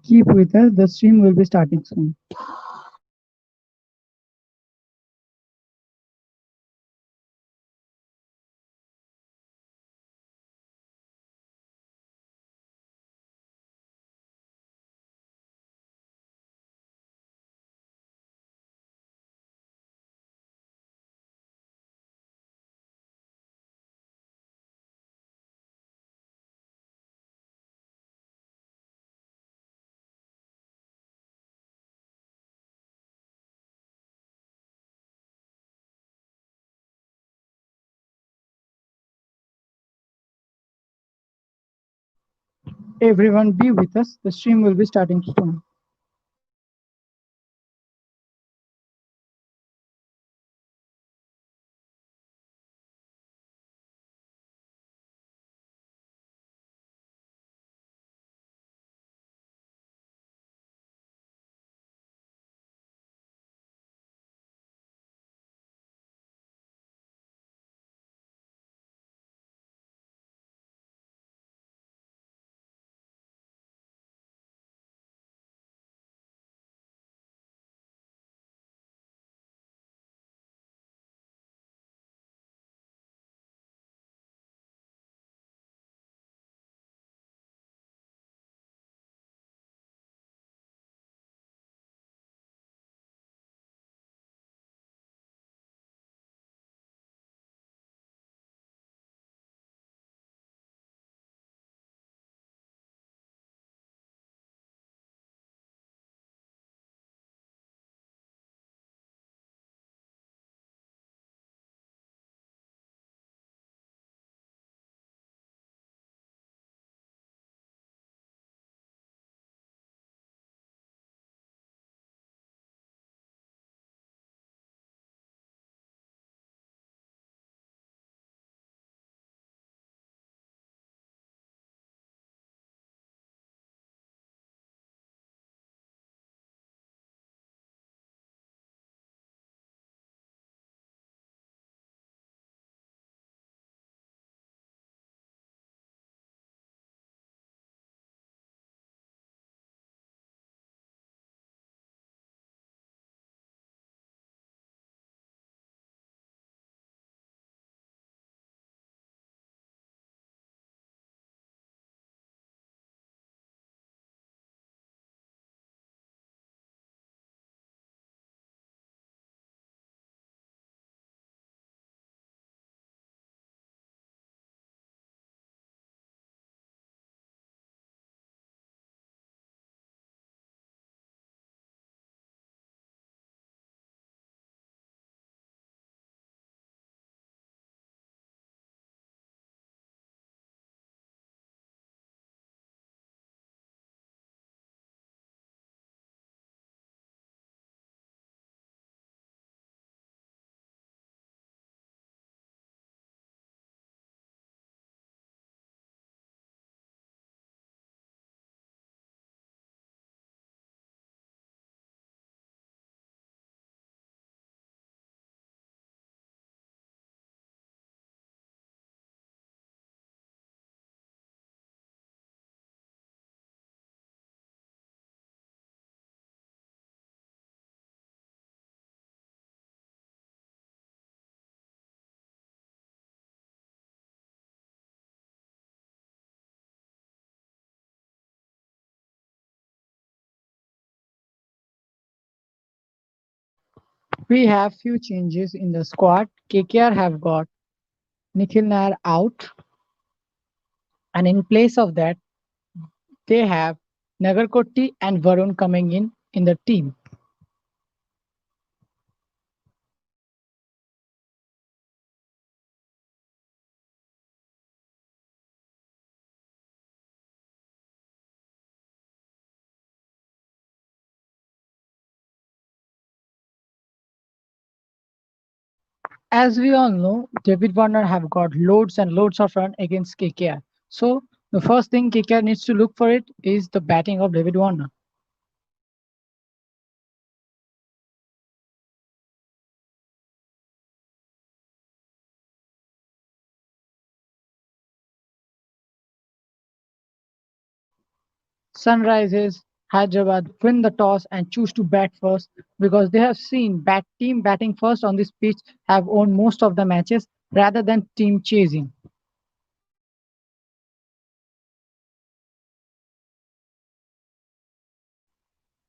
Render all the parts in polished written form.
Keep with us, the stream will be starting soon. Everyone be with us, the stream will be starting soon. We have few changes in the squad. KKR have got Nikhil Nair out, and in place of that, they have Nagarkoti and Varun coming in the team. As we all know, David Warner have got loads and loads of run against KKR. So the first thing KKR needs to look for it is the batting of David Warner. Sunrisers Hyderabad win the toss and choose to bat first because they have seen team batting first on this pitch have won most of the matches rather than team chasing.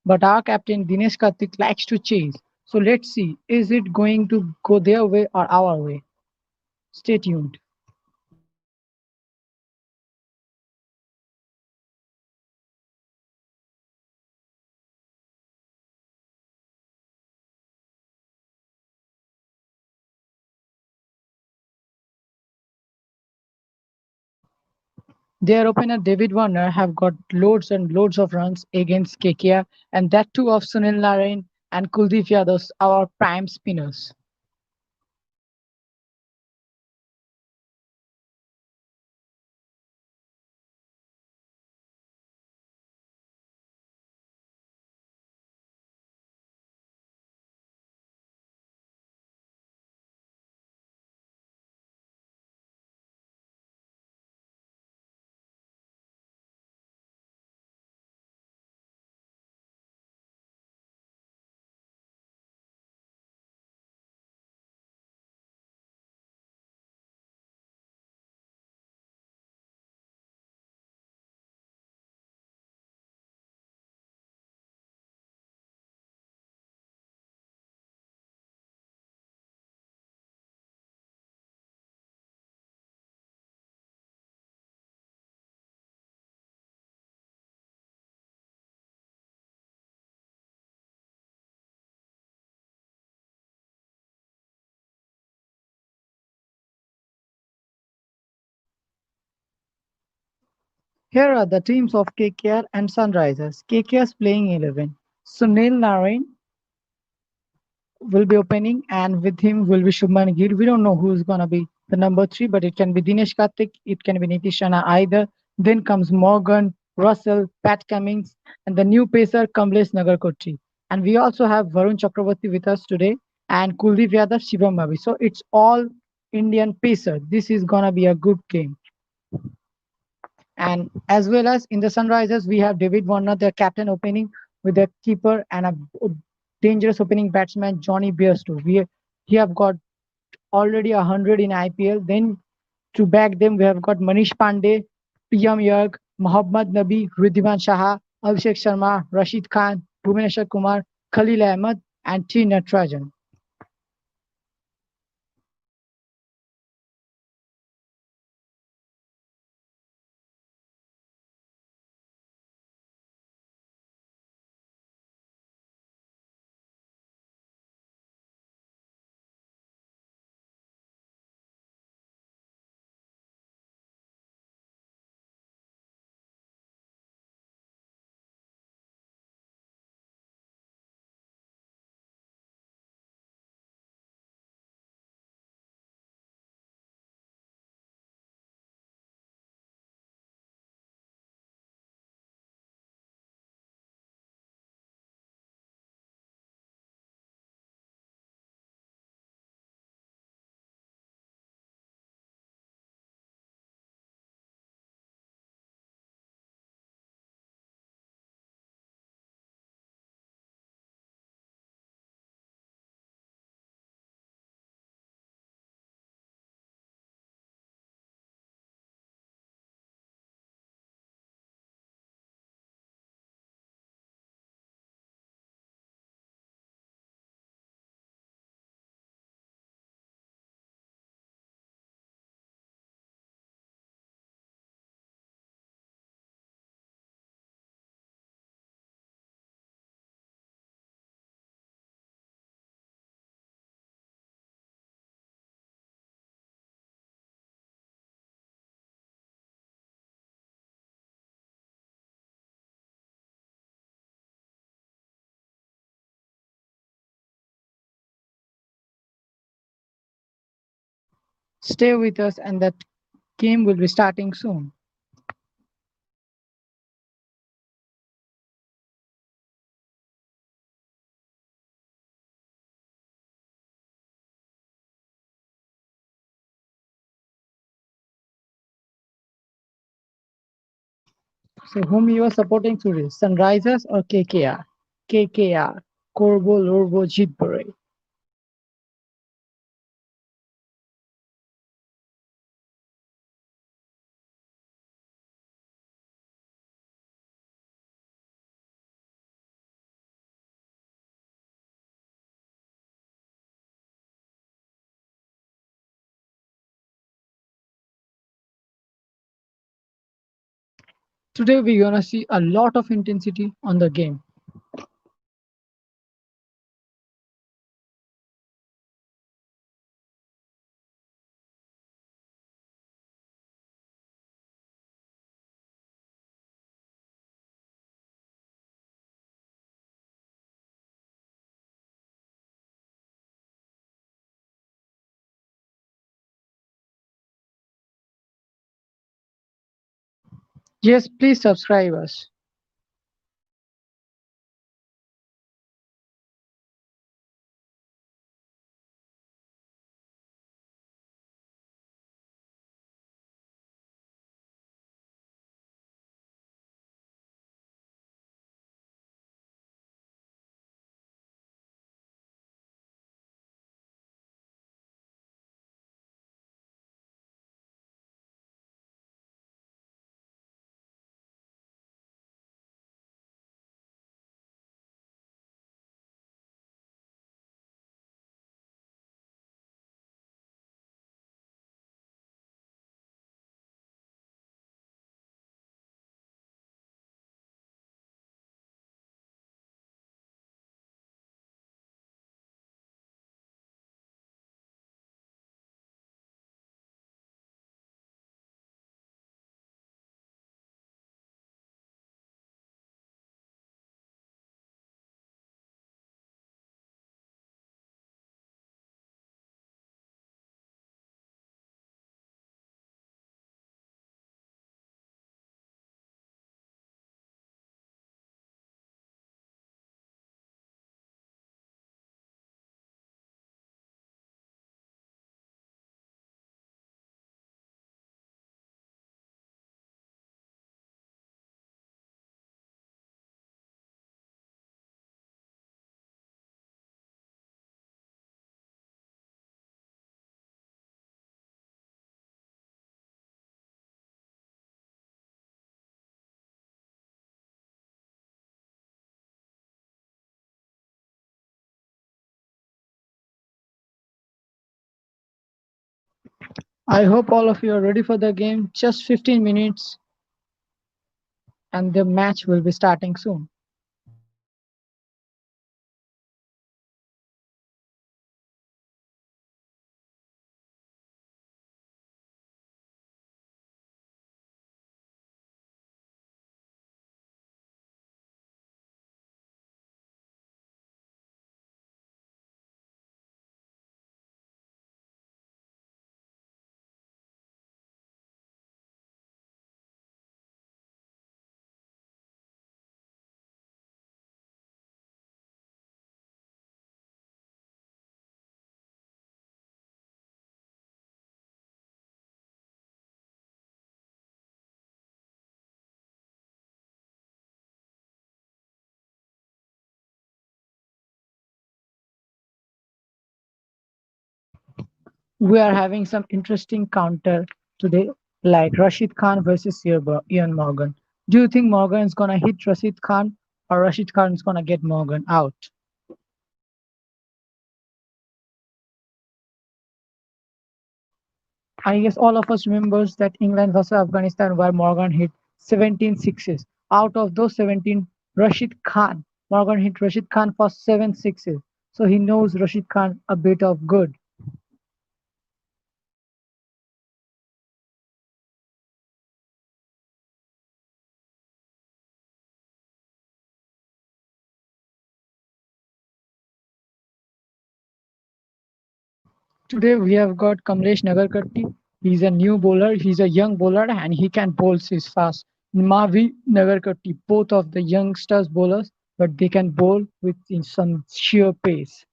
But our captain Dinesh Karthik likes to chase. So let's see, is it going to go their way or our way? Stay tuned. Their opener David Warner have got loads and loads of runs against KKR and that too of Sunil Narain and Kuldeep Yadav, our prime spinners. Here are the teams of KKR and Sunrisers. KKR's playing 11. Sunil Narain will be opening, and with him will be Shubman Gill. We don't know who's gonna be the number three, but it can be Dinesh Karthik, it can be Nitish Rana either. Then comes Morgan, Russell, Pat Cummings, and the new pacer Kamlesh Nagarkoti. And we also have Varun Chakravarti with us today, and Kuldeep Yadav, Shivam Mavi. So it's all Indian pacer. This is gonna be a good game. And as well as in the Sunrisers, we have David Warner, their captain, opening with a keeper and a dangerous opening batsman, Johnny Bairstow. He have got already 100 in IPL. Then to back them, we have got Manish Pandey, PM Yarg, Mohammad Nabi, Ridhiman Shaha, Abhishek Sharma, Rashid Khan, Bhuvaneshwar Kumar, Khalil Ahmed, and T. Natarajan. Stay with us, and that game will be starting soon. So, whom you are supporting today? Sunrisers or KKR? KKR. Korbo Lorbo Jitbore. Today we're gonna see a lot of intensity on the game. Yes, please subscribe us. I hope all of you are ready for the game. Just 15 minutes and the match will be starting soon. We are having some interesting counter today, like Rashid Khan versus Ian Morgan. Do you think Morgan is gonna hit Rashid Khan, or Rashid Khan is gonna get Morgan out? I guess all of us remembers that England versus Afghanistan where Morgan hit 17 sixes. Out of those 17, Morgan hit Rashid Khan for 7 sixes. So he knows Rashid Khan a bit of good. Today we have got Kamlesh Nagarkatti. He's a new bowler. He's a young bowler and he can bowl his fast. Mavi Nagarkatti, both of the youngsters bowlers, but they can bowl with some sheer pace.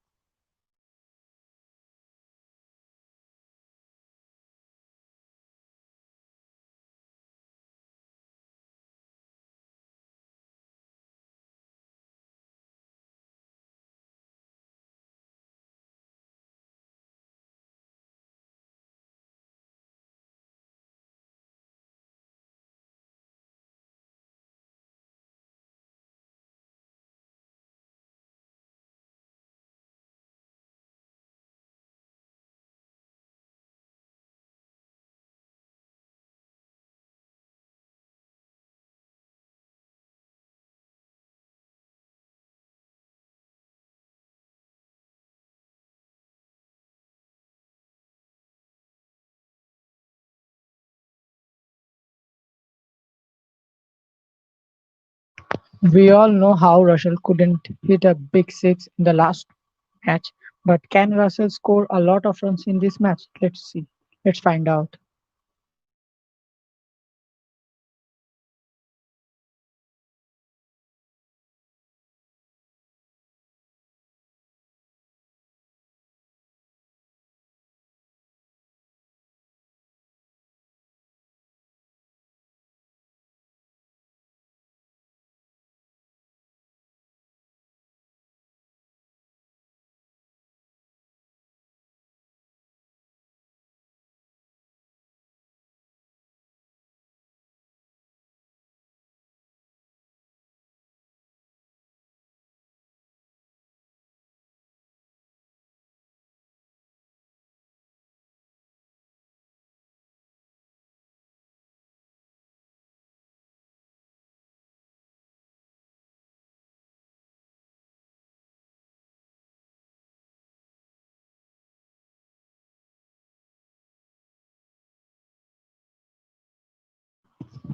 We all know how Russell couldn't hit a big six in the last match, but can Russell score a lot of runs in this match? Let's see. Let's find out.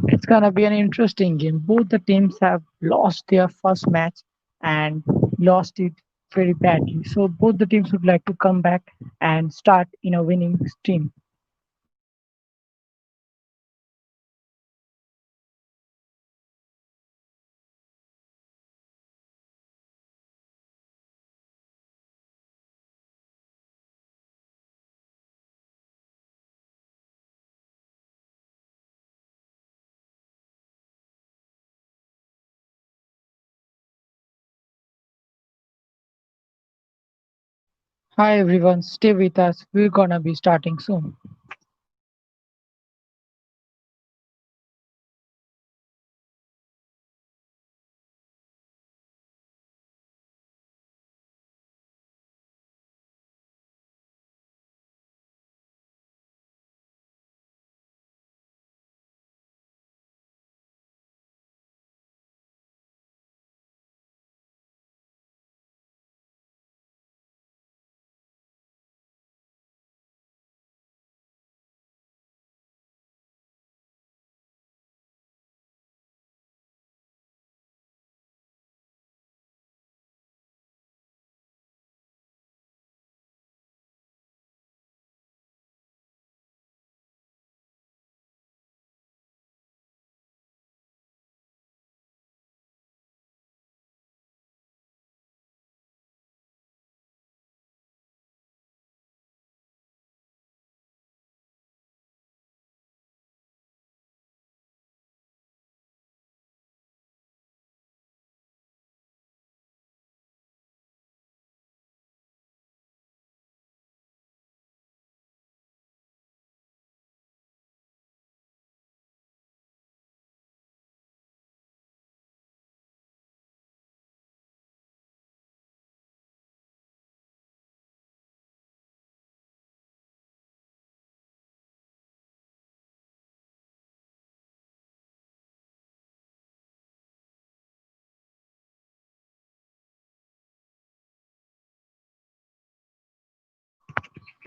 It's gonna be an interesting game. Both the teams have lost their first match and lost it very badly. So both the teams would like to come back and start in a winning stream. Hi everyone, stay with us. We're gonna be starting soon.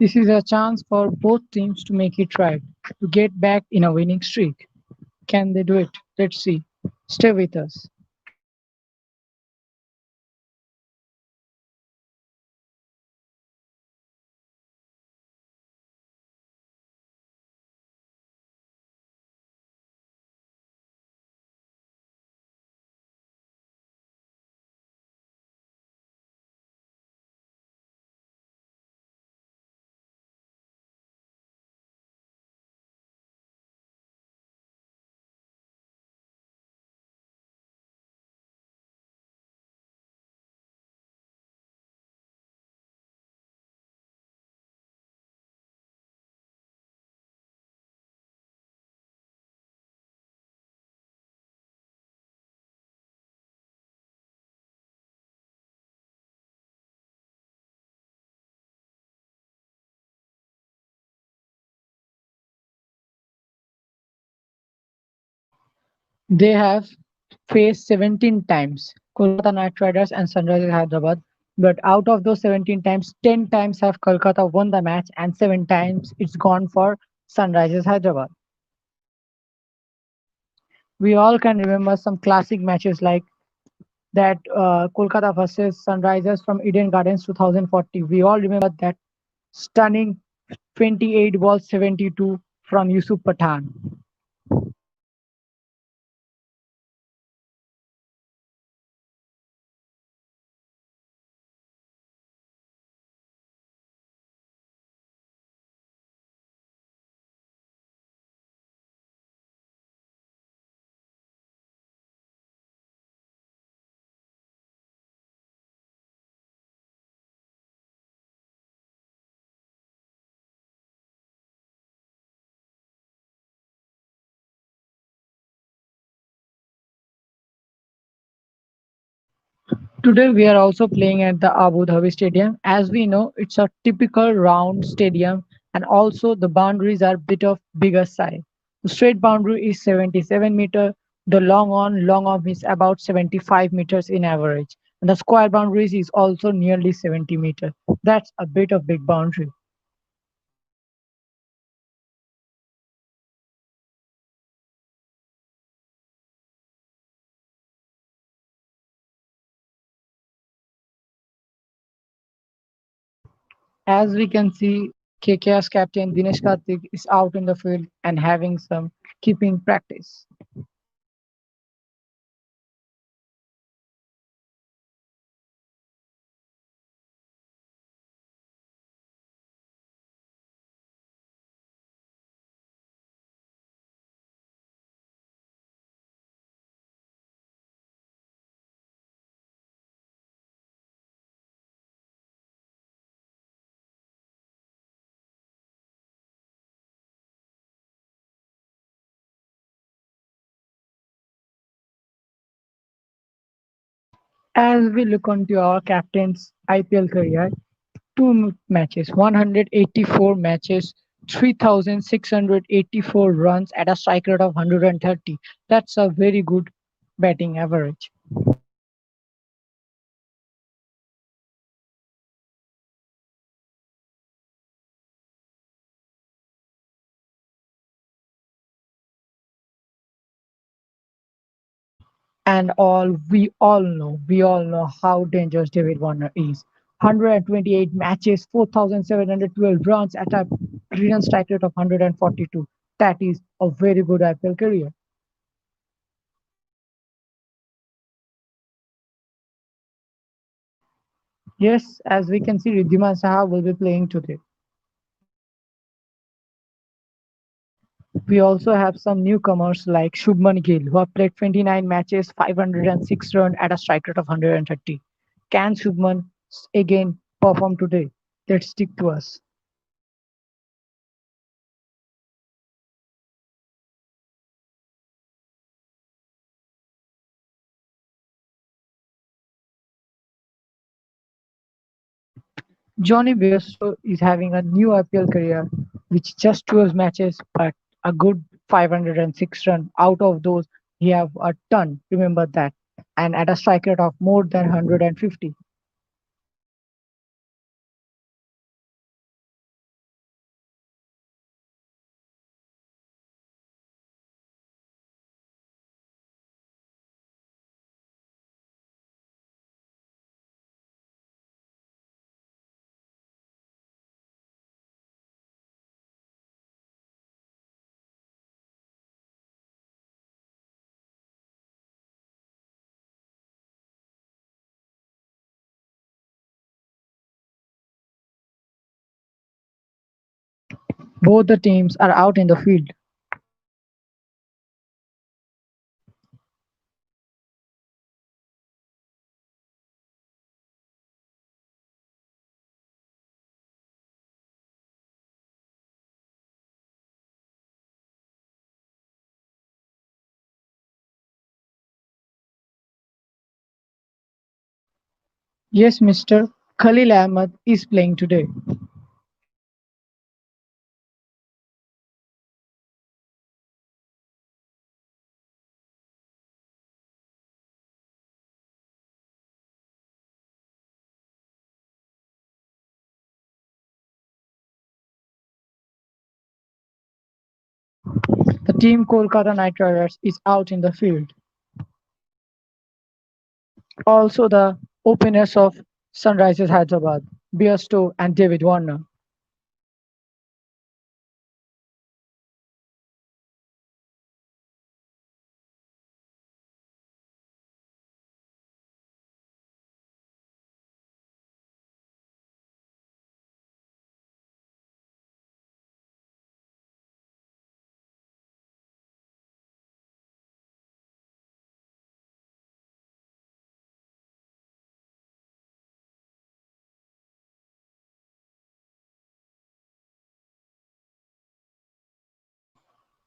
This is a chance for both teams to make it right, to get back in a winning streak. Can they do it? Let's see. Stay with us. They have faced 17 times Kolkata Knight Riders and Sunrisers Hyderabad, but out of those 17 times, 10 times have Kolkata won the match and 7 times it's gone for Sunrisers Hyderabad. We all can remember some classic matches like that Kolkata versus Sunrisers from Eden Gardens 2040. We all remember that stunning 28 balls 72 from Yusuf Pathan. Today we are also playing at the Abu Dhabi Stadium. As we know, it's a typical round stadium and also the boundaries are bit of bigger size. The straight boundary is 77 meter. The long on is about 75 meters in average. And the square boundaries is also nearly 70 meters. That's a bit of big boundary. As we can see, KKR's captain Dinesh Karthik is out in the field and having some keeping practice. As we look onto our captain's IPL career, matches, 184 matches, 3,684 runs at a strike rate of 130. That's a very good batting average. And we all know how dangerous David Warner is. 128 matches, 4,712 runs at a run strike rate of 142. That is a very good IPL career. Yes, as we can see, Riddhiman Saha will be playing today. We also have some newcomers like Shubman Gill, who have played 29 matches, 506 runs at a strike rate of 130. Can Shubman again perform today? Let's stick to us. Johnny Bairstow is having a new IPL career, which just 12 matches, but a good 506 run. Out of those, he have a ton. Remember that, and at a strike rate of more than 150. Both the teams are out in the field. Yes, Mr. Khalil Ahmed is playing today. The team Kolkata Knight Riders is out in the field. Also the openers of Sunrisers Hyderabad, Bearstow and David Warner.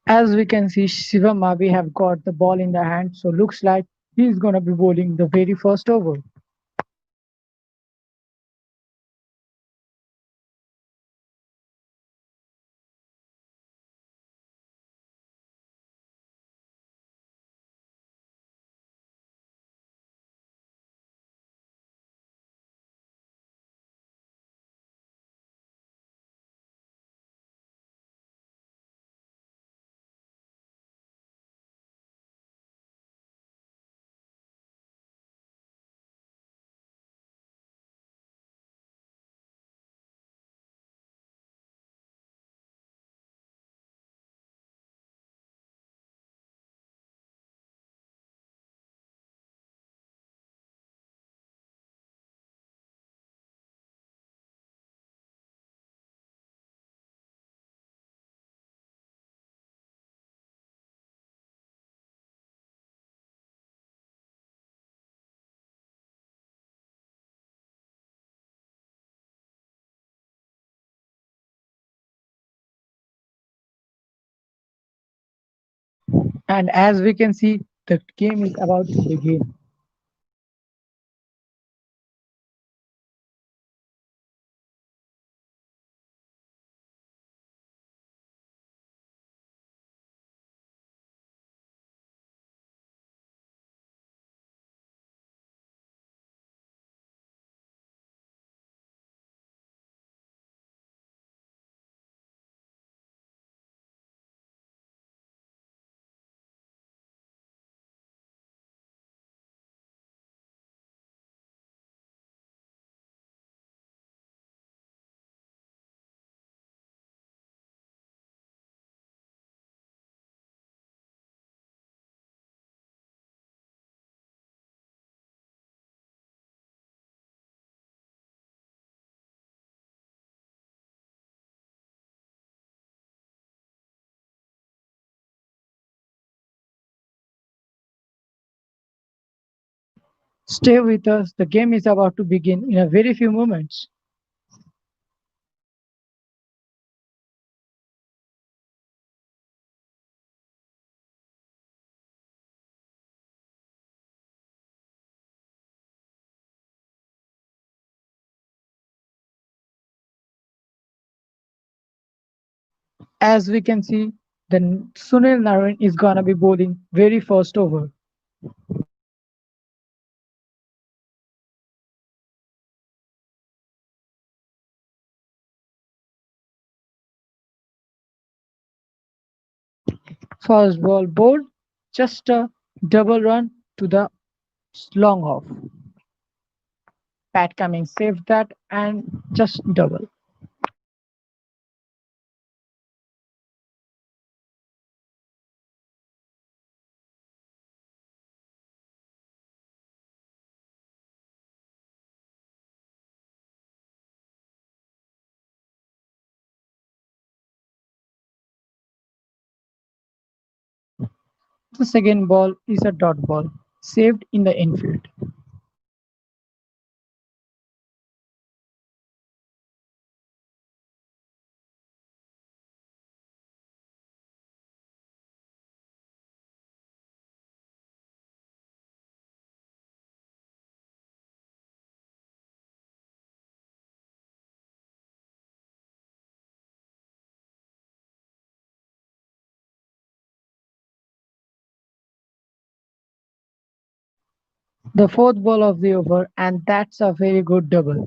As we can see, Shivam Mavi have got the ball in the hand, so looks like he's gonna be bowling the very first over. And as we can see, the game is about to begin. Stay with us, the game is about to begin in a very few moments. As we can see, the Sunil Narain is gonna be bowling very first over. First ball bowled, just a double run to the long off. Pat Cummins saved that and just double. The second ball is a dot ball, saved in the infield. The fourth ball of the over, and that's a very good double.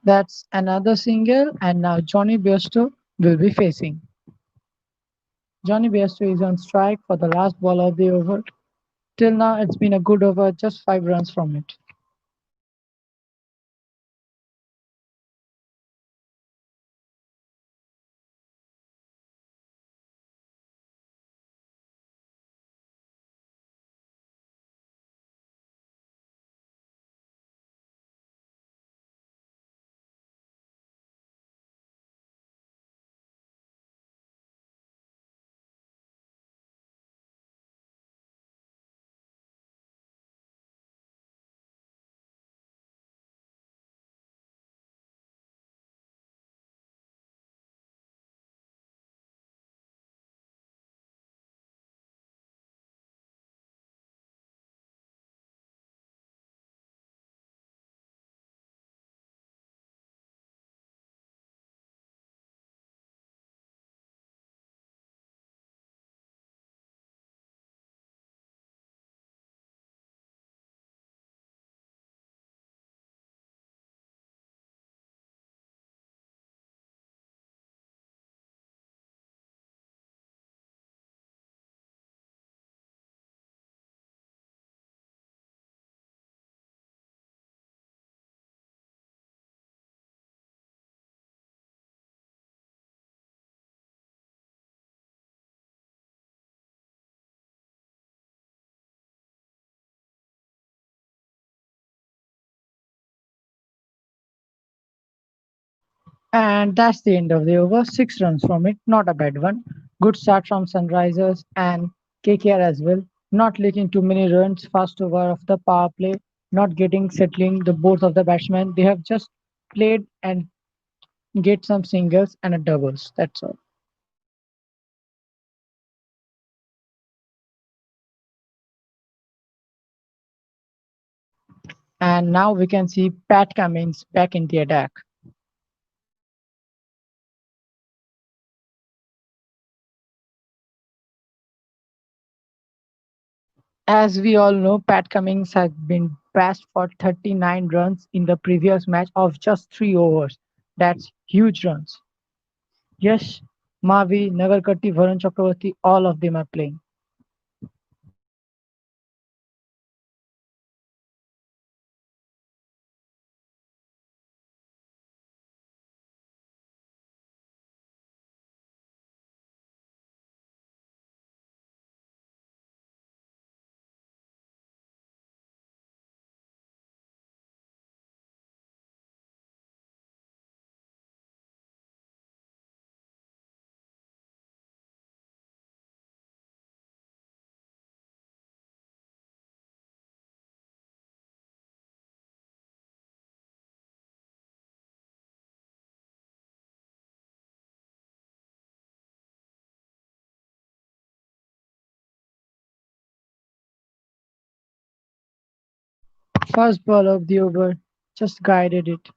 That's another single, and now Johnny Bairstow will be facing. Johnny Bairstow is on strike for the last ball of the over. Till now, it's been a good over, just 5 runs from it. And that's the end of the over. 6 runs from it, not a bad one. Good start from Sunrisers and KKR as well. Not leaking too many runs, fast over of the power play, not getting settling the both of the batsmen. They have just played and get some singles and a doubles. That's all. And now we can see Pat Cummins back in the attack. As we all know, Pat Cummins has been bashed for 39 runs in the previous match of just 3 overs. That's huge runs. Yes, Mavi, Nagarkatti, Varun Chakravarti, all of them are playing. First ball of the over just guided it.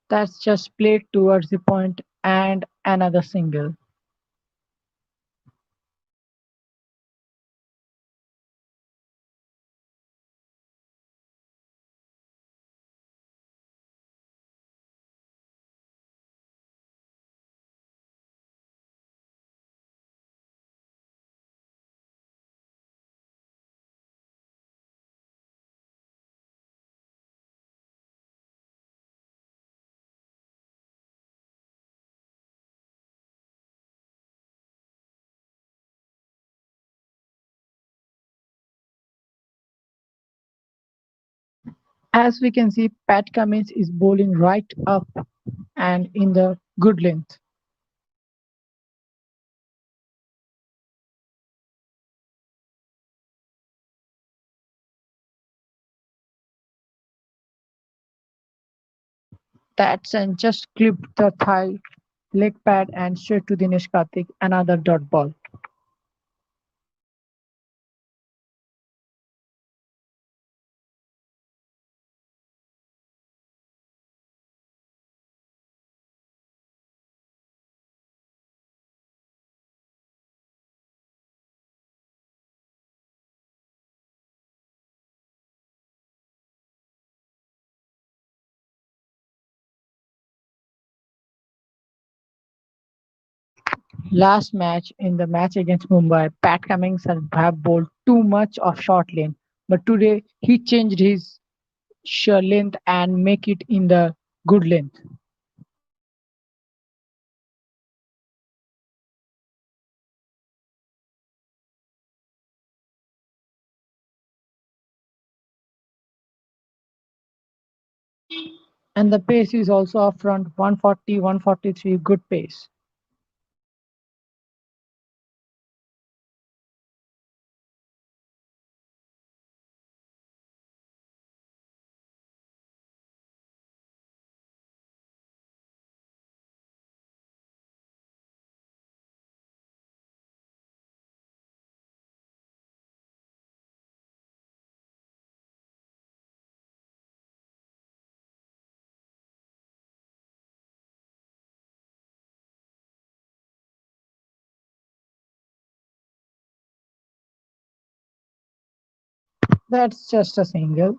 That's just played towards the point and another single. As we can see, Pat Cummins is bowling right up and in the good length. That's and just clipped the thigh, leg pad and straight to Dinesh Karthik, another dot ball. Last match in the match against Mumbai, Pat Cummins have bowled too much of short lane, but today he changed his sheer length and make it in the good length. And the pace is also up front 140, 143, good pace. That's just a single.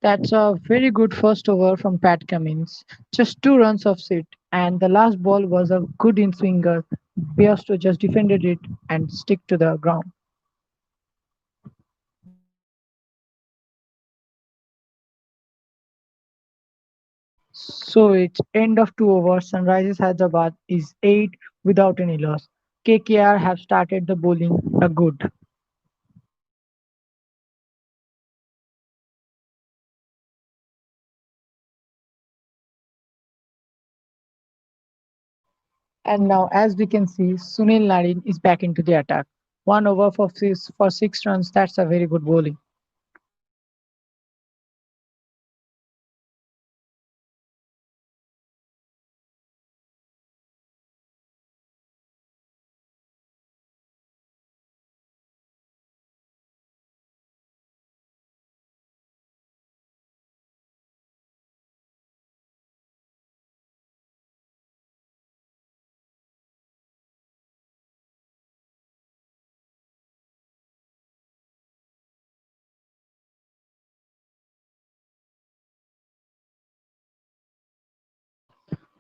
That's a very good first over from Pat Cummins. Just 2 runs of it, and the last ball was a good in swinger. Bairstow just defended it and stick to the ground. So it's end of 2 overs. Sunrisers Hyderabad is 8 without any loss. KKR have started the bowling a good. And now, as we can see, Sunil Narine is back into the attack. 1 over for 6 runs. That's a very good bowling.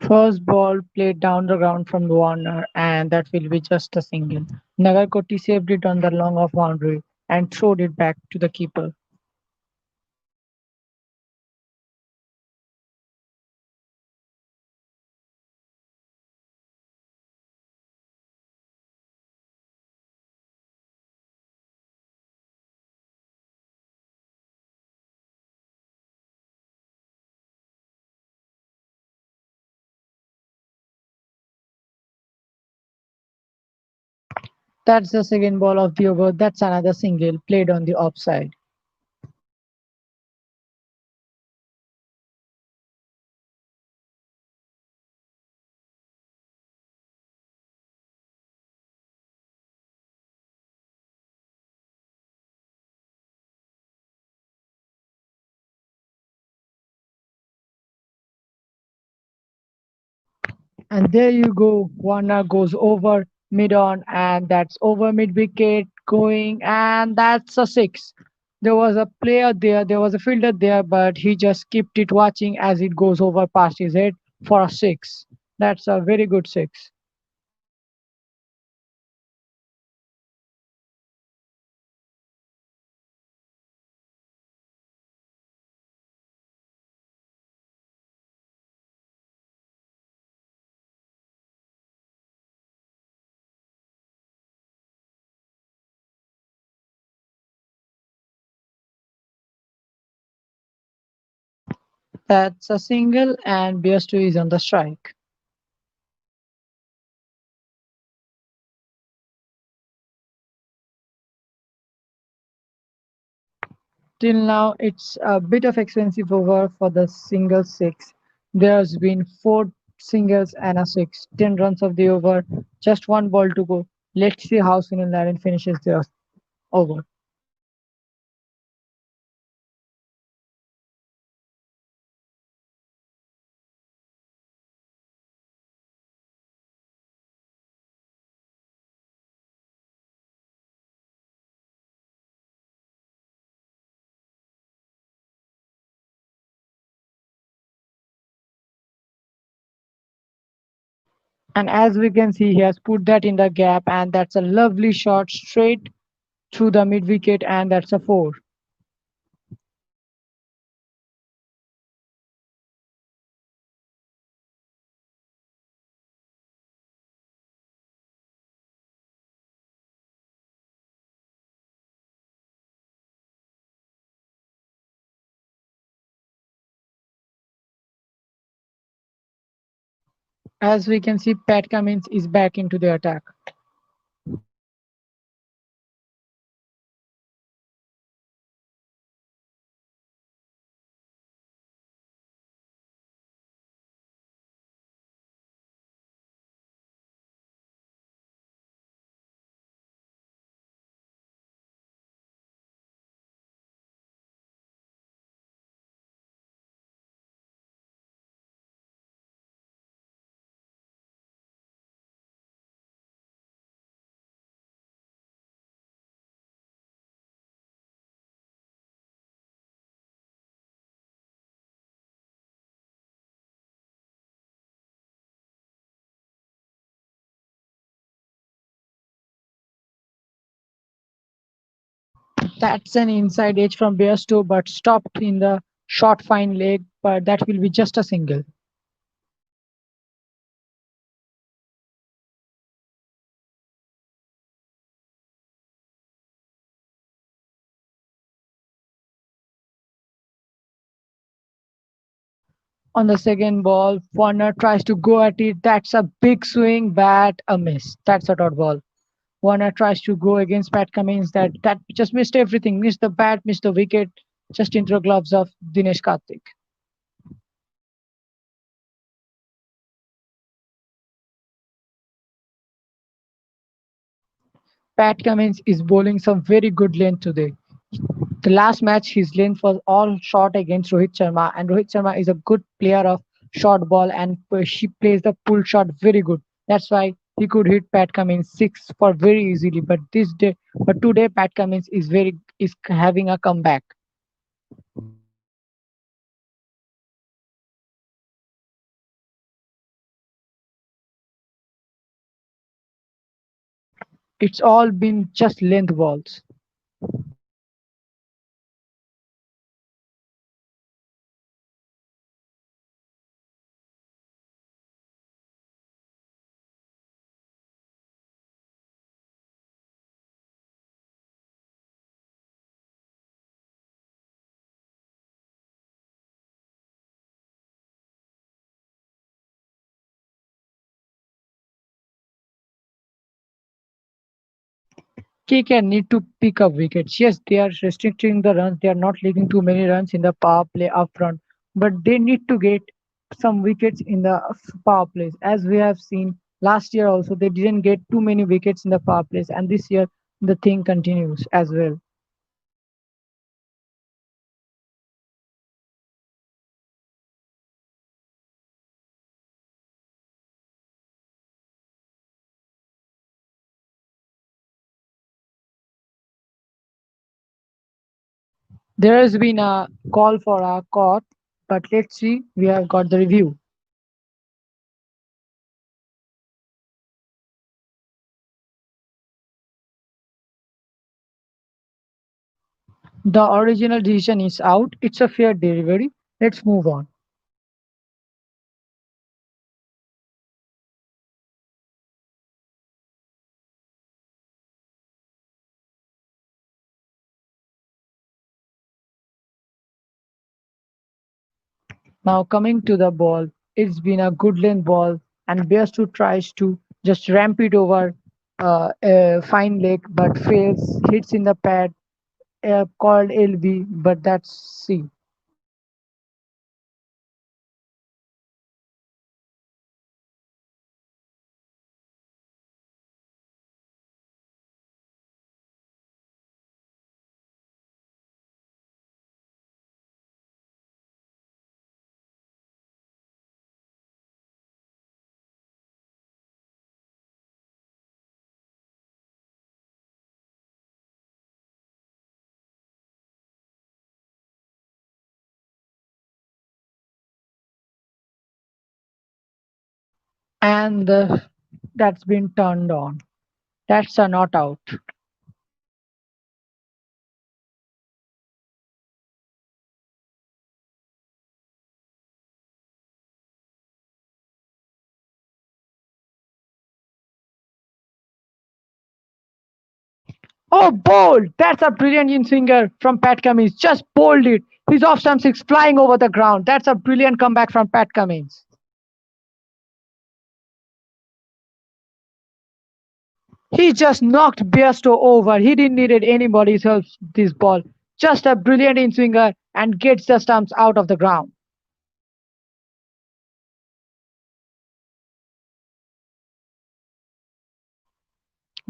First ball played down the ground from Warner, and that will be just a single. Nagarkoti saved it on the long off boundary and throwed it back to the keeper. That's the second ball of the over. That's another single played on the offside. And there you go. Warner goes over mid on, and that's over mid wicket going, and that's a six. There was a player there, there was a fielder there, but he just kept it watching as it goes over past his head for a six. That's a very good six. That's a single, and Bearstew is on the strike. Till now, it's a bit of expensive over for the single six. There's been 4 singles and a six. 10 runs of the over, just 1 ball to go. Let's see how Sunil Narine finishes the over. And as we can see, he has put that in the gap, and that's a lovely shot straight through the mid wicket, and that's a four. As we can see, Pat Cummins is back into the attack. That's an inside edge from Bairstow, but stopped in the short fine leg, but that will be just a single. On the second ball, Warner tries to go at it. That's a big swing, bat, a miss. That's a dot ball. Warner tries to go against Pat Cummins. That just missed everything. Missed the bat, missed the wicket, just into the gloves of Dinesh Karthik. Pat Cummins is bowling some very good length today. The last match, his length was all short against Rohit Sharma, and Rohit Sharma is a good player of short ball, and she plays the pull shot very good. That's why he could hit Pat Cummins six for very easily. But today, Pat Cummins is having a comeback. It's all been just length balls. KKR need to pick up wickets. Yes, they are restricting the runs. They are not leaving too many runs in the power play up front, but they need to get some wickets in the power plays. As we have seen last year, also they didn't get too many wickets in the power plays, and this year the thing continues as well. There has been a call for a court, but let's see. We have got the review. The original decision is out. It's a fair delivery. Let's move on. Now coming to the ball, it's been a good length ball, and Bearstu tries to just ramp it over a fine leg, but fails, hits in the pad, called LB, but that's C. and that's been turned on. That's a not out. Oh, bold! That's a brilliant in swinger from Pat Cummins. Just bowled it. He's off stump six, flying over the ground. That's a brilliant comeback from Pat Cummins. He just knocked Bairstow over. He didn't need anybody's help this ball. Just a brilliant in swinger and gets the stumps out of the ground.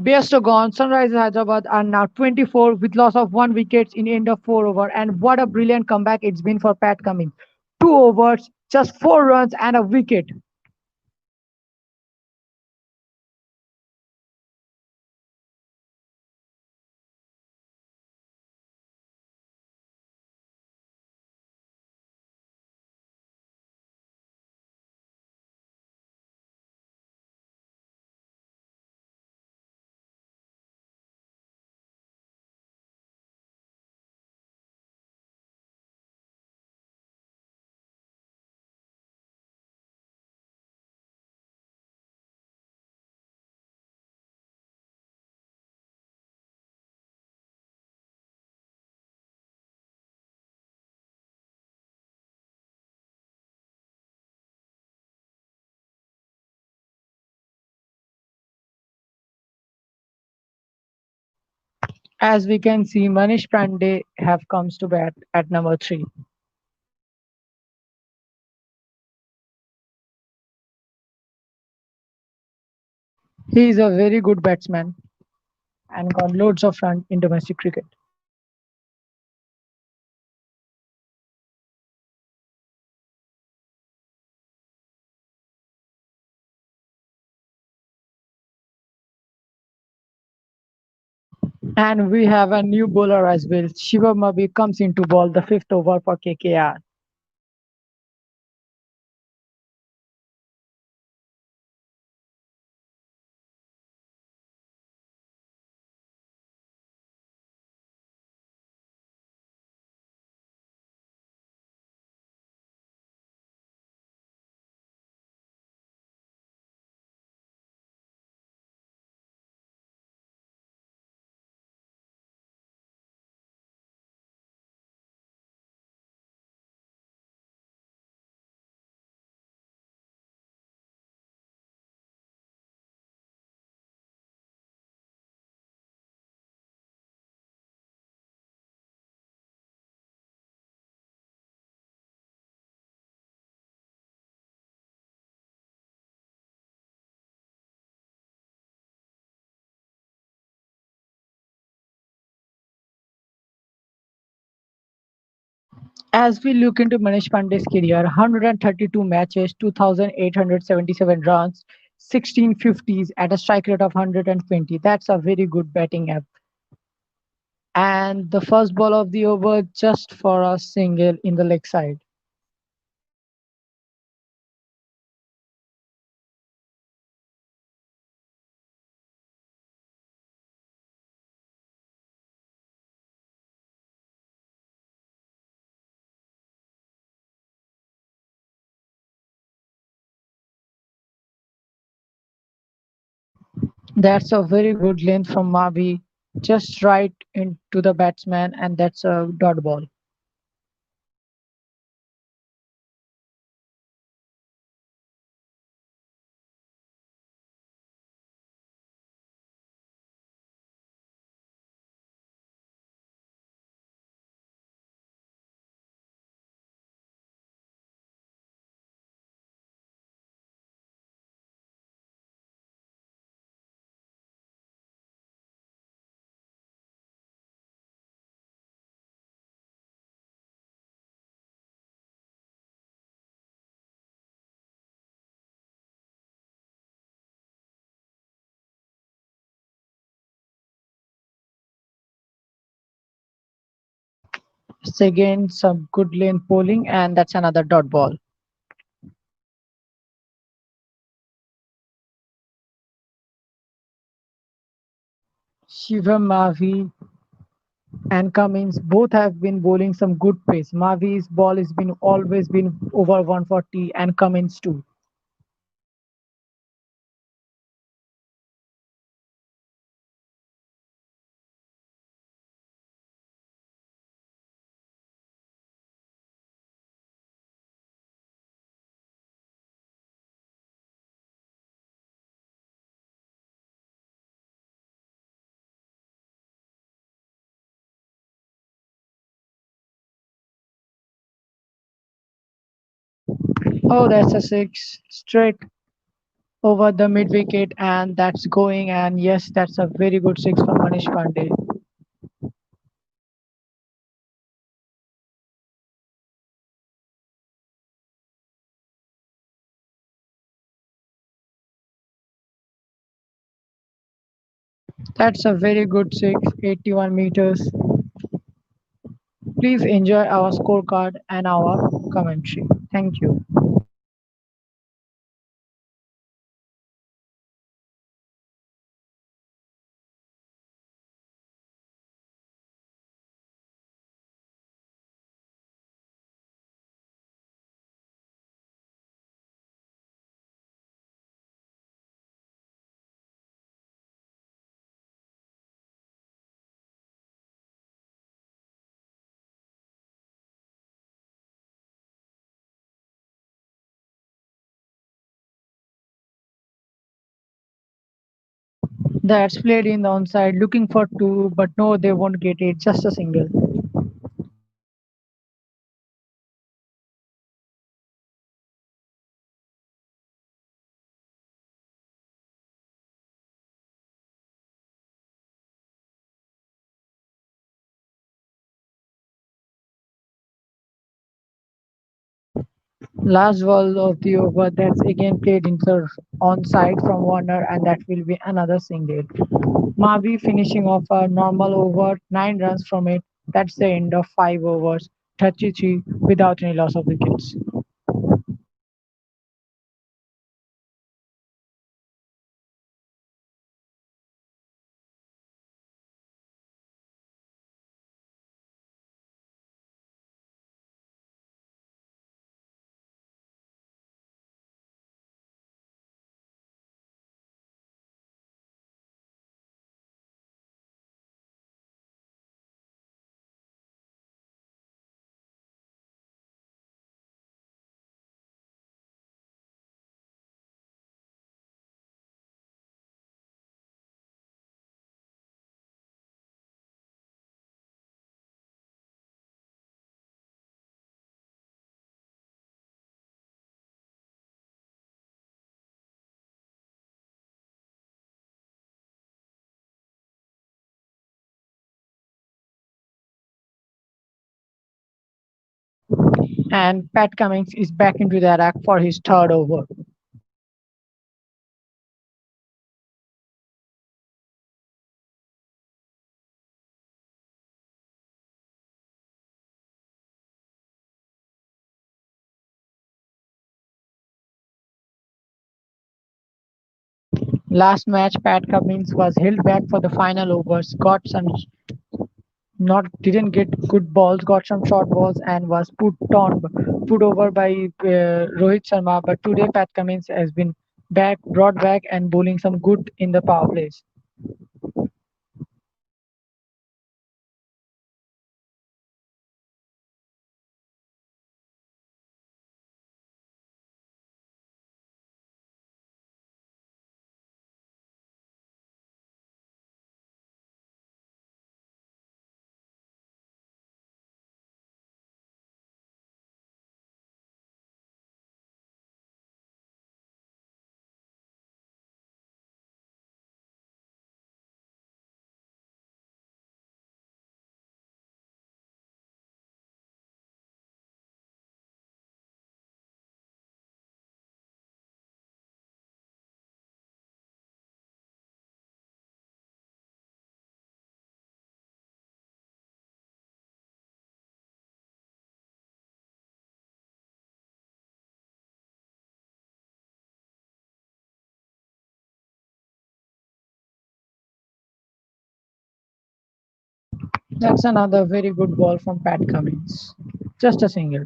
Bairstow gone. Sunrisers Hyderabad are now 24 with loss of 1 wicket in end of 4 over. And what a brilliant comeback it's been for Pat Cummins. 2 overs, just 4 runs and a wicket. As we can see, Manish Pandey have comes to bat at number 3. He is a very good batsman and got loads of runs in domestic cricket. And we have a new bowler as well. Shivam Mabi comes into ball the fifth over for KKR. As we look into Manish Pandey's career, 132 matches, 2,877 runs, 16 fifties at a strike rate of 120. That's a very good batting app. And the first ball of the over just for a single in the leg side. That's a very good length from Mavi, just right into the batsman, and that's a dot ball. Again, some good length bowling, and that's another dot ball. Shivam Mavi and Cummins both have been bowling some good pace. Mavi's ball has been always been over 140 and Cummins too. Oh, that's a six straight over the mid wicket, and that's going. And yes, that's a very good six from Manish Pandey. That's a very good six, 81 meters. Please enjoy our scorecard and our commentary. Thank you. That's played in the onside, looking for two, but no, they won't get it. Just a single. Last ball of the over. That's again played in the onside from Warner, and that will be another single. Mavi finishing off a normal over, 9 runs from it. That's the end of 5 overs, 33 without any loss of wickets. And Pat Cummins is back into the attack for his third over. Last match, Pat Cummins was held back for the final overs, got some not didn't get good balls, got some short balls, and was put over by Rohit Sharma. But today, Pat Cummins has been brought back, and bowling some good in the power plays. That's another very good ball from Pat Cummins. Just a single.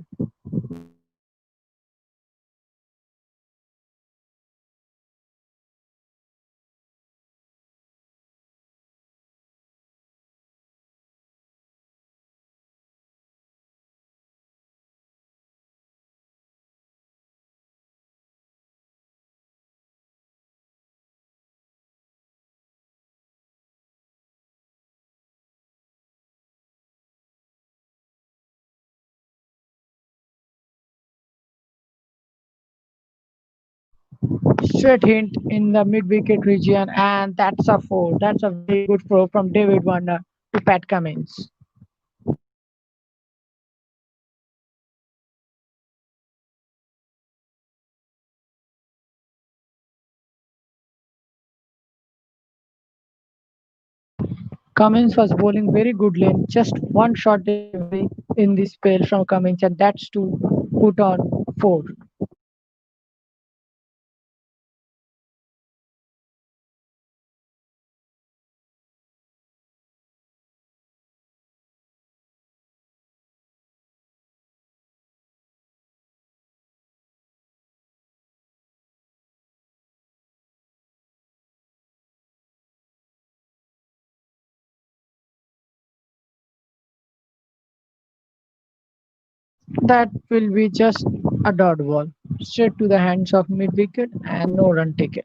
Straight hint in the mid-wicket region, and that's a four. That's a very good throw from David Warner to Pat Cummins. Cummins was bowling very good length, just one shot delivery in this spell from Cummins, and that's to put on four. That will be just a dot ball, straight to the hands of mid-wicket and no run taken.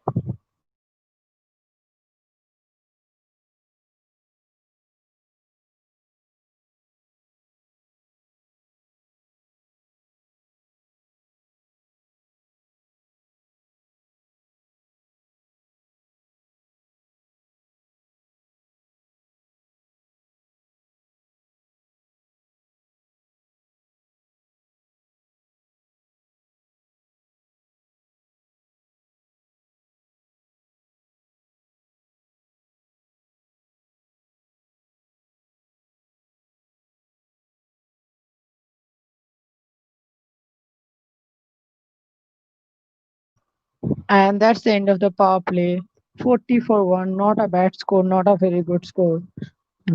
And that's the end of the power play. 40 for 1, not a bad score, not a very good score.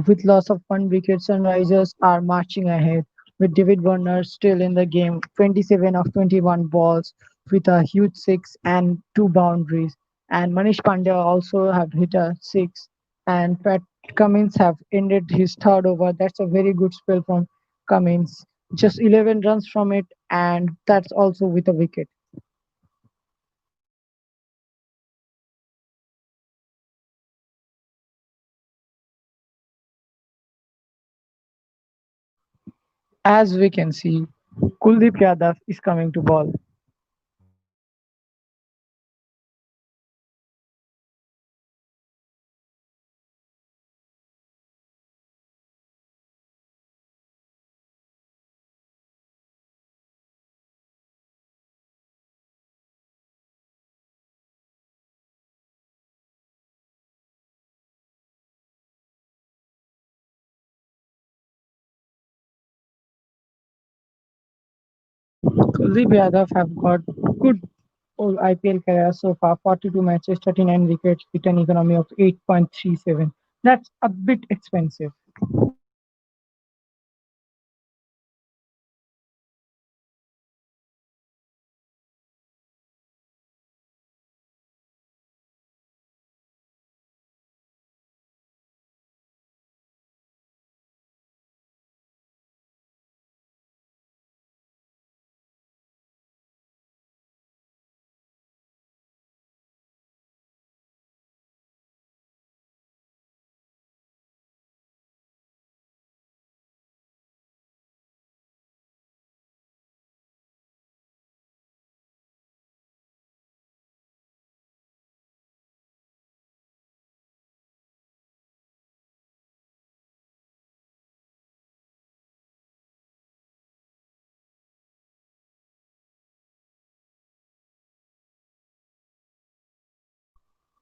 With loss of one wicket, Sunrisers are marching ahead, with David Warner still in the game, 27 of 21 balls with a huge six and two boundaries. And Manish Pandya also have hit a six, and Pat Cummins have ended his third over. That's a very good spell from Cummins. Just 11 runs from it, and that's also with a wicket. As we can see, Kuldeep Yadav is coming to ball. Kuldeep Yadav have got good all IPL career so far, 42 matches, 39 wickets, with an economy of 8.37. That's a bit expensive.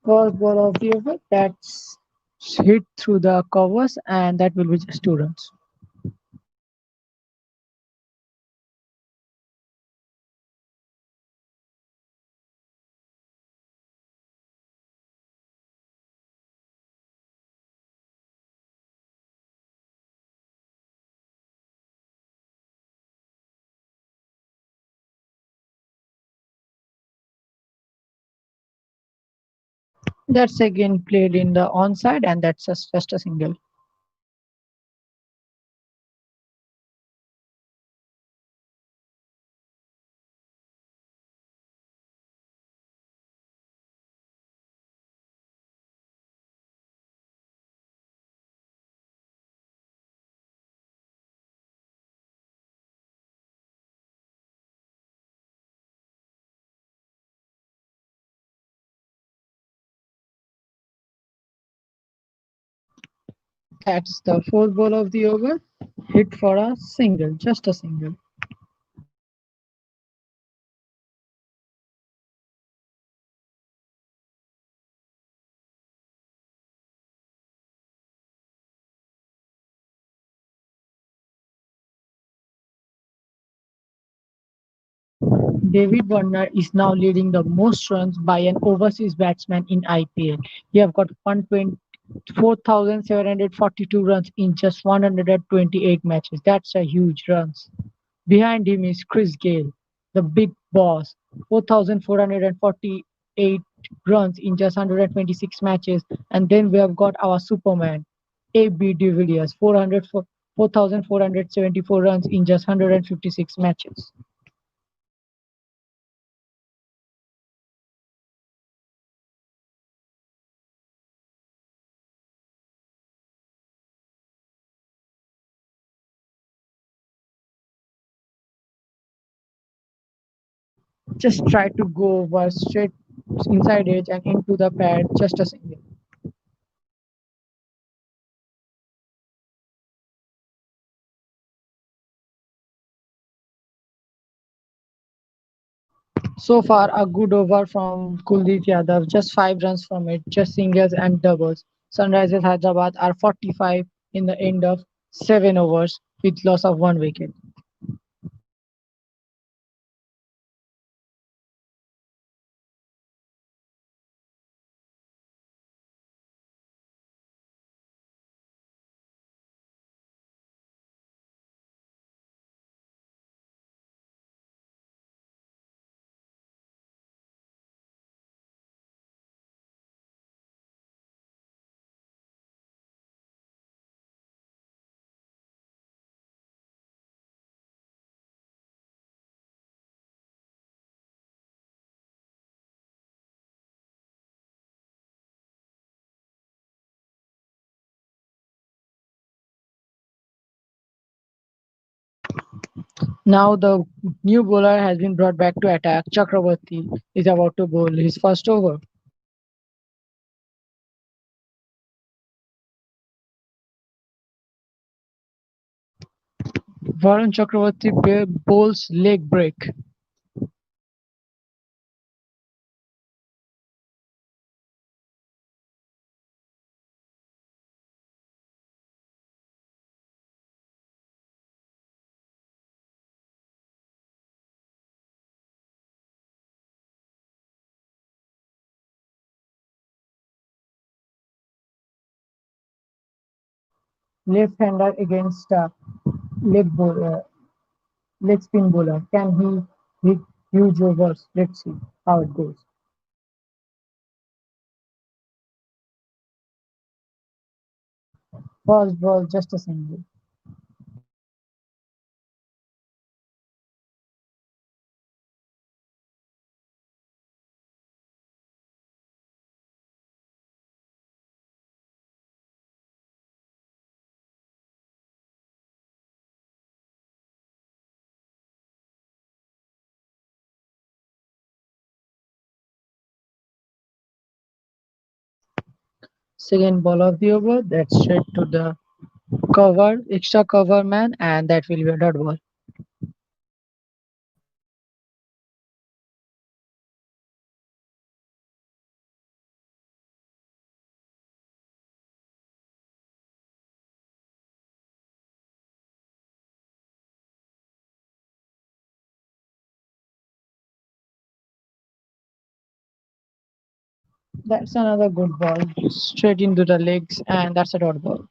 First ball of the over, that's hit through the covers, and that will be just 2 runs. That's again played in the onside, and that's just a single. That's the fourth ball of the over. Hit for a single, just a single. David Warner is now leading the most runs by an overseas batsman in IPL. He have got 4,742 runs in just 128 matches. That's a huge runs. Behind him is Chris Gale, the big boss, 4,448 runs in just 126 matches. And then we have got our Superman, A.B. de Villiers, 4,474 runs in just 156 matches. Just try to go over straight inside edge and into the pad, just a single. So far, a good over from Kuldeep Yadav, just 5 runs from it, just singles and doubles. Sunrisers Hyderabad are 45 in the end of 7 overs with loss of 1 wicket. Now the new bowler has been brought back to attack. Chakravarti is about to bowl his first over. Varun Chakravarti bowls leg break. Left-hander against leg bowler, leg spin bowler. Can he hit huge overs? Let's see how it goes. First ball, just a single. Second ball of the over, that's straight to the cover, extra cover man, and that will be a dot ball. That's another good ball, straight into the legs, and that's a dot ball.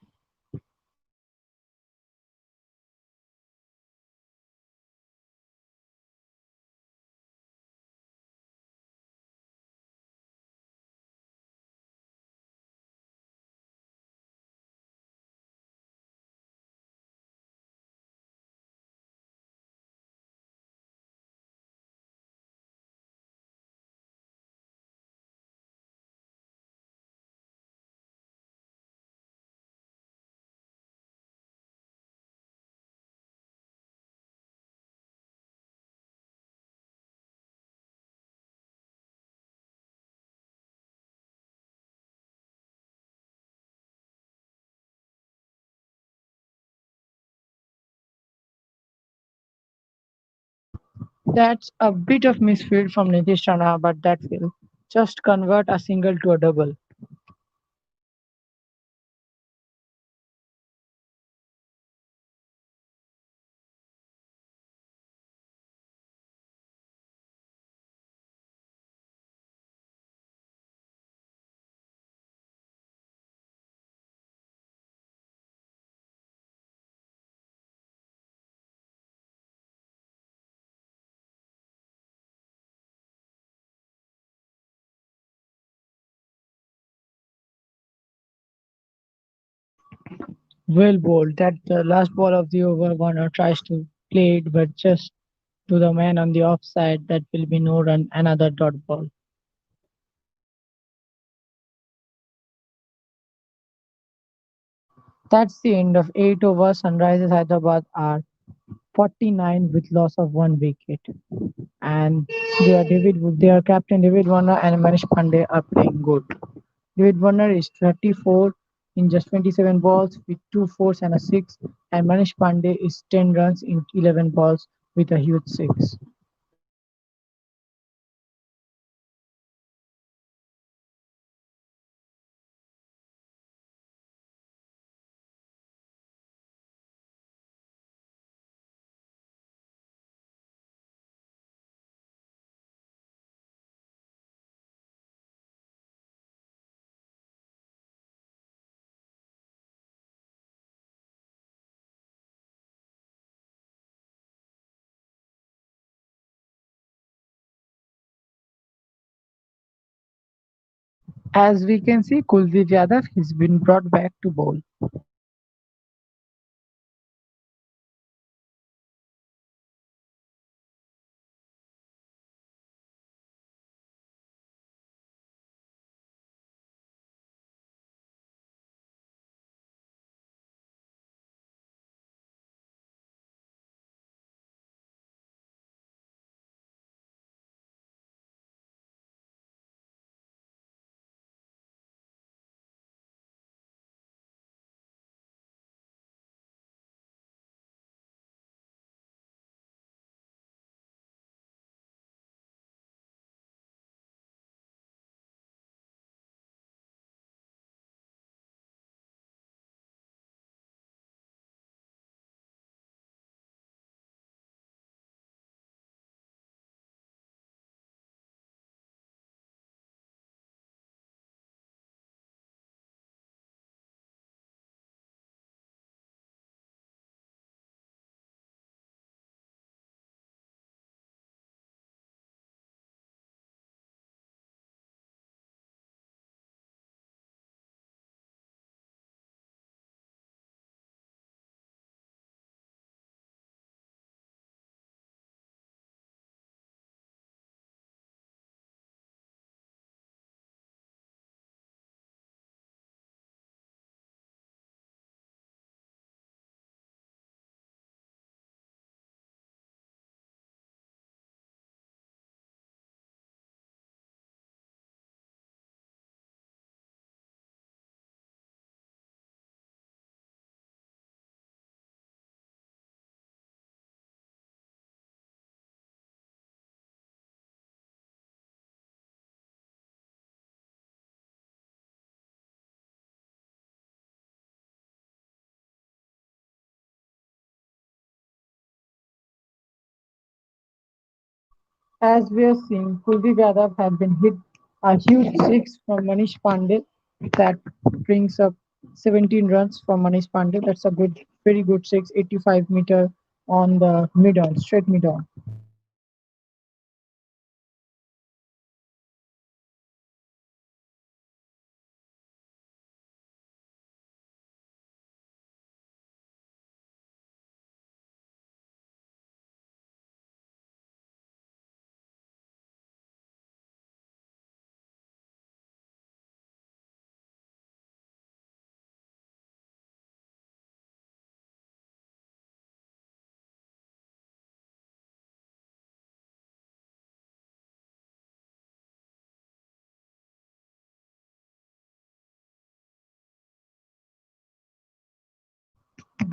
That's a bit of misfield from Nitish Rana, but that will just convert a single to a double. Well bowled. That the last ball of the over, Warner tries to play it, but just to the man on the offside. That will be no run, another dot ball. That's the end of 8 overs. Sunrisers Hyderabad are 49 with loss of one wicket. And their captain David Warner and Manish Pandey are playing good. David Warner is 34 in just 27 balls with two fours and a six, and Manish Pandey is 10 runs in 11 balls with a huge six. As we can see, Kuldeep Yadav has been brought back to bowl. As we are seeing, Kuldeep Yadav has been hit a huge six from Manish Pandey. That brings up 17 runs from Manish Pandey. That's a good, very good six, 85-meter on the mid on, straight mid on.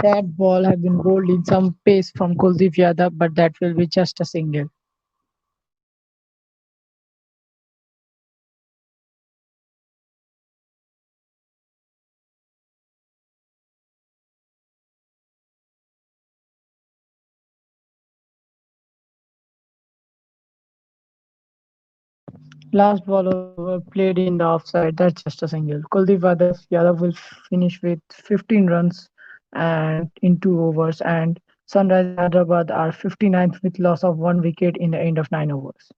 That ball has been bowled in some pace from Kuldeep Yadav, but that will be just a single. Last ball over played in the offside. That's just a single. Kuldeep Yadav will finish with 15 runs and in 2 overs, and Sunrisers Hyderabad are 59th with loss of 1 wicket in the end of 9 overs.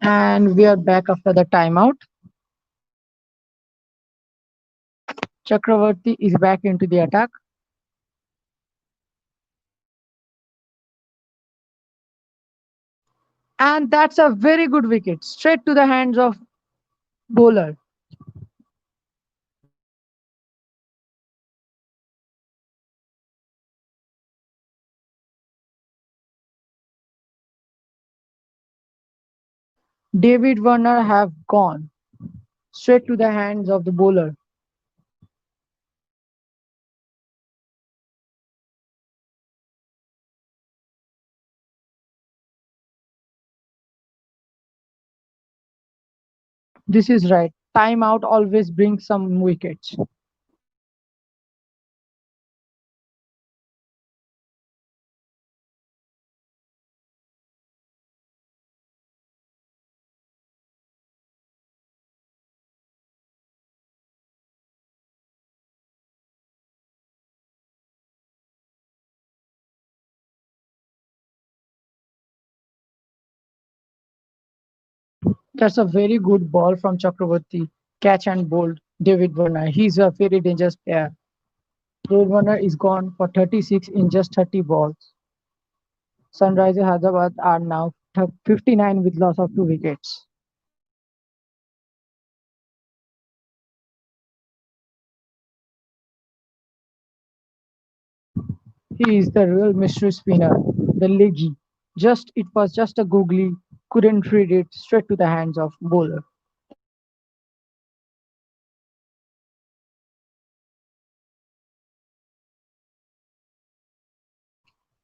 And we are back after the timeout. Chakravarti is back into the attack, and that's a very good wicket, straight to the hands of bowler. David Warner have gone straight to the hands of the bowler. This is right. Timeout always brings some wickets. That's a very good ball from Chakravarti. Catch and bold. David Warner. He's a very dangerous player. David Warner is gone for 36 in just 30 balls. Sunrisers Hyderabad are now 59 with loss of 2 wickets. He is the real mystery spinner, the leggy. Just it was just a googly, couldn't read it straight to the hands of bowler.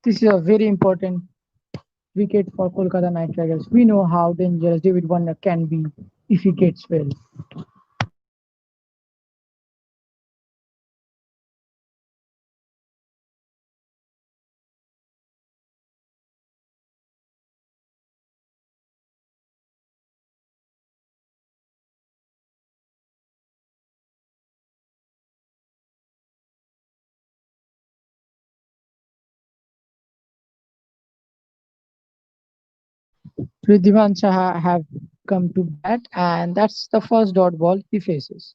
This is a very important wicket for Kolkata Knight Riders. We know how dangerous David Warner can be if he gets well. Ridhiman Saha have come to bat, and that's the first dot ball he faces.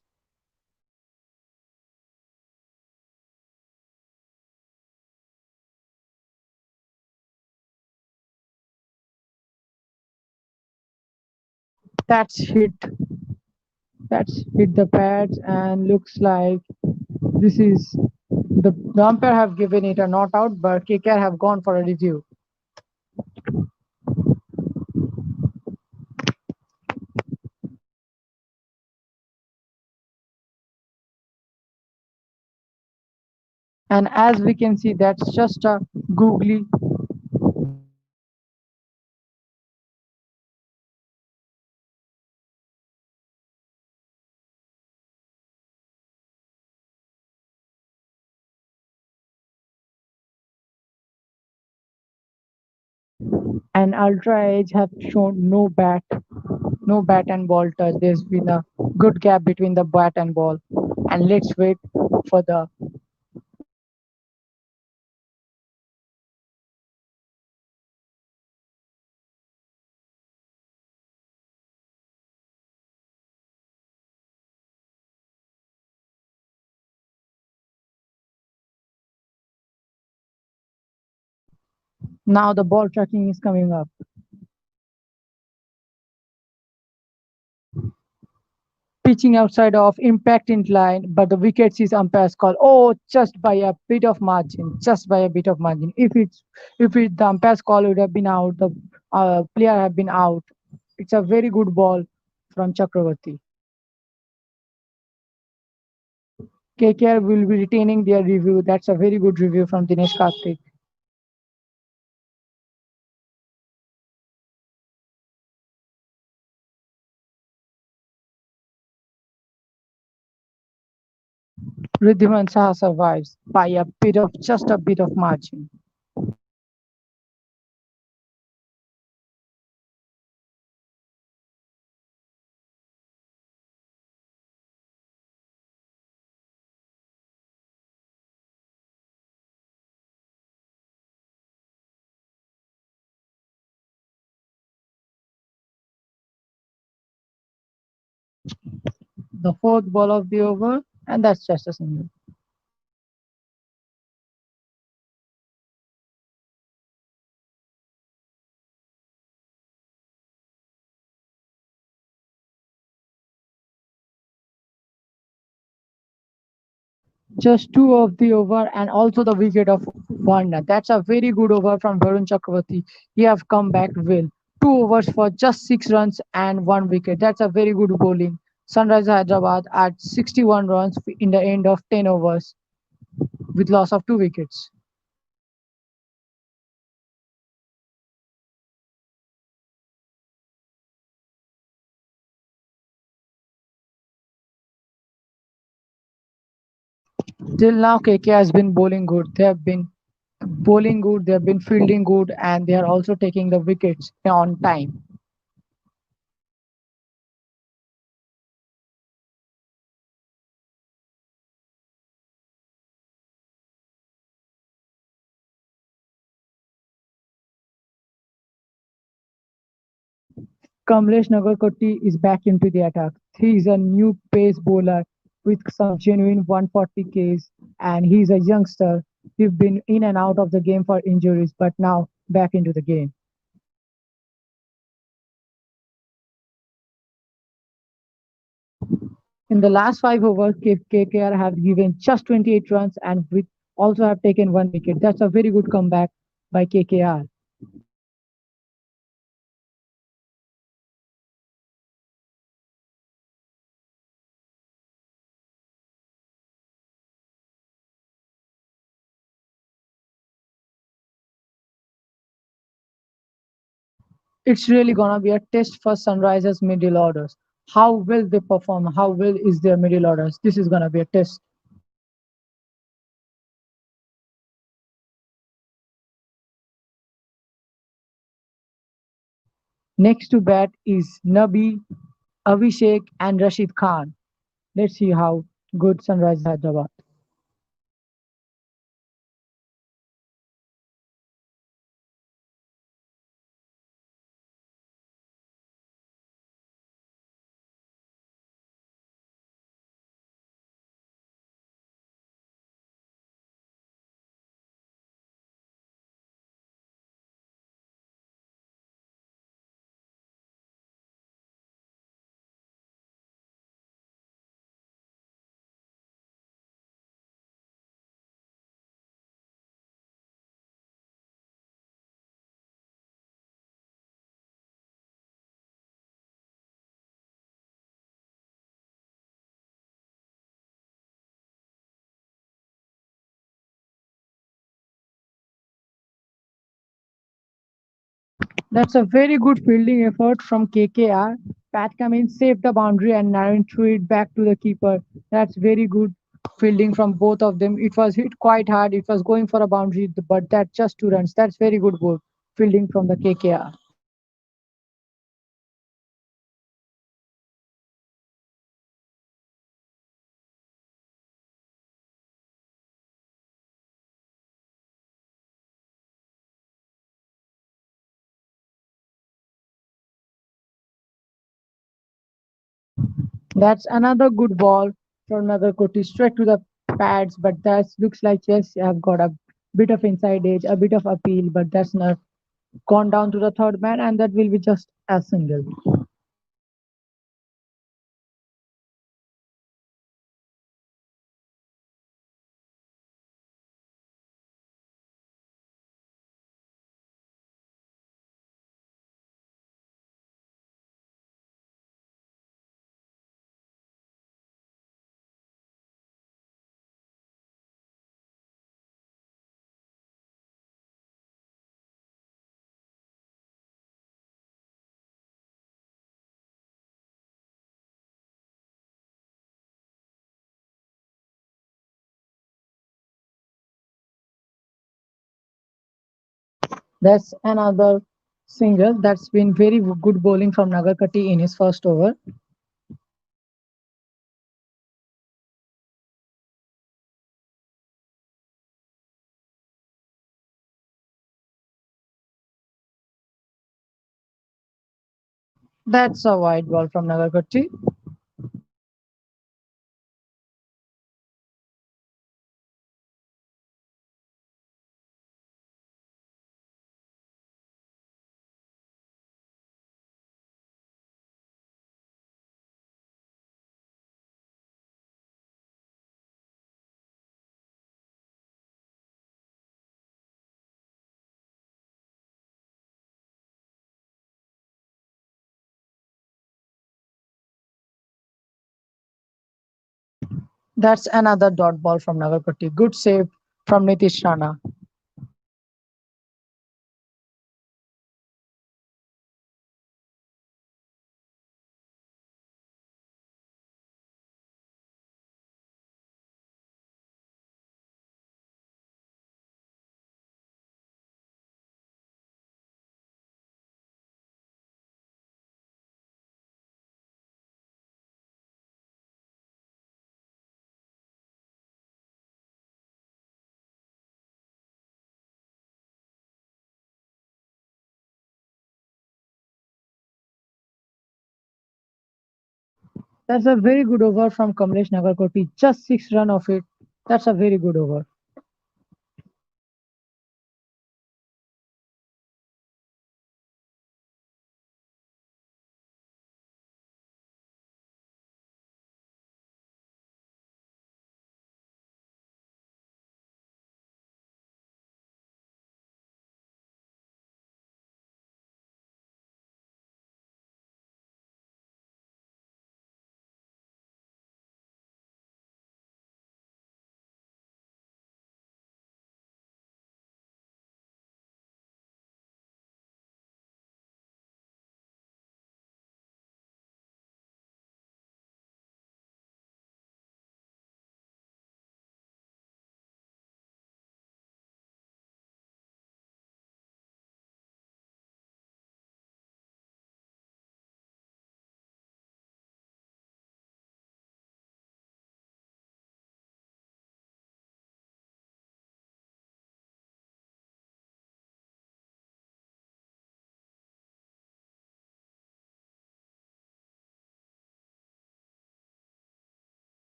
That's hit. That's hit the pads, and looks like this is the umpire have given it a not out, but KKR have gone for a review. And as we can see, that's just a googly. And Ultra Edge have shown no bat and ball touch. There's been a good gap between the bat and ball. And let's wait for the. Now the ball tracking is coming up. Pitching outside of impact in line, but the wickets is umpire's call. Oh, just by a bit of margin, just by a bit of margin. If the umpire's call would have been out, the player have been out. It's a very good ball from Chakravarti. KKR will be retaining their review. That's a very good review from Dinesh Karthik. Riddhiman Saha survives by a bit of just a bit of margin. The fourth ball of the over, and that's just a single. Just two of the over and also the wicket of Warner. That's a very good over from Varun Chakravarti. He have come back well. Two overs for just 6 runs and one wicket. That's a very good bowling. Sunrise Hyderabad at 61 runs in the end of 10 overs with loss of two wickets. Till now, KK has been bowling good. They have been bowling good, they have been fielding good, and they are also taking the wickets on time. Kamlesh Nagarkoti is back into the attack. He is a new pace bowler with some genuine 140 Ks, and he's a youngster. He's been in and out of the game for injuries, but now back into the game. In the last 5 overs, KKR have given just 28 runs, and with also have taken 1 wicket. That's a very good comeback by KKR. It's really gonna be a test for Sunrisers middle orders. How will they perform? How well is their middle orders? This is gonna be a test. Next to bat is Nabi, Abhishek, and Rashid Khan. Let's see how good Sunrisers Hyderabad. That's a very good fielding effort from KKR. Pat Cummins saved the boundary and Naren threw it back to the keeper. That's very good fielding from both of them. It was hit quite hard. It was going for a boundary, but that just 2 runs. That's very good ball fielding from the KKR. That's another good ball from Nagarkoti straight to the pads, but that looks like yes, I've got a bit of inside edge, a bit of appeal, but that's not gone down to the third man, and that will be just a single. That's another single. That's been very good bowling from Nagarkoti in his first over. That's a wide ball from Nagarkoti. That's another dot ball from Nagarkoti. Good save from Nitish Rana. That's a very good over from Kamlesh Nagarkoti. Just 6 runs of it. That's a very good over.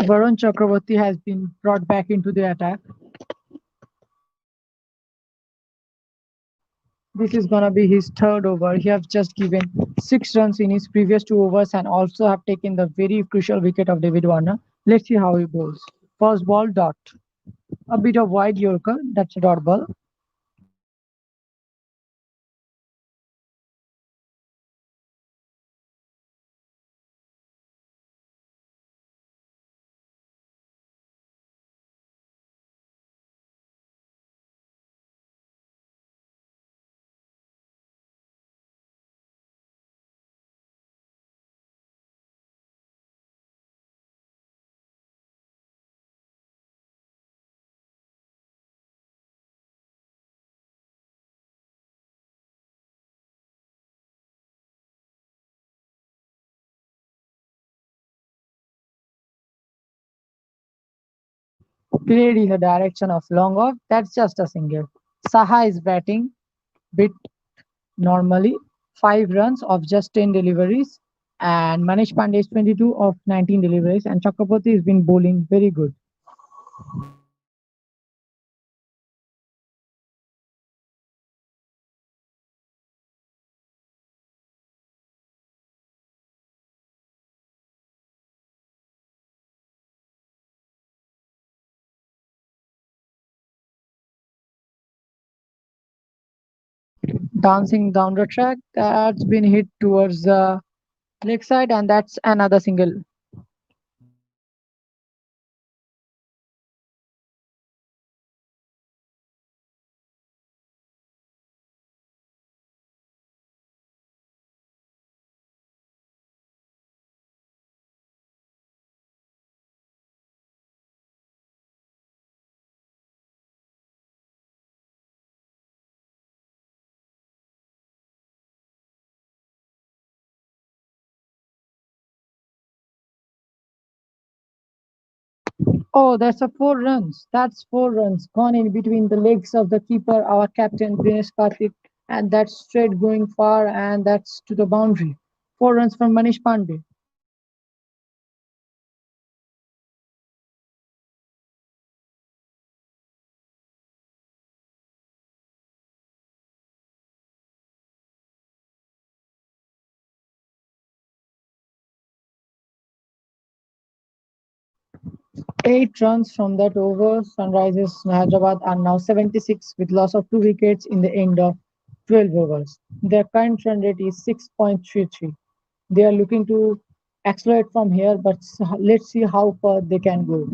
Varun Chakraborty has been brought back into the attack. This is gonna be his third over. He has just given 6 runs in his previous 2 overs and also have taken the very crucial wicket of David Warner. Let's see how he bowls. First ball dot. A bit of wide Yorker. That's a dot ball. Played in the direction of long off. That's just a single. Saha is batting bit normally. 5 runs of just 10 deliveries. And Manish Pandey is 22 of 19 deliveries. And Chakraborty has been bowling very good. 'Dancing down the track', that's been hit towards the leg side, and that's another single. 'Oh, that's a 4 runs. That's 4 runs gone in between the legs of the keeper, our captain Dinesh Karthik, and that's straight going far, and that's to the boundary. 4 runs from Manish Pandey. 8 runs from that over. Sunrisers Hyderabad are now 76 with loss of 2 wickets in the end of 12 overs. Their current run rate is 6.33. They are looking to accelerate from here, but let's see how far they can go.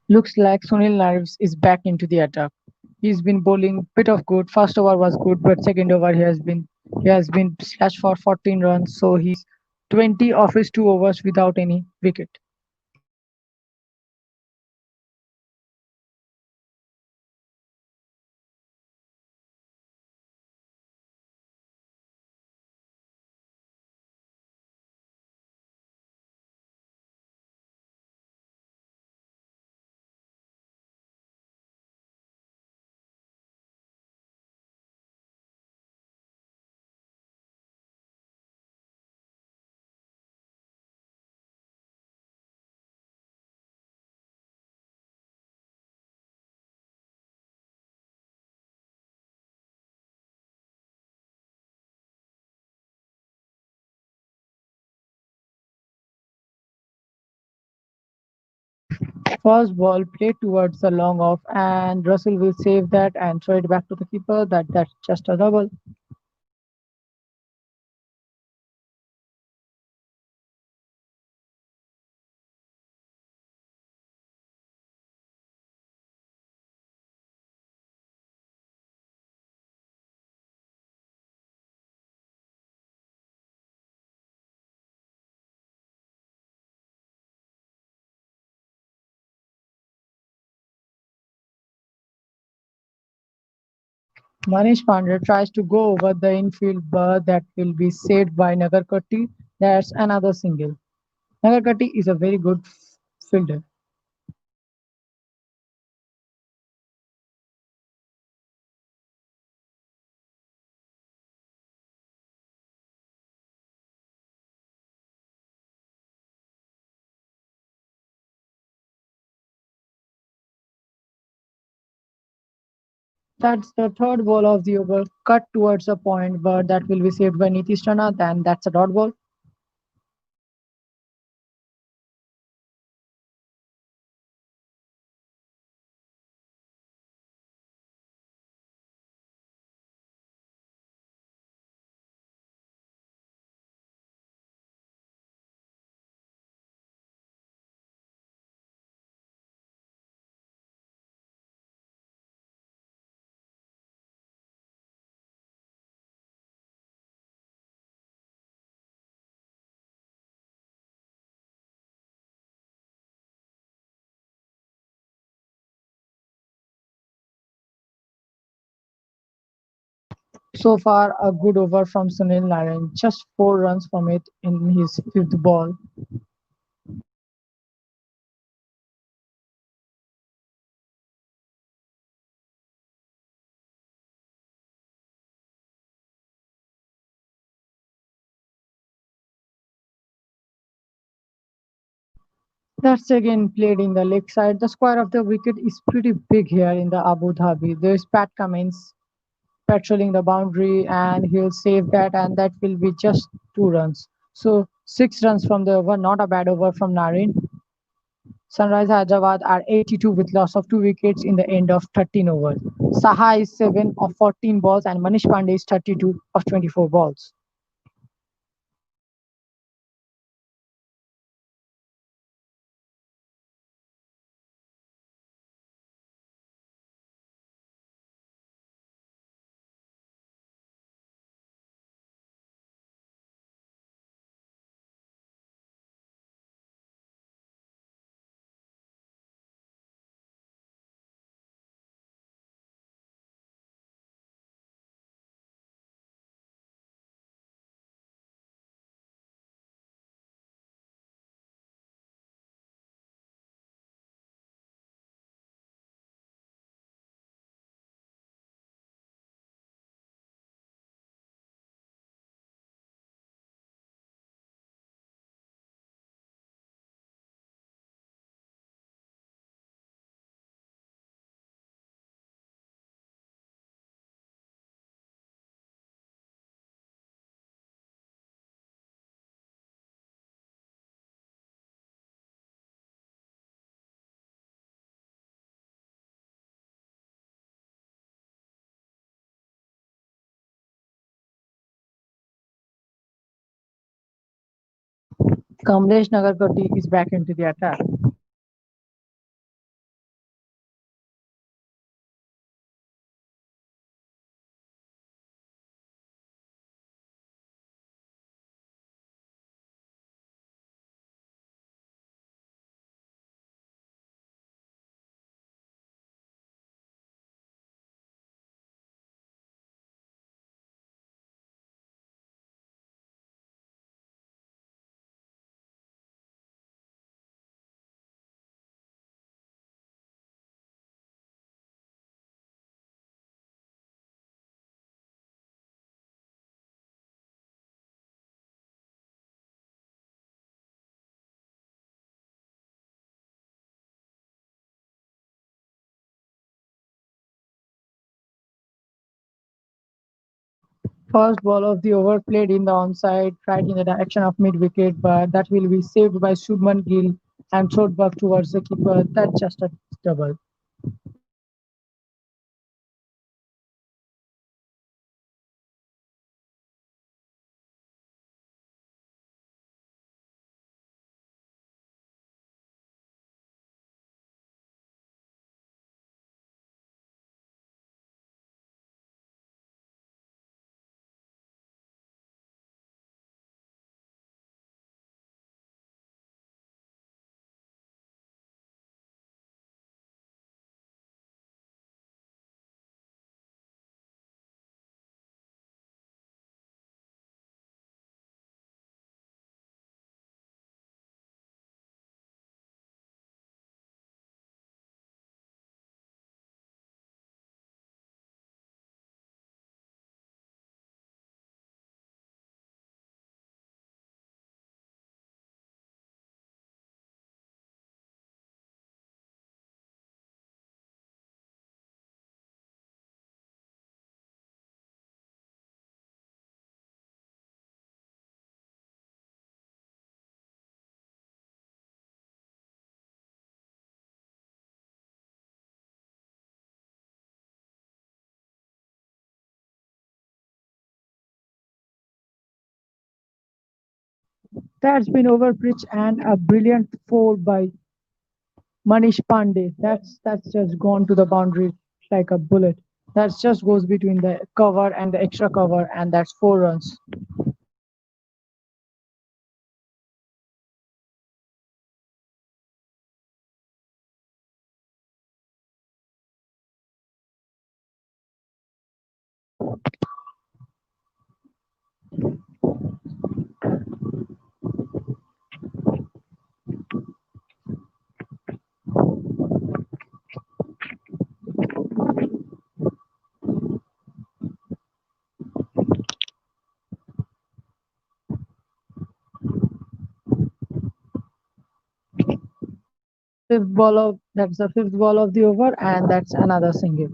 Looks like Sunil Narves is back into the attack. He's been bowling bit of good. First over was good, but second over he has been slashed for 14 runs. So he's 20 of his 2 overs without any wicket. First ball played towards the long off, and Russell will save that and throw it back to the keeper. That's just a double. Manish Pandey tries to go over the infield, but that will be saved by Nagarkoti. That's another single. Nagarkoti is a very good fielder. That's the third ball of the over, cut towards a point, but that will be saved by Nitish Rana. Then that's a dot ball. So far, a good over from Sunil Narayan, just 4 runs from it in his fifth ball. That's again played in the leg side. The square of the wicket is pretty big here in the Abu Dhabi. There's Pat Cummins patrolling the boundary, and he'll save that, and that will be just 2 runs. So 6 runs from the over, not a bad over from Narayan. Sunrise Hyderabad are 82 with loss of 2 wickets in the end of 13 overs. Saha is 7 of 14 balls, and Manish Pandey is 32 of 24 balls. Kamlesh Nagarkoti is back into the attack. First ball of the over played in the onside, right in the direction of mid wicket, but that will be saved by Shubman Gill. and throw it back towards the keeper. That's just a double. That's been overpitched and a brilliant four by Manish Pandey. That's just gone to the boundary like a bullet. That just goes between the cover and the extra cover, and that's 4 runs. That's the fifth ball of the over, and that's another single.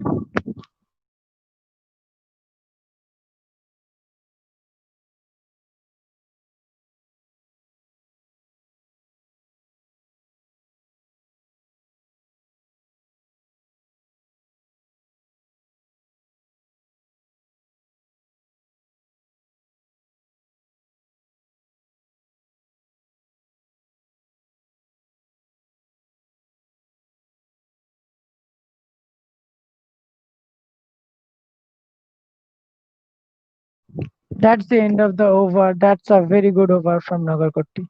That's the end of the over. That's a very good over from Nagarkoti.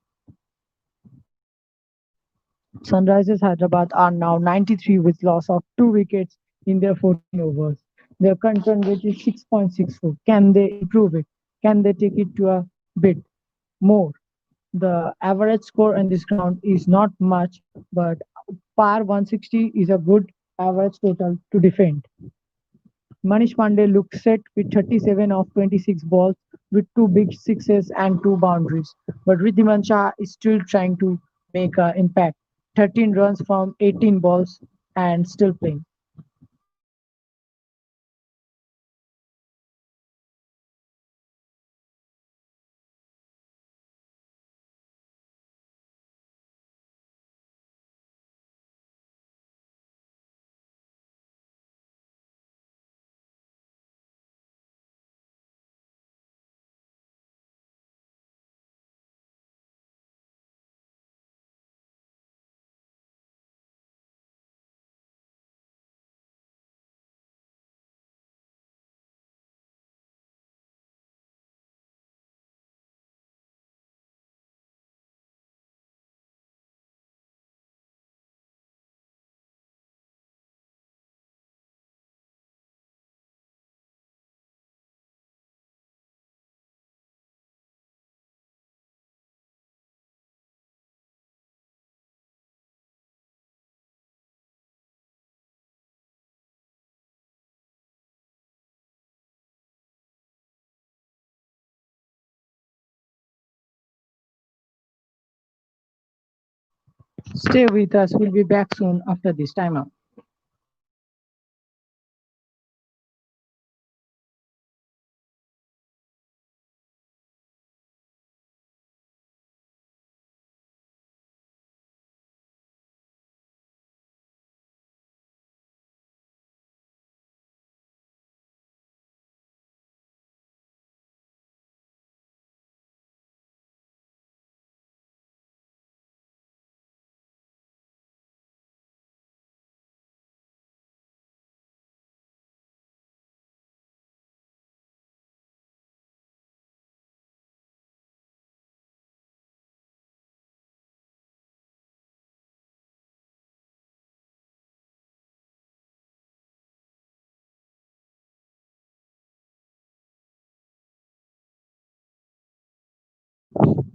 Sunrisers Hyderabad are now 93 with loss of 2 wickets in their 14 overs. Their current run rate is 6.64. Can they improve it? Can they take it to a bit more? The average score on this ground is not much, but par 160 is a good average total to defend. Manish Pandey looks set with 37 of 26 balls with two big sixes and two boundaries. But Riddhiman Shah is still trying to make an impact. 13 runs from 18 balls and still playing. Stay with us. We'll be back soon after this timeout.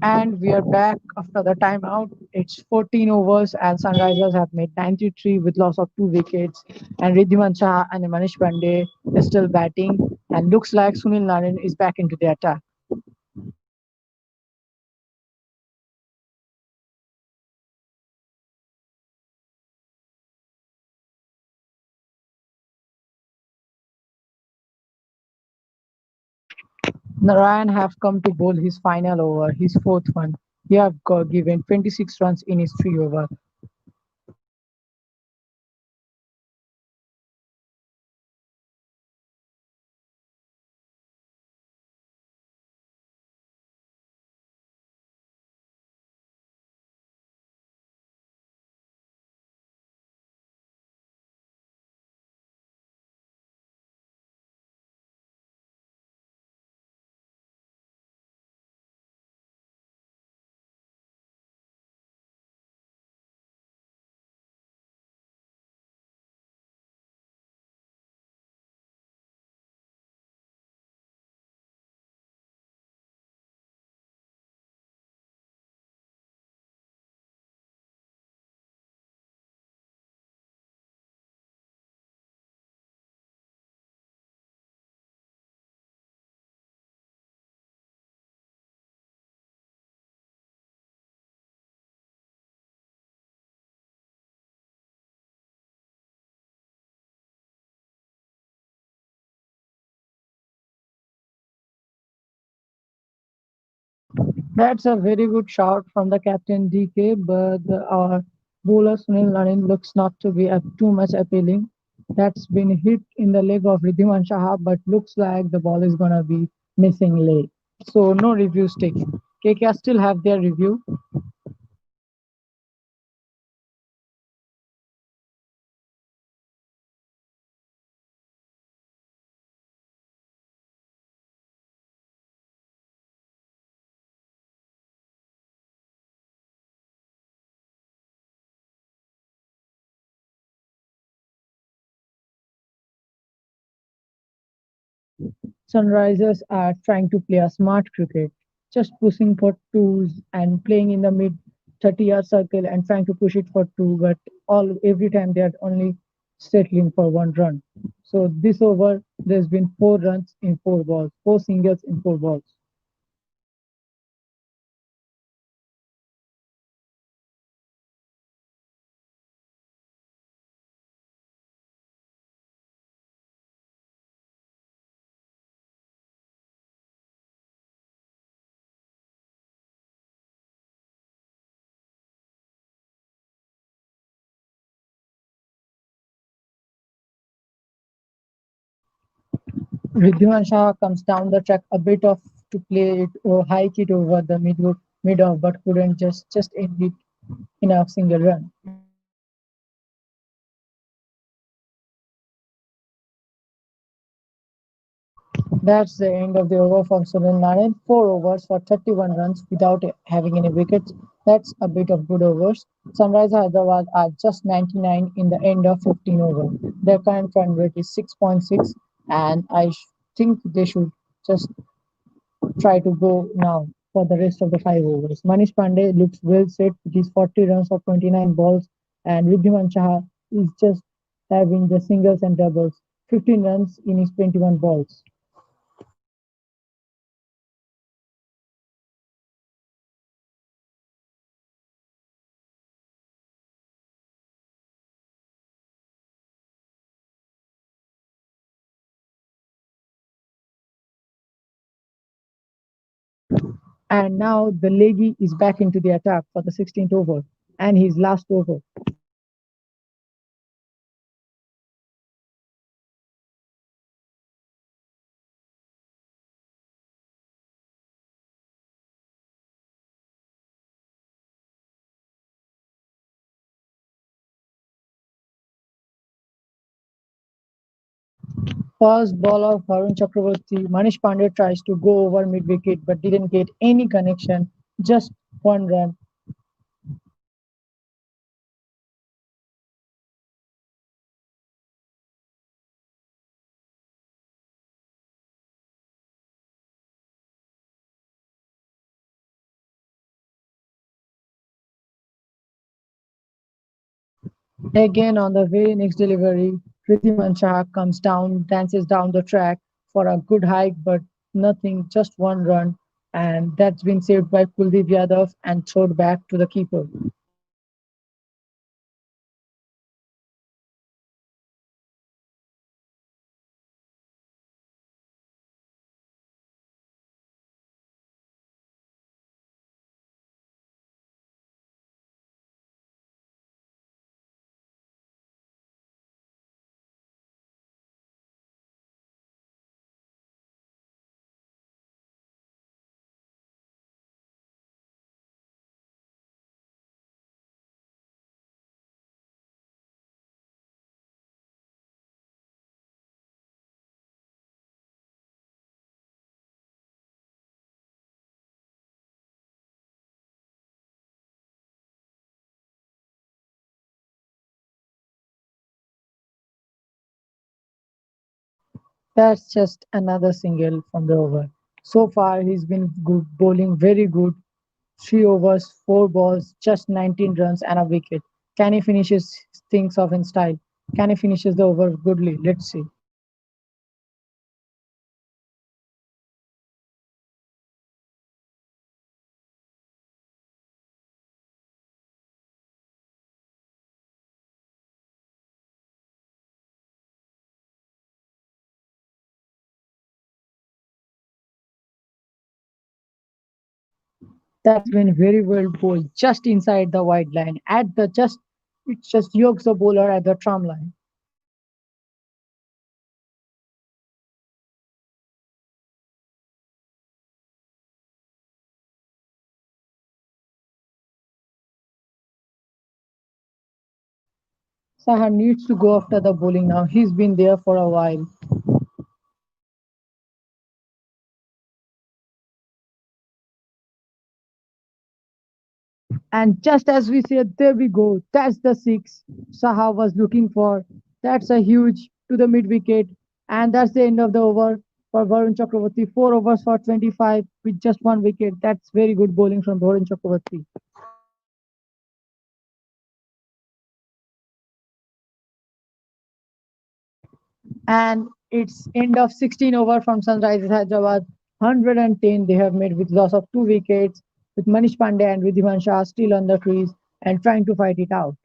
And we are back after the timeout. It's 14 overs, and Sunrisers have made 93 with loss of 2 wickets. And Riddhiman Shah and Manish Pandey is still batting, and looks like Sunil Narine is back into the attack. Narayan have come to bowl his final over, his fourth one. He have given 26 runs in his 3 over. That's a very good shot from the captain DK, but our bowler Sunil Narine looks not to be too much appealing. That's been hit in the leg of Riddhiman Shah, but looks like the ball is gonna be missing leg. So no reviews taken. KKR still have their review. Sunrisers are trying to play a smart cricket, just pushing for twos and playing in the mid 30-yard circle and trying to push it for two, but all every time they are only settling for 1 run. So this over, there's been 4 runs in 4 balls, 4 singles in 4 balls. Riddhiman Shah comes down the track a bit of to play it or hike it over the mid off, but couldn't just end it in a single run. That's the end of the over from Sunil Narine. 4 overs for 31 runs without having any wickets. That's a bit of good overs. Sunrise Hyderabad are just 99 in the end of 15 overs. Their current run rate is 6.6, and think they should just try to go now for the rest of the 5 overs. Manish Pandey looks well set with his 40 runs of 29 balls, and Riddhiman Shah is just having the singles and doubles, 15 runs in his 21 balls. And now the leggy is back into the attack for the 16th over and his last over. First ball of Varun Chakraborty, Manish Pandey tries to go over mid wicket but didn't get any connection, just 1 run. Again, on the very next delivery, Ridhiman Shah comes down, dances down the track for a good hike, but nothing, just one run, and that's been saved by Kuldeep Yadav and thrown back to the keeper. That's just another single from the over. So far, he's been good, bowling very good. 3 overs, 4 balls, just 19 runs and a wicket. Can he finishes things off in style? Can he finishes the over goodly? Let's see. That's been very well bowled, just inside the wide line. At the just, it just yokes the bowler at the trum line. Saha needs to go after the bowling now. He's been there for a while. And just as we said, there we go. That's the six Saha was looking for. That's a huge to the mid wicket. And that's the end of the over for Varun Chakravarti. 4 overs for 25 with just one wicket. That's very good bowling from Varun Chakravarti. And it's end of 16 over from Sunrisers Hyderabad. 110 they have made with loss of 2 wickets with Manish Pandey and Vidhiman Shah still on the crease and trying to fight it out.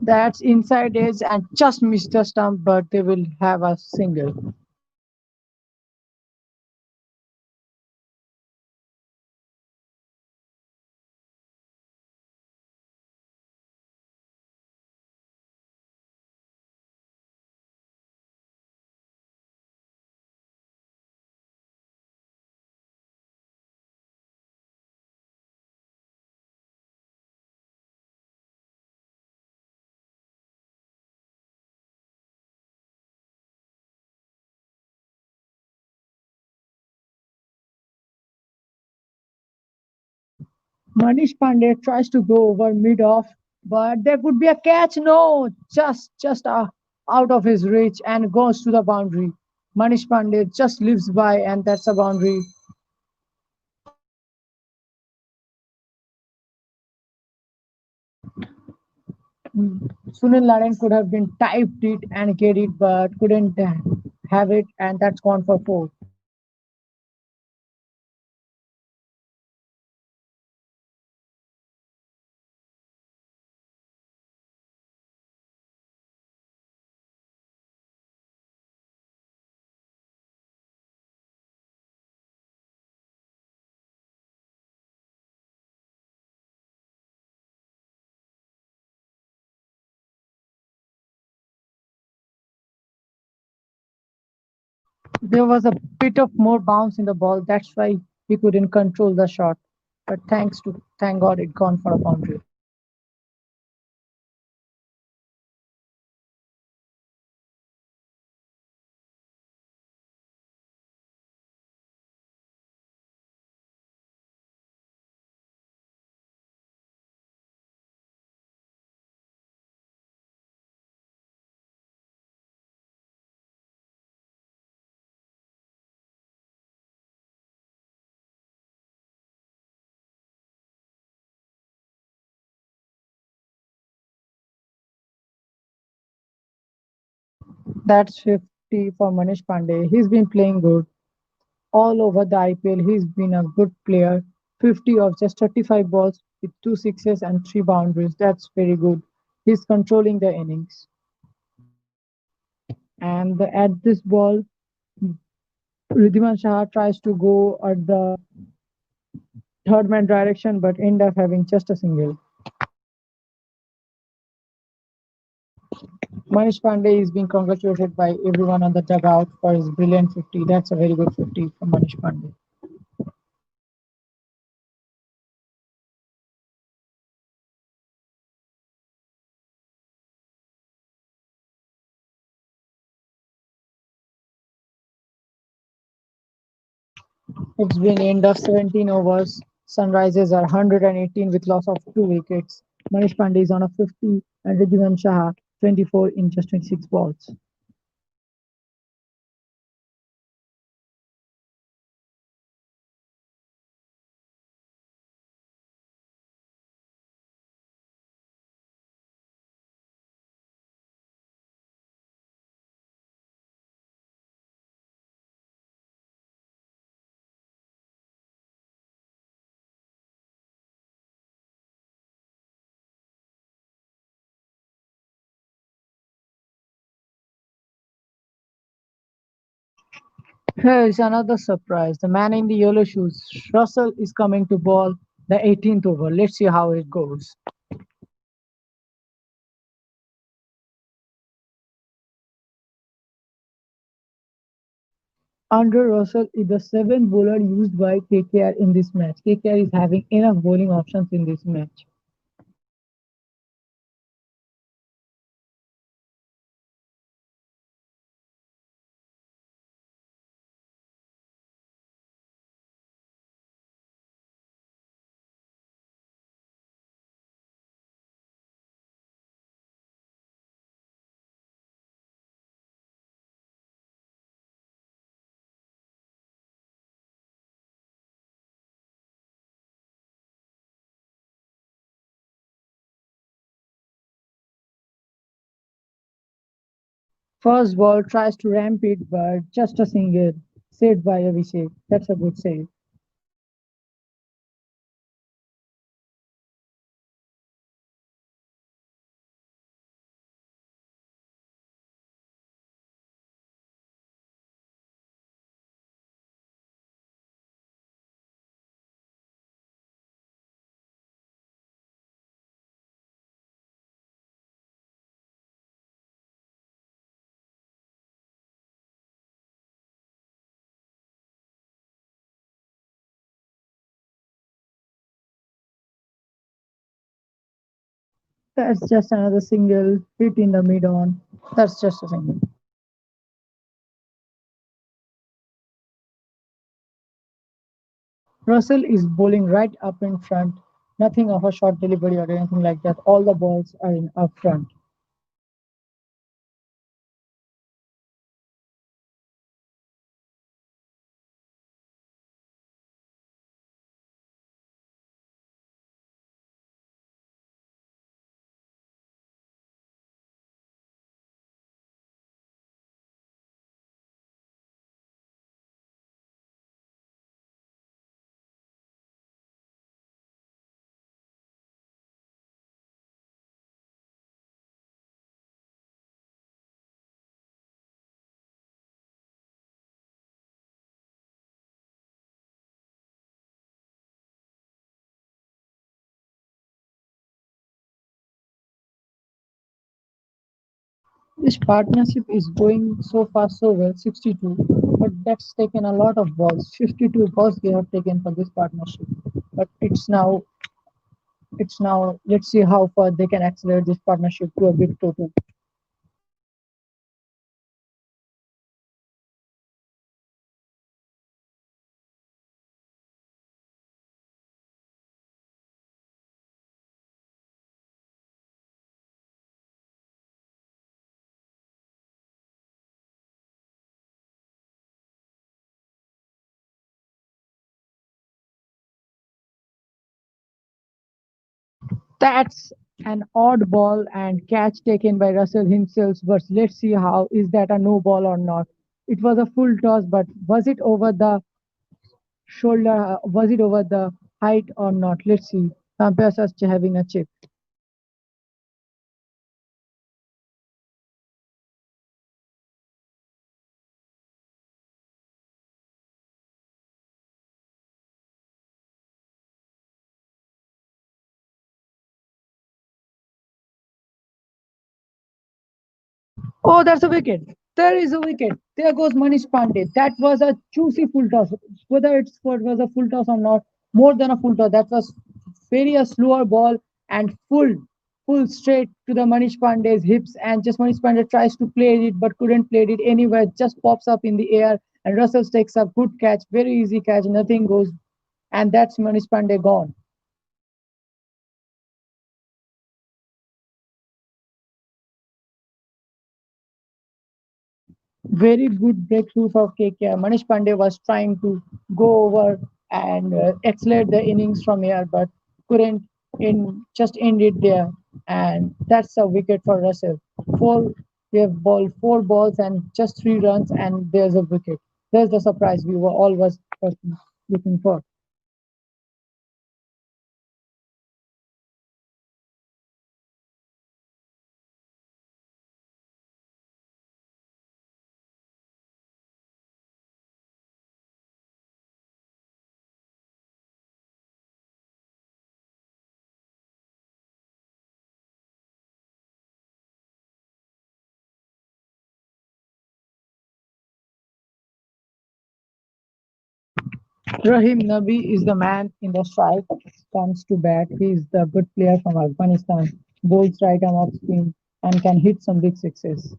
That's inside edge and just missed the stump, but they will have a single. Manish Pandey tries to go over mid off, but there could be a catch. No, just out of his reach and goes to the boundary. Manish Pandey just lives by, and that's a boundary. Sunil Narayan could have been typed it and get it, but couldn't have it, and that's gone for four. There was a bit of more bounce in the ball, that's why he couldn't control the shot. But thank God it gone for a boundary. That's 50 for Manish Pandey. He's been playing good all over the IPL. He's been a good player. 50 of just 35 balls with two sixes and three boundaries. That's very good. He's controlling the innings. And at this ball, Ridhiman Shah tries to go at the third man direction but end up having just a single. Manish Pandey is being congratulated by everyone on the dugout for his brilliant 50. That's a very good 50 from Manish Pandey. It's been end of 17 overs. Sunrisers are 118 with loss of two wickets. Manish Pandey is on a 50 and Ridhiman Shah 24 in just 26 balls. Here is another surprise. The man in the yellow shoes, Russell, is coming to ball the 18th over. Let's see how it goes. Andre Russell is the seventh bowler used by KKR in this match. KKR is having enough bowling options in this match. First ball tries to ramp it, but just a single. Saved by Abhishek. That's a good save. That's just another single hit in the mid on. That's just a single. Russell is bowling right up in front. Nothing of a short delivery or anything like that. All the balls are in up front. This partnership is going so far so well, 62, but that's taken a lot of balls. 52 balls they have taken for this partnership. But it's now let's see how far they can accelerate this partnership to a big total. That's an odd ball and catch taken by Russell himself, but let's see how is that a no ball or not. It was a full toss, but was it over the shoulder? Was it over the height or not? Let's see. Umpires are having a check. Oh, that's a wicket. There is a wicket. There goes Manish Pandey. That was a juicy full toss. Whether it was a full toss or not, more than a full toss. That was very a slower ball and full straight to the Manish Pandey's hips. And just Manish Pandey tries to play it but couldn't play it anywhere. Just pops up in the air and Russell takes a good catch, very easy catch. Nothing goes, and that's Manish Pandey gone. Very good breakthrough for KKR. Manish Pandey was trying to go over and accelerate the innings from here, but couldn't. Just end it there, and that's a wicket for Russell. Four, we have ball four balls and just 3 runs, and there's a wicket. There's the surprise we were always looking for. Rahim Nabi is the man in the strike. Comes to bat. He is the good player from Afghanistan. Bowls right arm off spin and can hit some big sixes.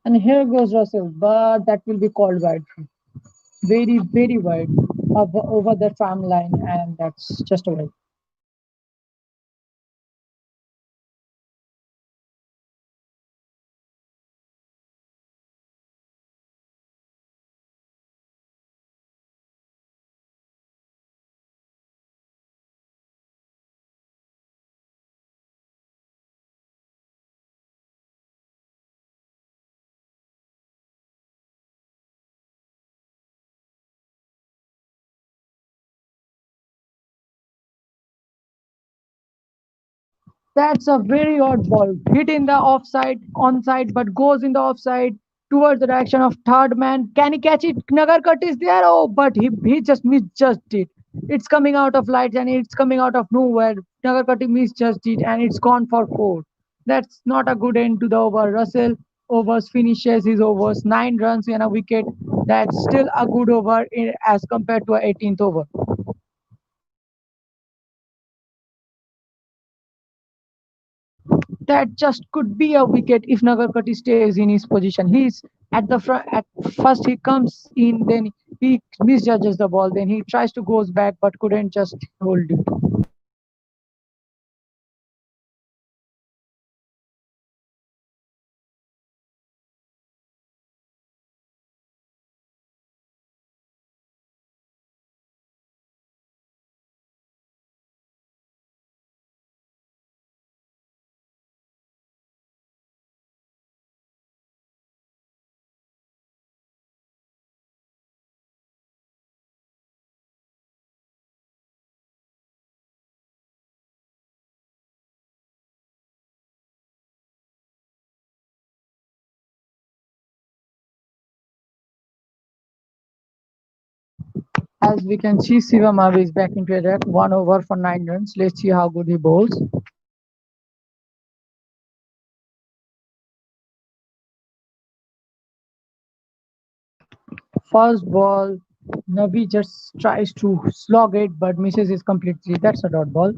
And here goes Russell, but that will be called wide. Very wide over the tram line, and that's just a wide. That's a very odd ball. Hit in the offside, onside, but goes in the offside towards the direction of third man. Can he catch it? Nagarkat is there. Oh, but he just misjudged it. It's coming out of lights and it's coming out of nowhere. Nagarkati misjudged it and it's gone for four. That's not a good end to the over. Russell overs, finishes his overs, 9 runs and a wicket. That's still a good over as compared to a 18th over. That just could be a wicket if Nagarkoti stays in his position. He's at the front. At first, he comes in, then he misjudges the ball, then he tries to goes back but couldn't just hold it. As we can see, Shivam Ave is back into attack. 1 over for 9 runs. Let's see how good he bowls. First ball, Navi just tries to slog it but misses it completely. That's a dot ball.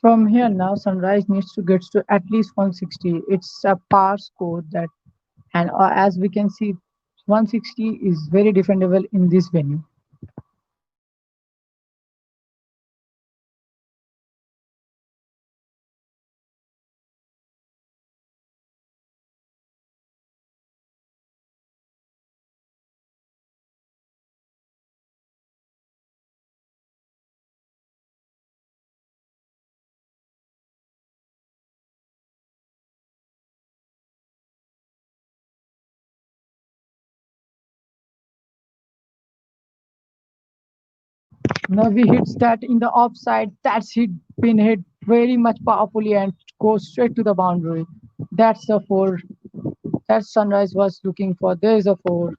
From here now, Sunrise needs to get to at least 160. It's a par score that, and as we can see, 160 is very defendable in this venue. Navi hits that in the offside. That's hit been hit very much powerfully and goes straight to the boundary. That's the four that Sunrise was looking for. There is a four.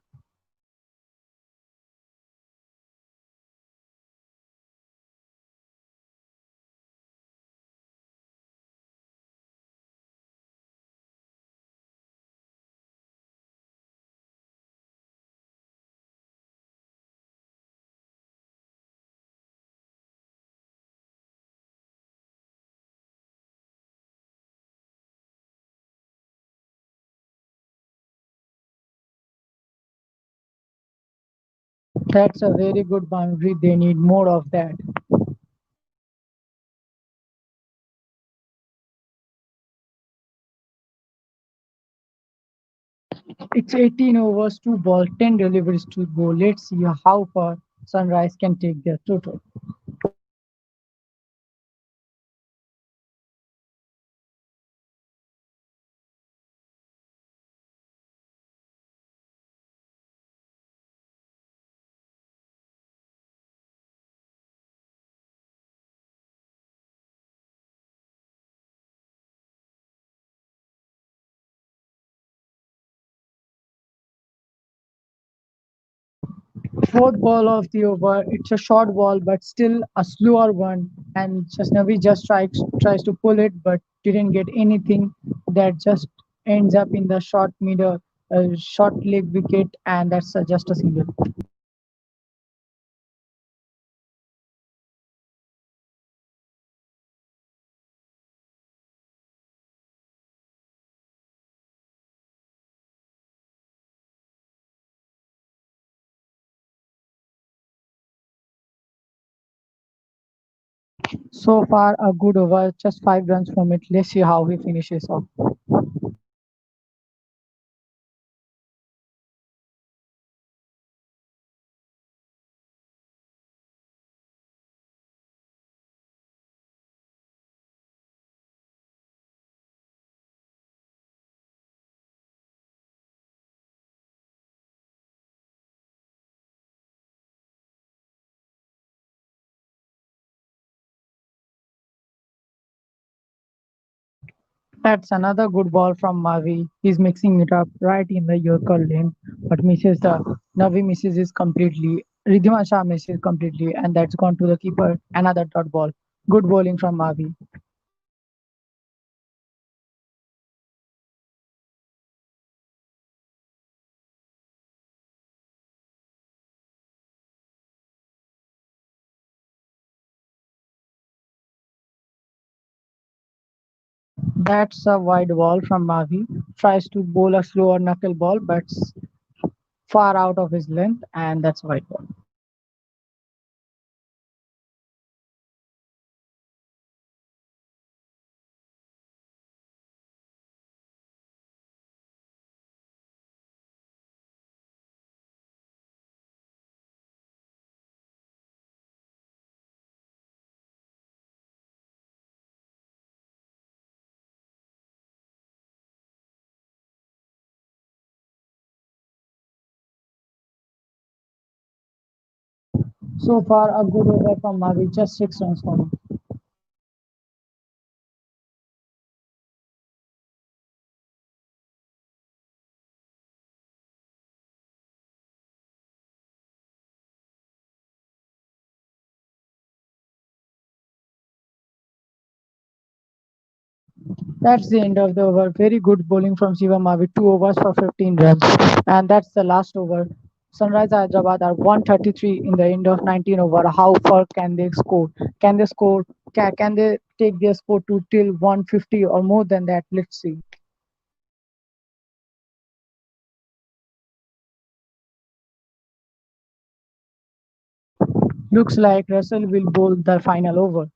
That's a very good boundary. They need more of that. It's 18 overs, 2 balls, 10 deliveries to go. Let's see how far Sunrise can take their total. Fourth ball of the over. It's a short ball, but still a slower one. And Jasnavi just tries to pull it, but didn't get anything. That just ends up in the short middle, short leg wicket, and that's just a single. So far, a good over, just 5 runs from it. Let's see how he finishes off. That's another good ball from Mavi. He's mixing it up right in the Yorker lane, but misses the Navi misses it completely. Ridhima Shah misses completely, and that's gone to the keeper. Another dot ball. Good bowling from Mavi. That's a wide ball from Mavi. Tries to bowl a slower knuckle ball, but far out of his length, and that's a wide ball. So far, a good over from Mavi, just 6 runs for him. That's the end of the over. Very good bowling from Shiva Mavi. 2 overs for 15 runs. And that's the last over. Sunrise Hyderabad are 133 in the end of 19 over. How far can they score? Can they score? Can they take their score to till 150 or more than that? Let's see. Looks like Russell will bowl the final over.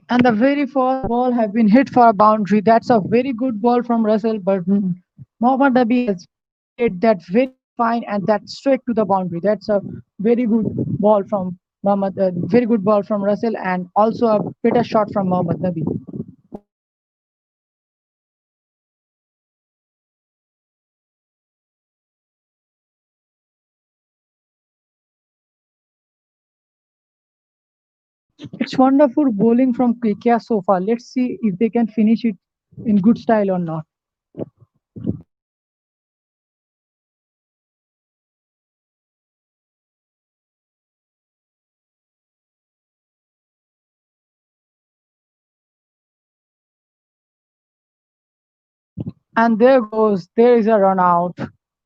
And the very first ball have been hit for a boundary. That's a very good ball from Russell, but Mohammad Nabi has played that very fine and that straight to the boundary. That's a very good ball from Mohammad, very good ball from Russell, and also a better shot from Mohammad Nabi. It's wonderful bowling from KKR so far. Let's see if they can finish it in good style or not. And there is a run out.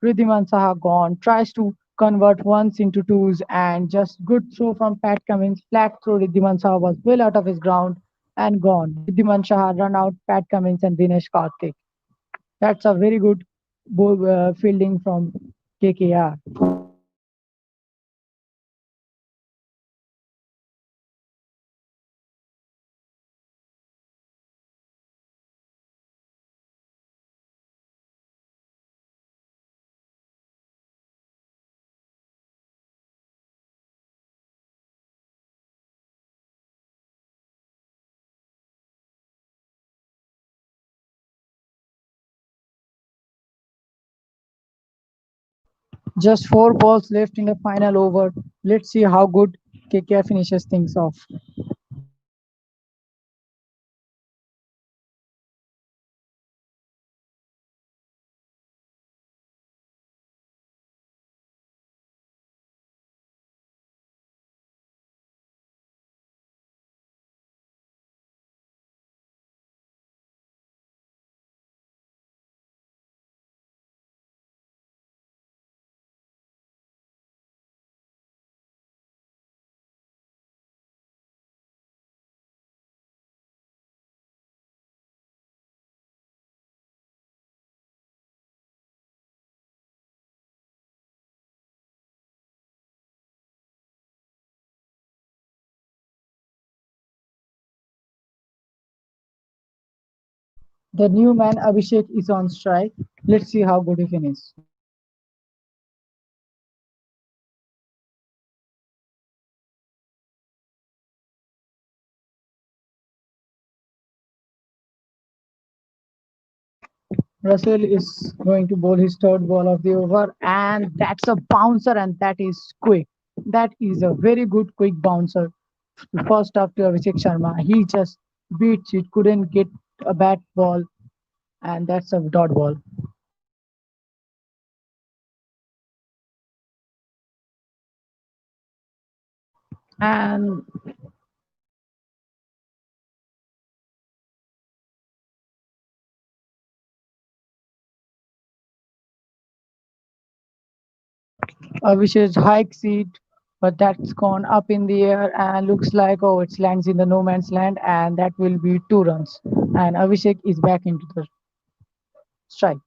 Ridhiman Saha gone, tries to convert ones into twos, and just good throw from Pat Cummins. Flat throw, Ridhiman Saha was well out of his ground and gone. Ridhiman Saha run out, Pat Cummins and Dinesh Karthik. That's a very good fielding from KKR. Just 4 balls left in the final over. Let's see how good KKR finishes things off. The new man Abhishek is on strike. Let's see how good he finishes. Russell is going to bowl his third ball of the over, and that's a bouncer, and that is quick. That is a very good quick bouncer. First after Abhishek Sharma, he just beats it, couldn't get a bat ball, and that's a dot ball. And Abhishek hikes it, but that's gone up in the air and looks like oh, it lands in the no man's land, and that will be 2 runs. And Abhishek is back into the strike.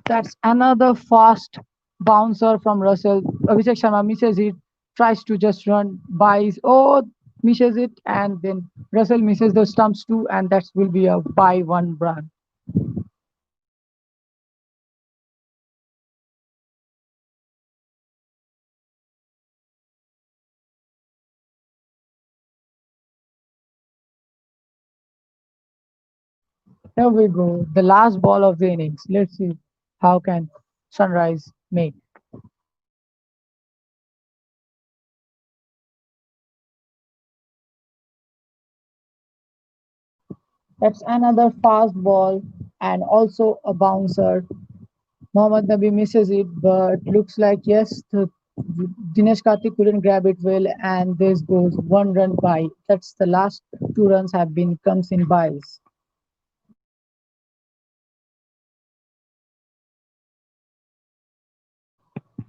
That's another fast bouncer from Russell. Abhishek Sharma misses it, tries to just run, buys, oh, misses it, and then Russell misses the stumps too, and that will be a by 1 run. Here we go, the last ball of the innings. Let's see how can Sunrise make. That's another fast ball and also a bouncer. Mohammad Nabi misses it, but looks like yes, Dinesh Karthik couldn't grab it well, and this goes 1 run by. That's the last 2 runs have been comes in buys.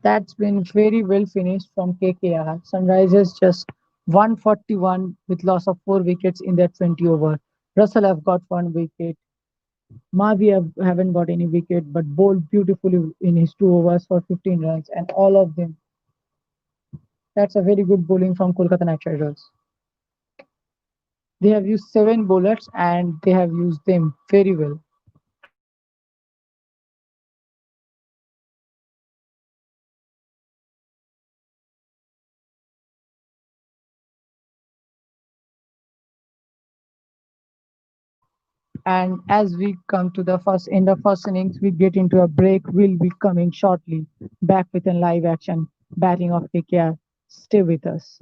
That's been very well finished from KKR. Sunrisers just 141 with loss of 4 wickets in that 20 over. Russell have got 1 wicket. Mavi haven't got any wicket, but bowled beautifully in his 2 overs for 15 runs, and all of them. That's a very good bowling from Kolkata Knight Riders. They have used 7 bowlers and they have used them very well. And as we come to the first end of first innings, we get into a break. We'll be coming shortly back with a live action batting of KKR. Stay with us.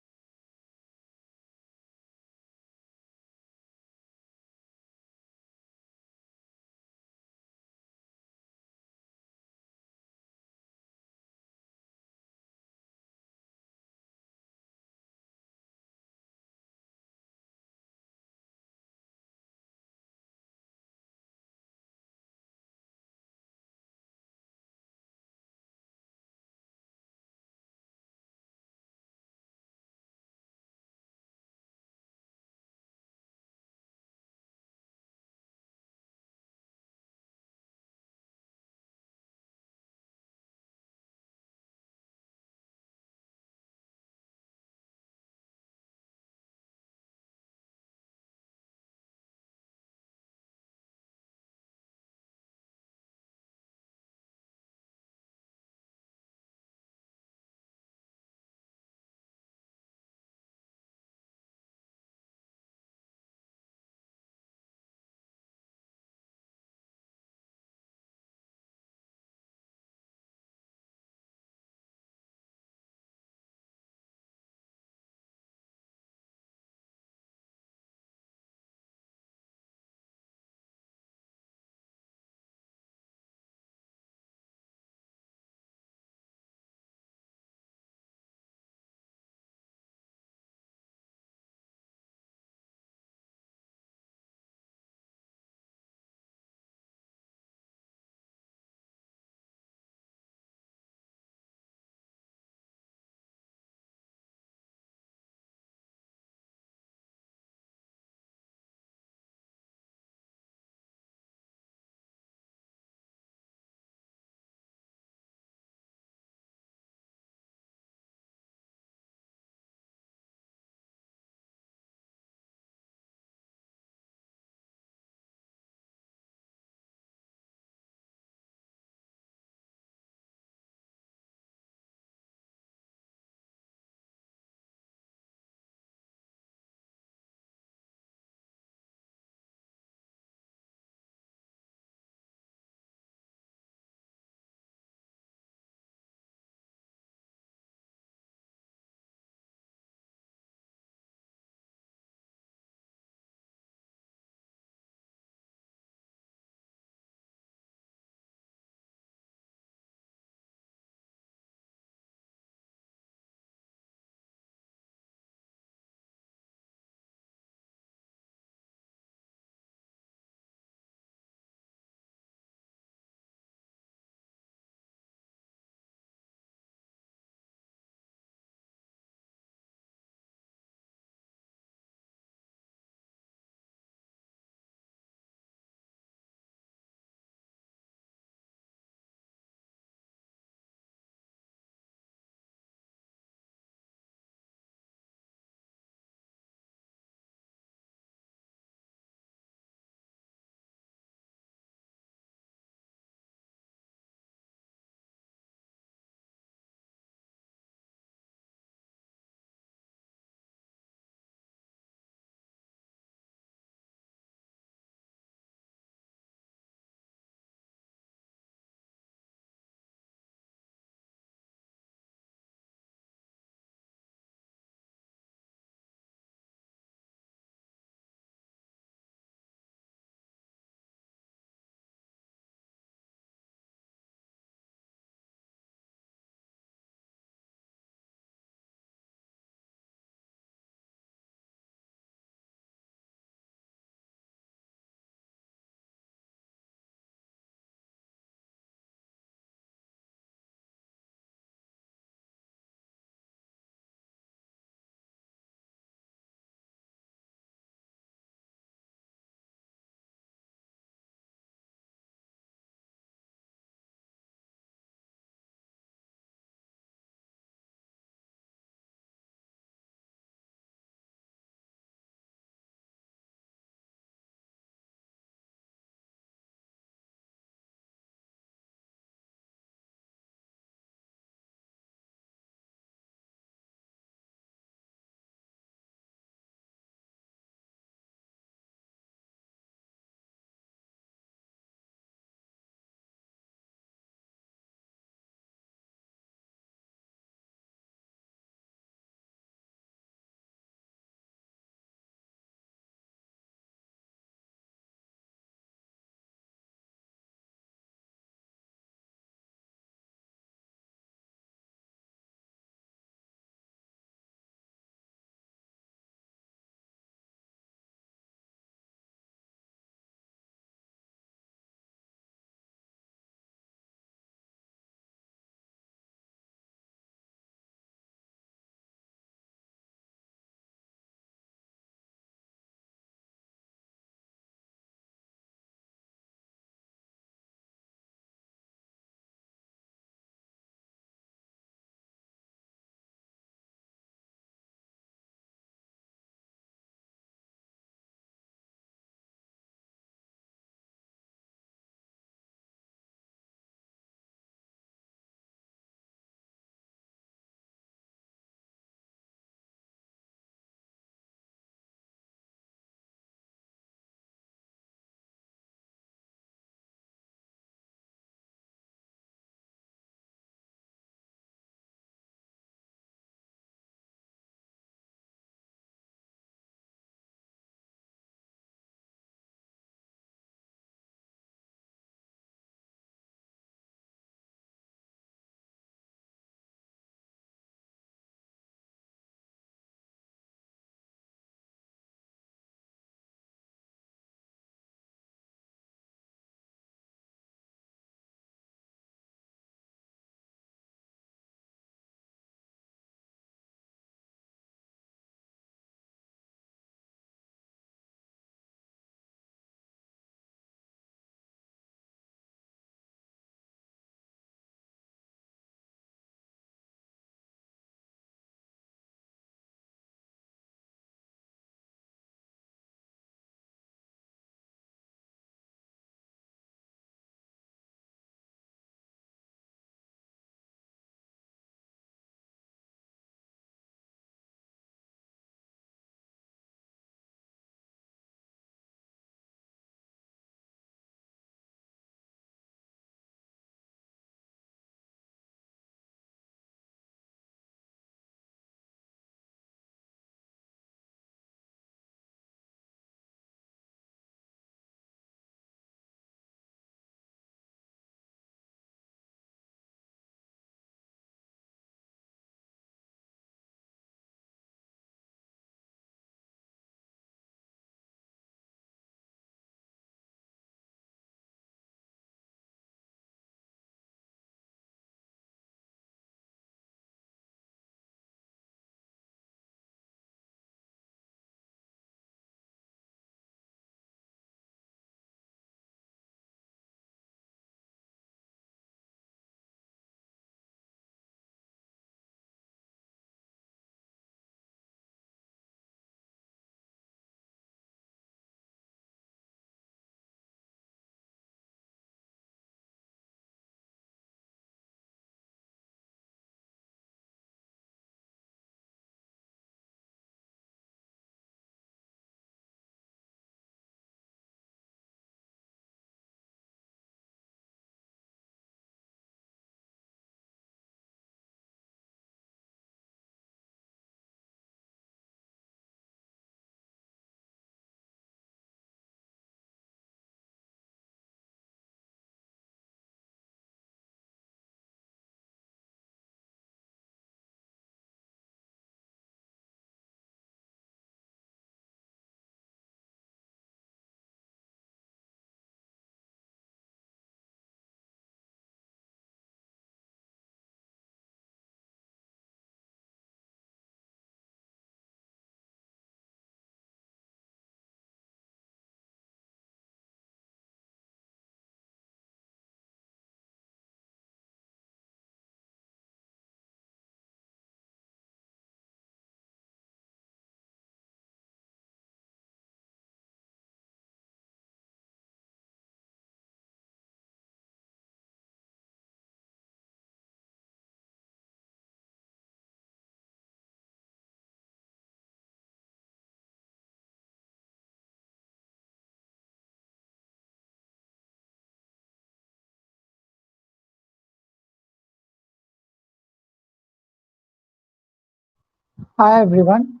Hi everyone,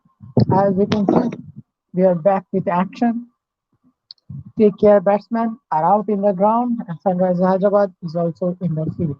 as we can see, we are back with action. Take care batsmen are out in the ground and Sunrise Hyderabad is also in the field.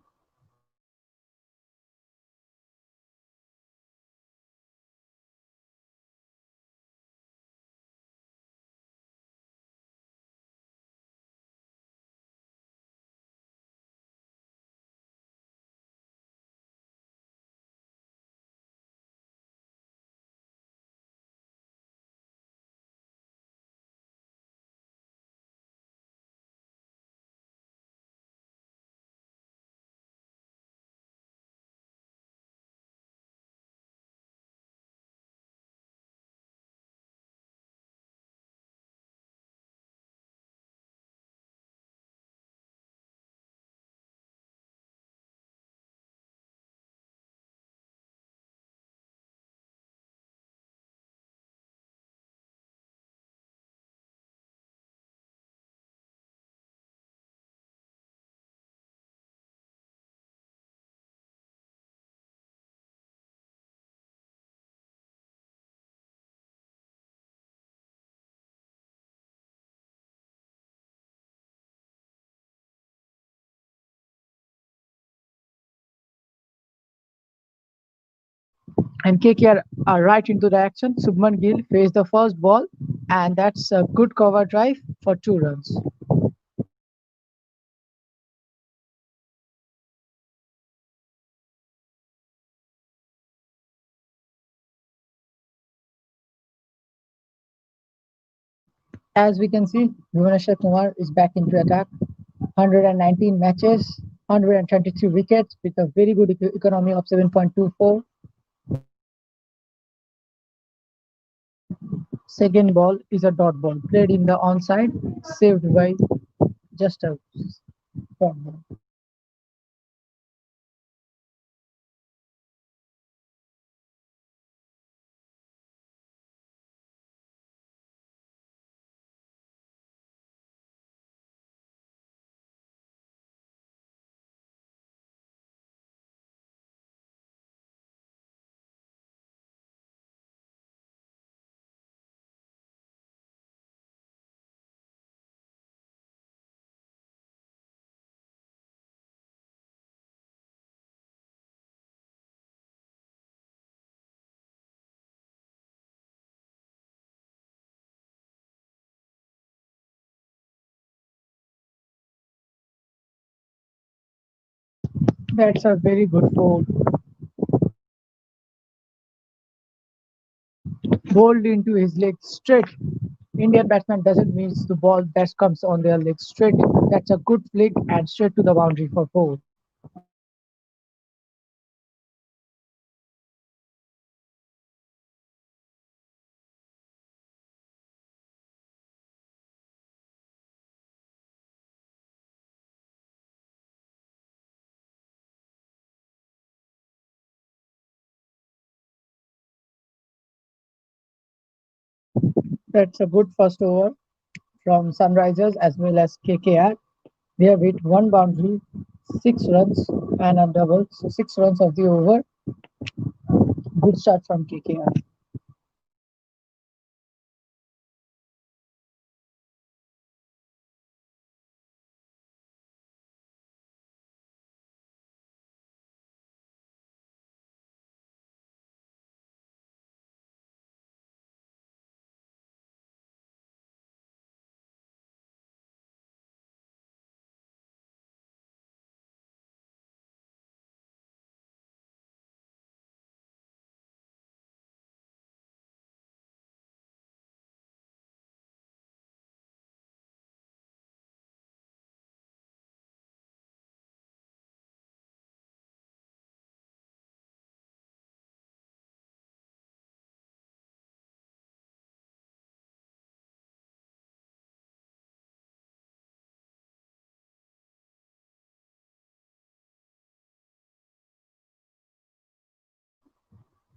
And KKR are right into the action. Subman Gill faced the first ball and that's a good cover drive for 2 runs. As we can see, Bhuvaneshwar Kumar is back into attack. 119 matches, 123 wickets with a very good economy of 7.24. Second ball is a dot ball played in the onside, saved by just a dot ball. That's a very good ball. Bowled into his leg straight. Indian batsman doesn't miss the ball that comes on their leg straight. That's a good flick and straight to the boundary for four. That's a good first over from Sunrisers as well as KKR. They have hit one boundary, 6 runs and a double. So 6 runs of the over. Good start from KKR.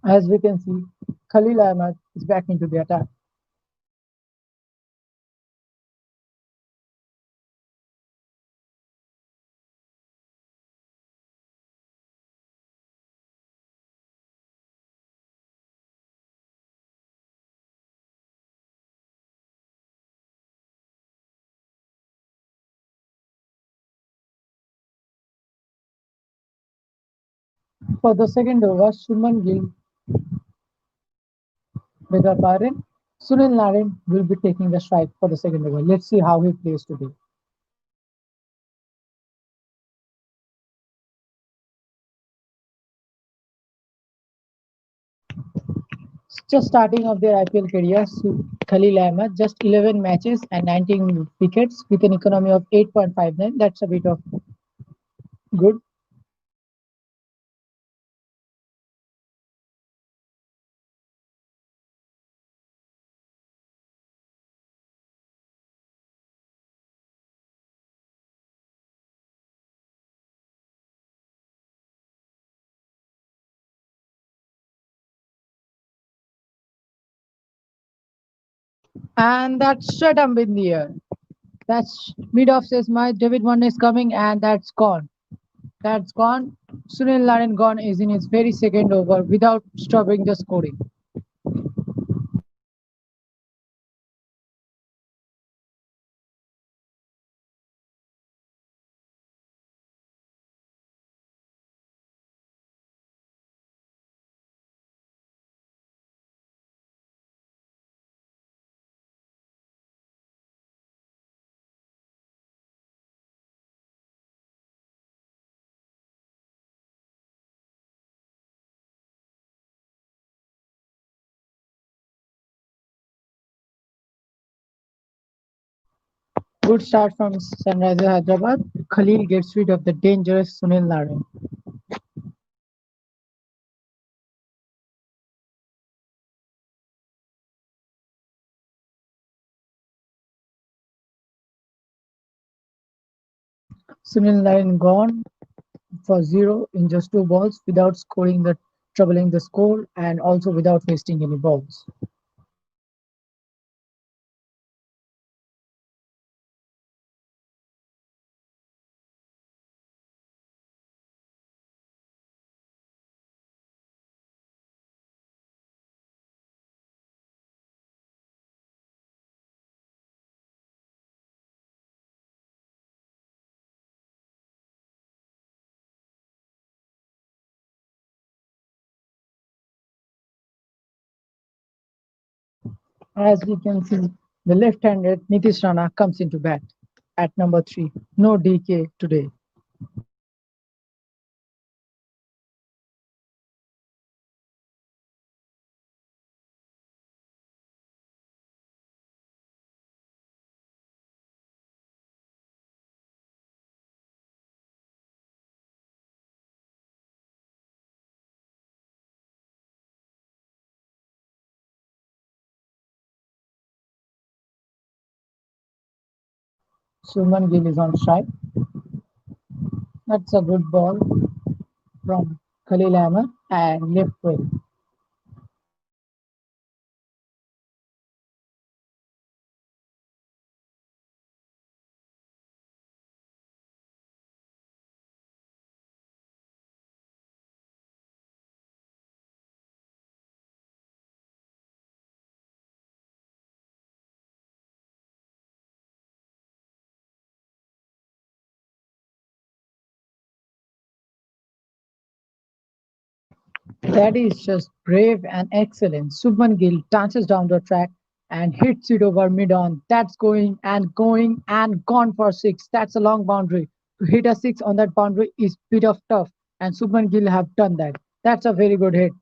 As we can see, Khalil Ahmed is back into the attack. For the second over, Shubman Gill, beg your pardon, Sunil Narine will be taking the strike for the second over. Let's see how he plays today. Just starting of their IPL career, Khalil Ahmed, just 11 matches and 19 wickets with an economy of 8.59. That's a bit of good. And that's straight up in the air. That's mid off says my David Warner is coming and that's gone. That's gone. Sunil Narine gone is in his very second over without stopping the scoring. Good start from Sunrisers Hyderabad. Khalil gets rid of the dangerous Sunil Narine. Sunil Narine gone for zero in just two balls without scoring the troubling the score and also without wasting any balls. As we can see, the left-handed Nitish Rana comes into bat at number 3. No DK today. Suman Gill is on strike. That's a good ball from Khalil Ahmed and left wing. That is just brave and excellent. Subman Gill dances down the track and hits it over mid on. That's going and gone for six. That's a long boundary. To hit a six on that boundary is bit of tough, and Subman Gill have done that. That's a very good hit.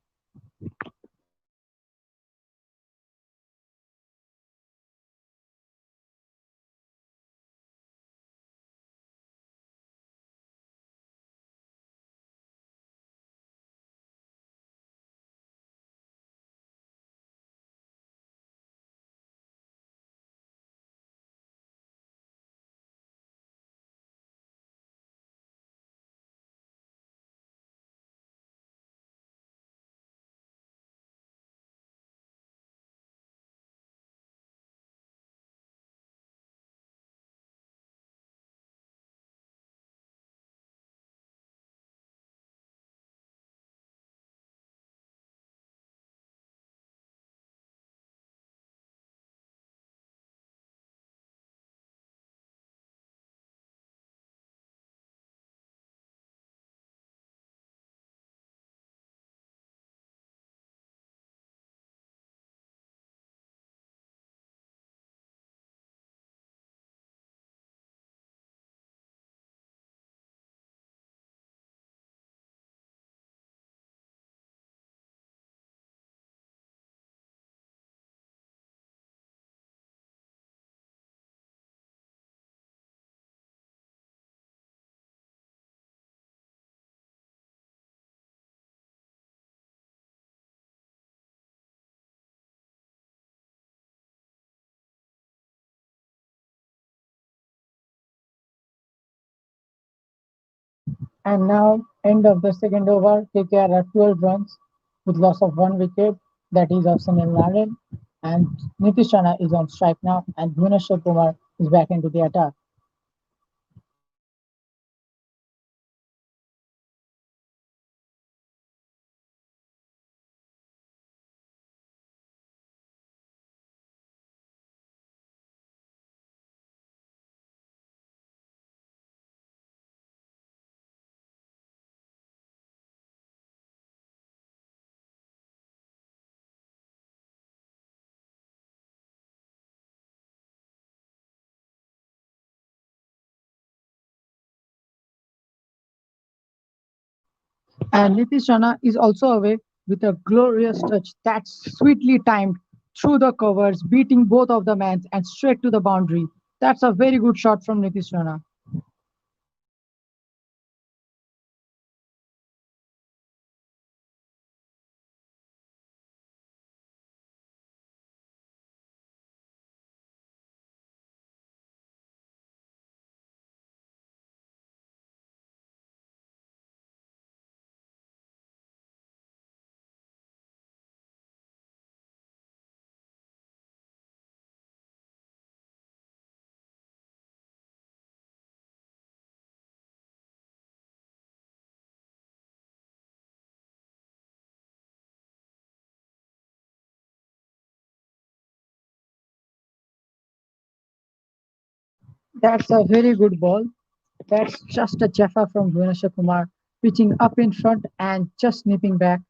And now, end of the second over, KKR are 12 runs with loss of one wicket, that is of Sunil Narine. And Nitish Rana is on strike now, and Bhuvneshwar Kumar is back into the attack. And Nitish Rana is also away with a glorious touch that's sweetly timed through the covers, beating both of the men and straight to the boundary. That's a very good shot from Nitish Rana. That's a very good ball. That's just a Jaffa from Bhuvneshwar Kumar, pitching up in front and just nipping back.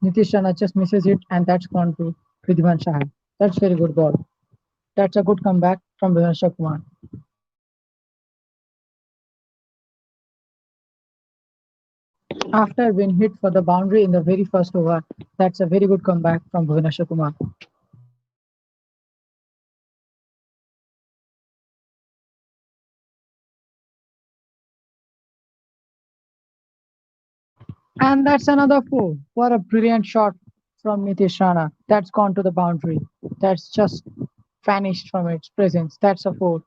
Nitish Rana just misses it, and that's gone to Pridhiman Shah. That's very good ball. That's a good comeback from Bhuvneshwar Kumar. After being hit for the boundary in the very first over, that's a very good comeback from Bhuvneshwar Kumar. And that's another four. What a brilliant shot from Nitish Rana. That's gone to the boundary. That's just vanished from its presence. That's a four.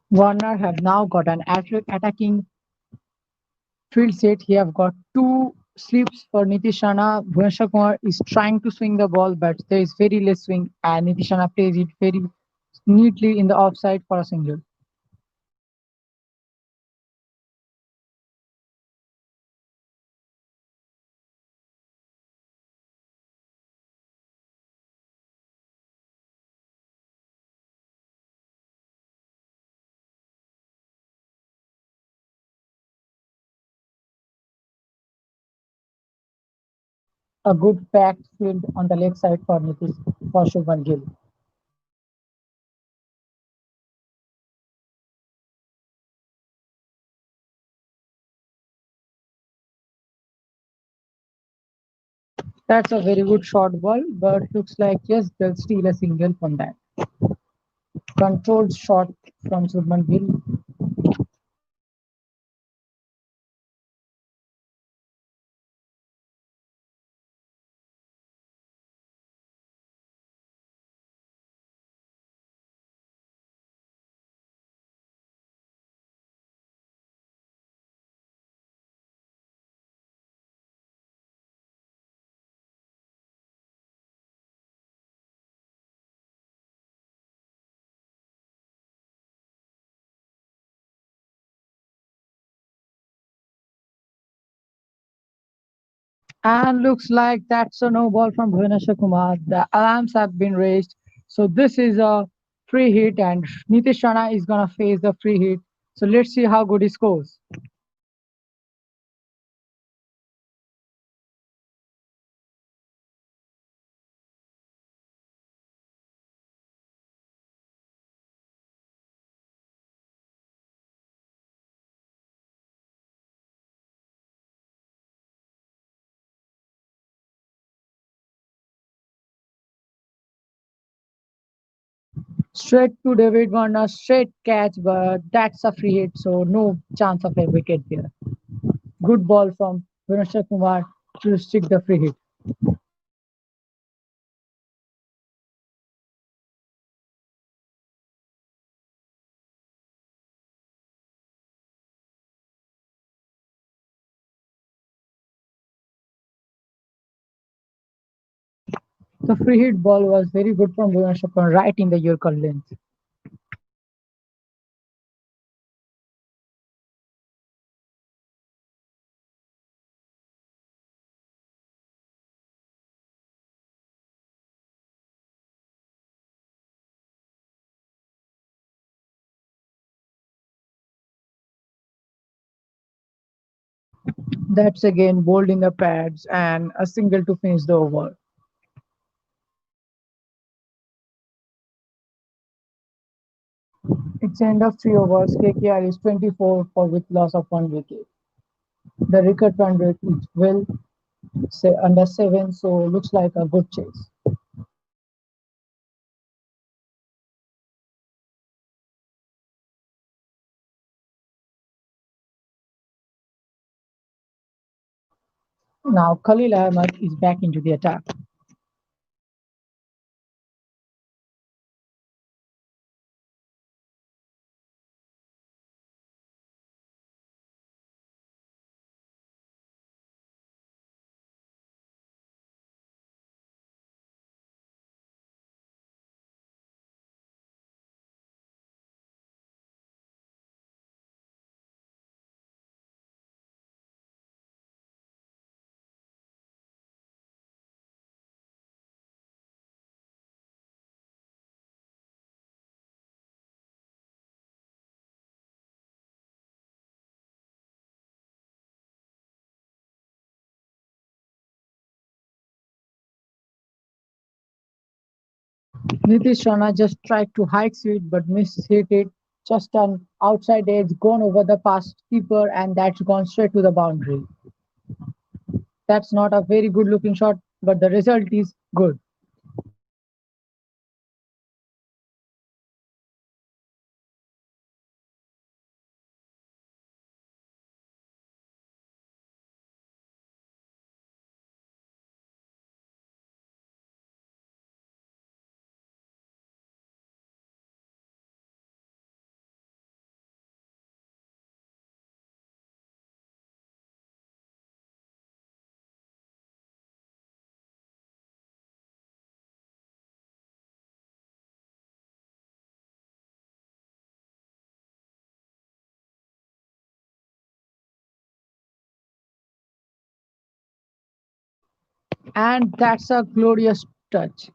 Warner have now got an attacking field set. He have got two slips for Nitish Rana. Bhuvneshwar Kumar is trying to swing the ball, but there is very less swing, and Nitish Rana plays it very neatly in the offside for a single. A good packed field on the leg side for Nitish for Shubman Gill. That's a very good short ball, but looks like yes, they'll steal a single from that. Controlled shot from Shubman Gill. And looks like that's a no ball from Bhuvneshwar Kumar. The alarms have been raised. So this is a free hit, and Nitish Rana is gonna face the free hit. So let's see how good he scores. Straight to David Warner, straight catch, but that's a free hit, so no chance of a wicket there. Good ball from Vinasha Kumar to stick the free hit. The free hit ball was very good from Vinasha Kumar, right in the Yorker length. That's again bowled in the pads and a single to finish the over. It's end of 3 overs. KKR is 24 for with loss of 1 wicket. The record run rate is well say under 7, so looks like a good chase. Now Khalil Ahmed is back into the attack. Nitish Rana just tried to hike it but missed hit it. Just an outside edge gone over the past keeper and that's gone straight to the boundary. That's not a very good looking shot, but the result is good. And that's a glorious touch.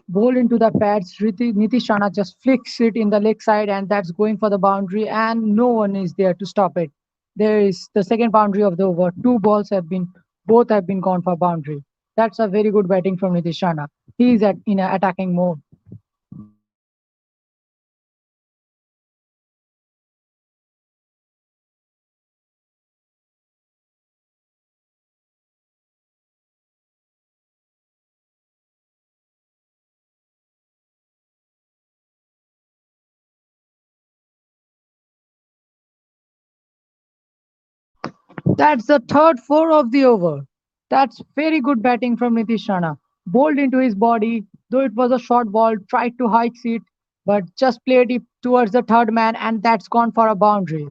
Ball into the pads. Nitish Rana just flicks it in the leg side, and that's going for the boundary, and no one is there to stop it. There is the second boundary of the over. Two balls have been, both have been gone for boundary. That's a very good batting from Nitish Rana. He is in an attacking mode. That's the third four of the over. That's very good batting from Nitish Rana. Bowled into his body, though it was a short ball, tried to hike it, but just played it towards the third man, and that's gone for a boundary.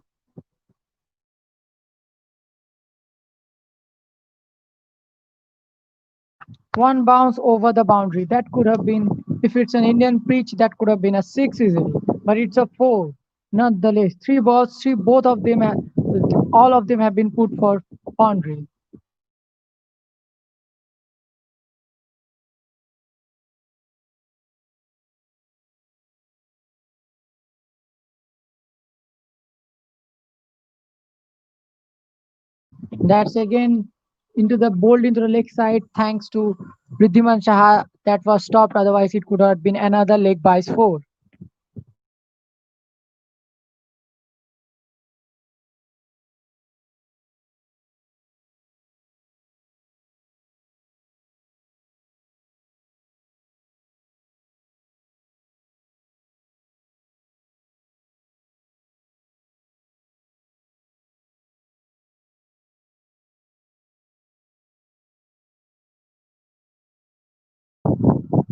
One bounce over the boundary. That could have been, if it's an Indian pitch, that could have been a six easily. But it's a four. Nonetheless, three balls, three, both of them, all of them have been put for boundary. That's again into the bowled into the leg side thanks to Riddhiman Shaha that was stopped. Otherwise, it could have been another leg by four.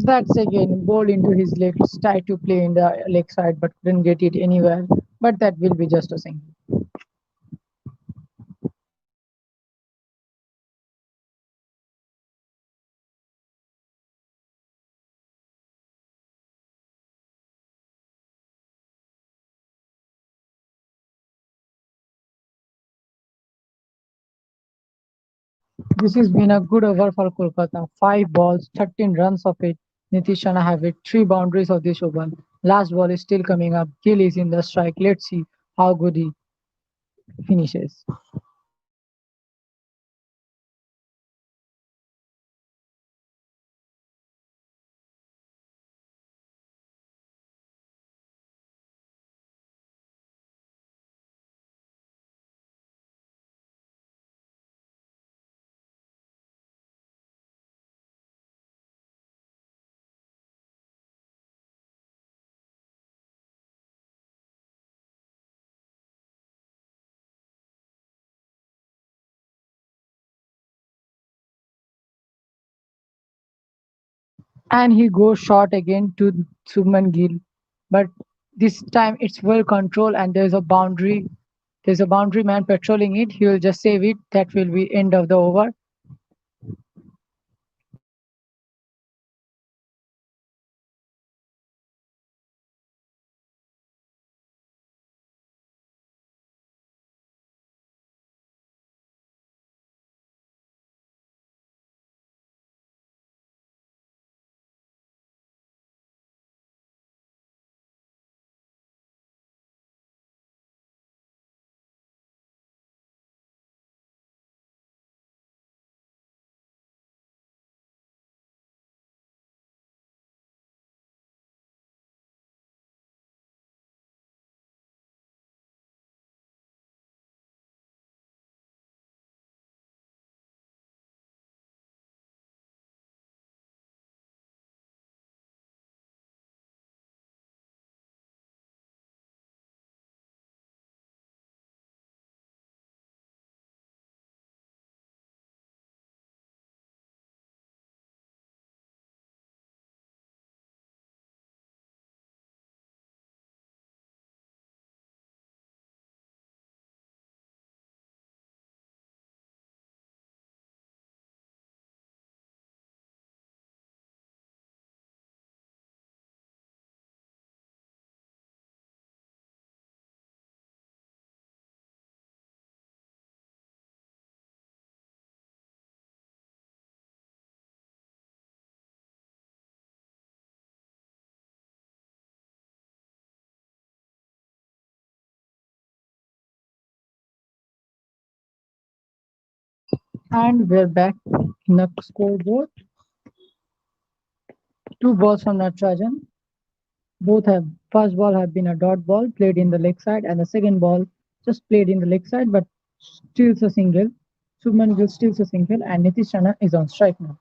That's again ball into his legs, tried to play in the leg side but couldn't get it anywhere. But that will be just a single. This has been a good over for Kolkata. 5 balls, 13 runs of it. Nitish Rana have it. 3 boundaries of this over. Last ball is still coming up. Gill is in the strike. Let's see how good he finishes. And he goes short again to Subman Gill. But this time it's well controlled and there's a boundary. There's a boundary man patrolling it. He will just save it. That will be end of the over. And we're back in the scoreboard. 2 balls from Natarajan. Both have first ball have been a dot ball played in the leg side, and the second ball just played in the leg side but steals a single. Subman Gill steals a single, and Nitish Rana is on strike now.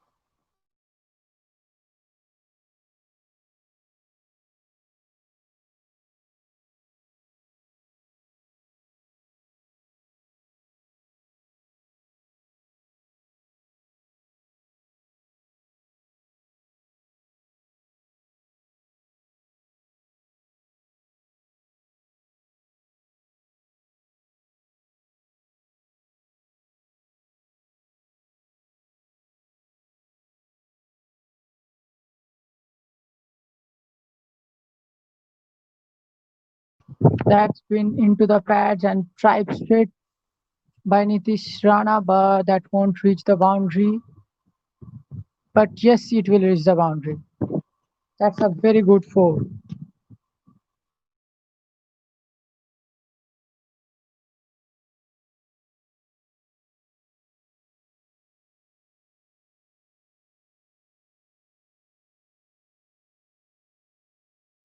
That's been into the pads and tried straight by Nitish Rana, but that won't reach the boundary. But yes, it will reach the boundary. That's a very good four.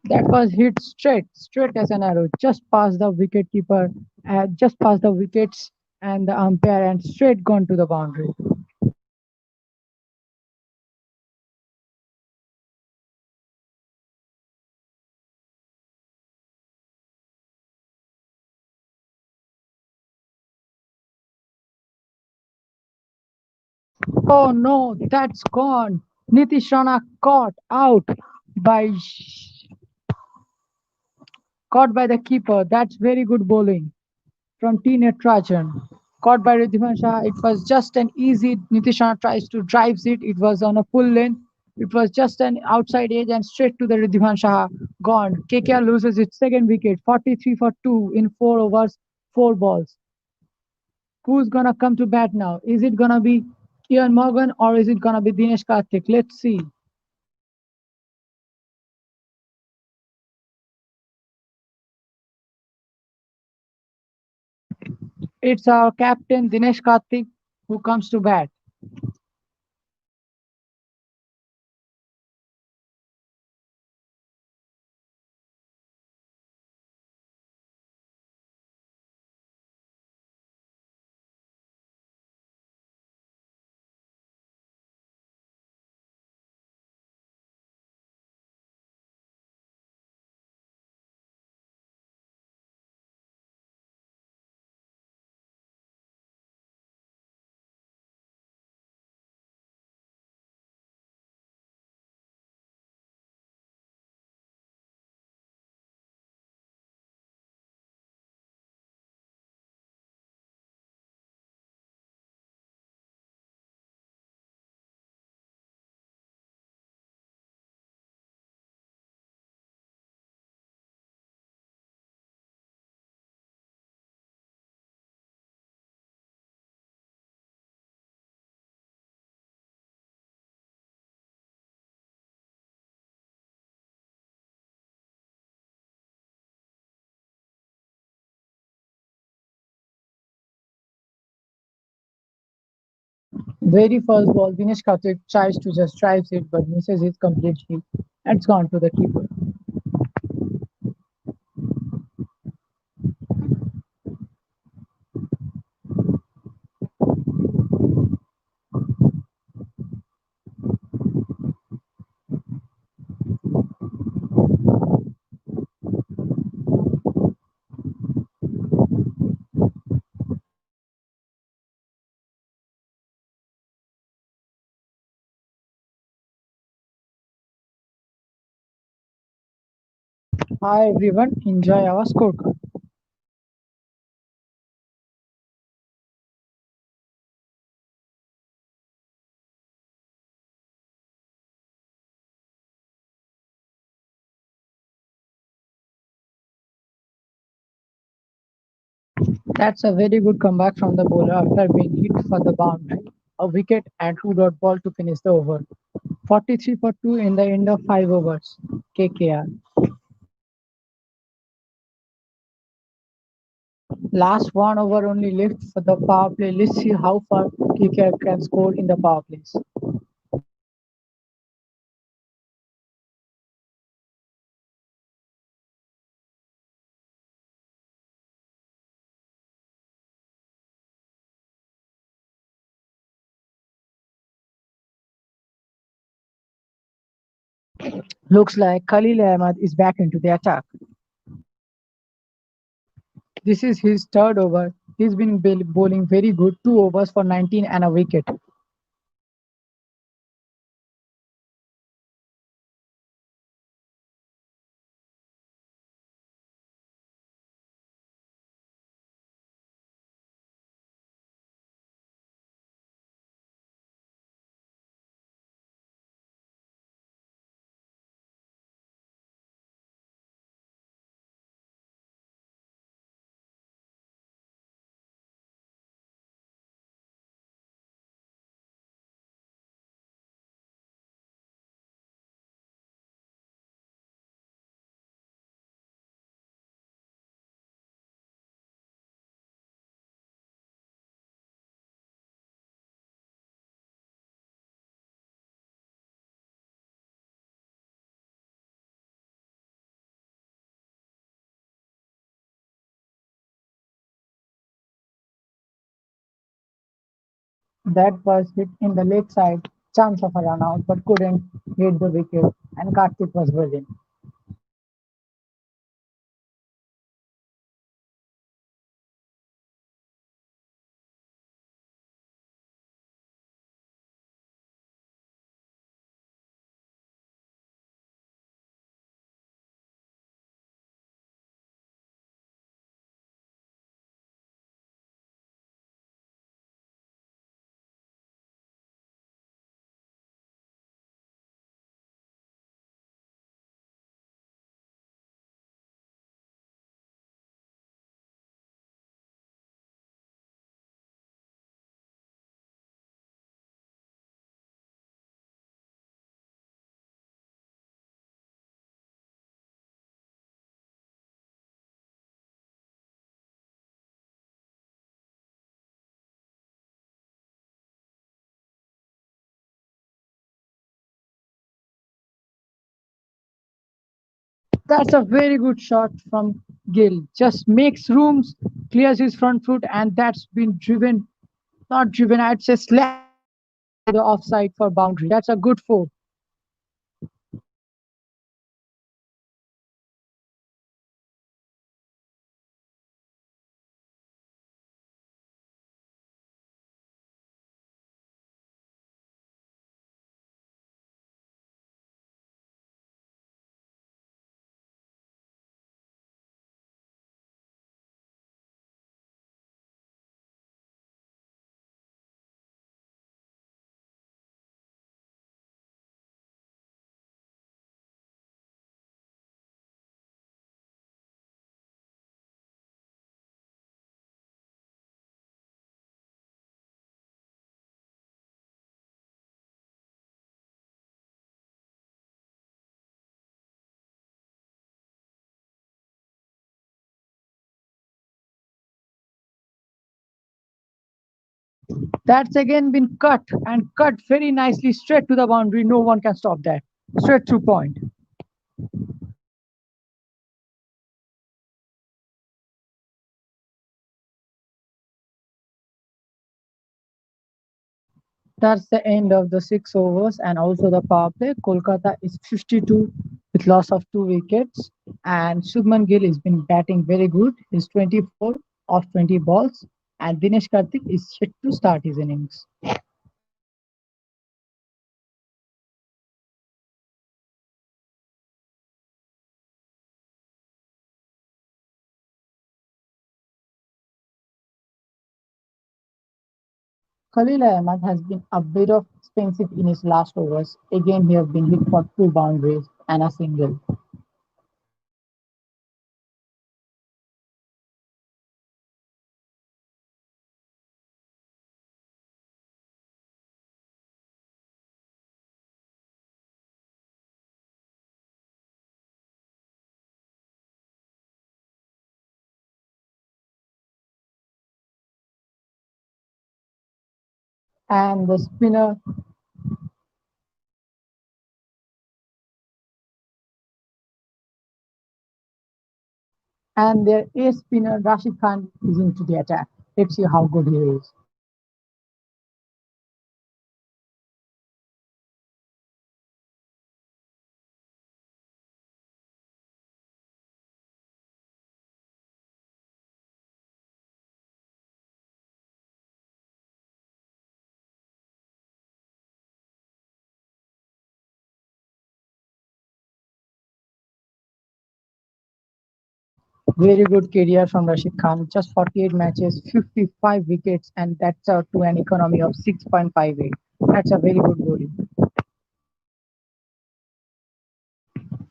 That was hit straight as an arrow, just past the wicket keeper, just past the wickets and the umpire, and straight gone to the boundary. Oh no, that's gone. Nitish Rana by caught by the keeper. That's very good bowling from T. Natarajan. Caught by Ridhiman Shah. It was just an easy. Nitish Rana tries to drives it. It was on a full length. It was just an outside edge and straight to the Ridhiman Shah. Gone. KKR loses its second wicket. 43 for 2 in 4 overs, 4 balls. Who's gonna come to bat now? Is it gonna be Ian Morgan or is it gonna be Dinesh Karthik? Let's see. It's our captain Dinesh Karthik who comes to bat. Very first ball, Dinesh Karthik tries to just drives it but misses it completely and it's gone to the keeper. Hi everyone, enjoy our scorecard. That's a very good comeback from the bowler after being hit for the boundary. A wicket and 2 dot ball to finish the over. 43 for 2 in the end of 5 overs. KKR. Last 1 over only left for the power play. Let's see how far KKR can score in the power plays. Looks like Khalil Ahmed is back into the attack. This is his third over. He's been bowling very good, 2 overs for 19 and a wicket. That was hit in the leg side, chance of a run out, but couldn't hit the wicket, and Karthik was brilliant. That's a very good shot from Gill. Just makes rooms, clears his front foot, and that's been driven, not driven, I'd say slammed into the offside for boundary. That's a good four. That's again been cut and cut very nicely straight to the boundary. No one can stop that. Straight through point. That's the end of the 6 overs and also the power play. Kolkata is 52 with loss of 2 wickets, and Shubman Gill has been batting very good. He's 24 of 20 balls, and Dinesh Karthik is set to start his innings. Khalil Ahmed has been a bit of expensive in his last overs. Again, he has been hit for 2 boundaries and a single. And the spinner and their ace spinner Rashid Khan is into the attack. Let's see how good he is. Very good career from Rashid Khan. Just 48 matches, 55 wickets, and that's out to an economy of 6.58. That's a very good bowling.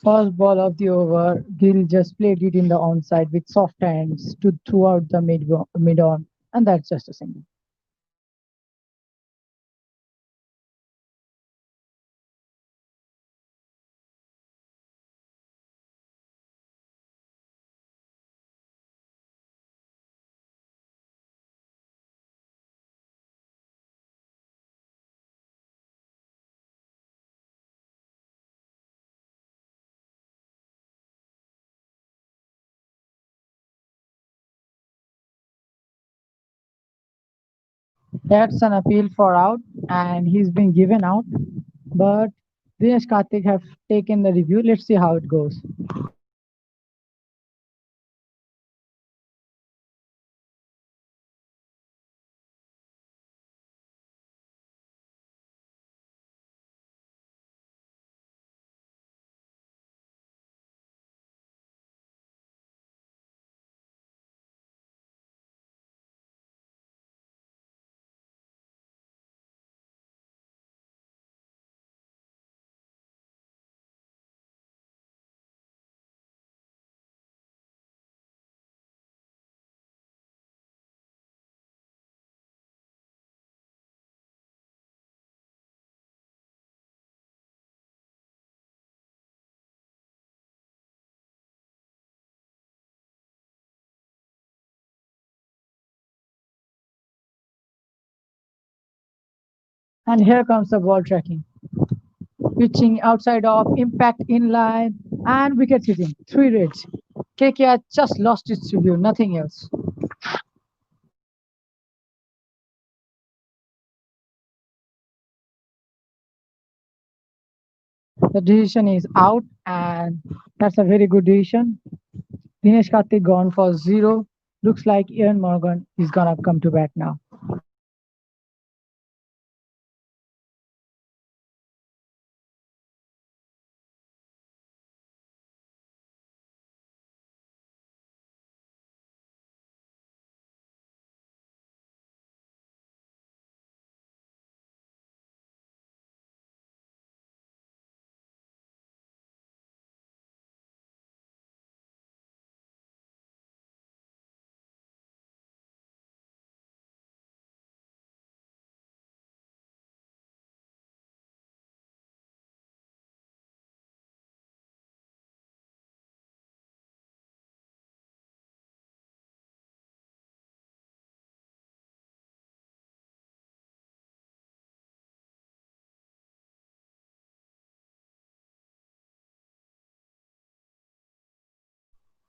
First ball of the over, Gill just played it in the onside with soft hands to throughout the mid on, and that's just a single. That's an appeal for out, and he's been given out. But Dinesh Karthik have taken the review. Let's see how it goes. And here comes the ball tracking. pitching outside of impact in line and wicket hitting. Three reds. KKR just lost its review, nothing else. The decision is out, and that's a very good decision. Dinesh Karthik gone for zero. Looks like Ian Morgan is gonna come to bat now.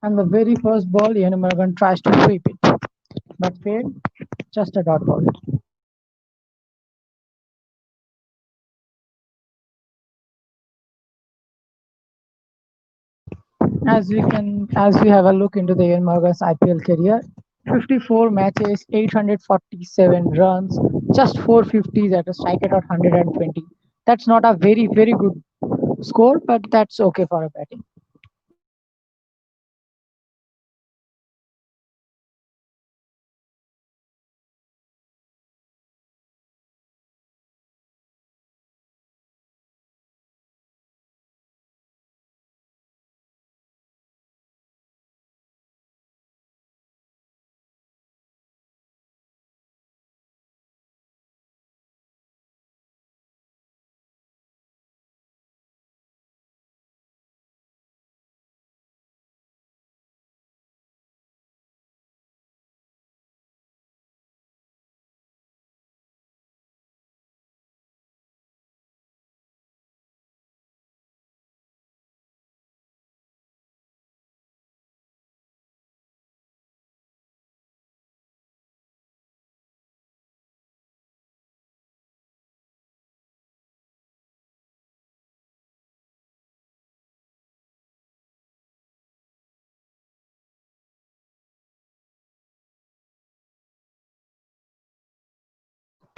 And the very first ball, Ian Morgan tries to sweep it, but failed. Just a dot ball. As we have a look into the Ian Morgan's IPL career, 54 matches, 847 runs, just 450s at a strike rate of 120. That's not a very good score, but that's okay for a batting.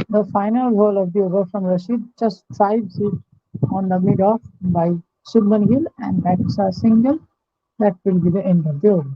The final ball of the over from Rashid just drives it on the mid off by Shubman Gill, and that's a single. That will be the end of the over.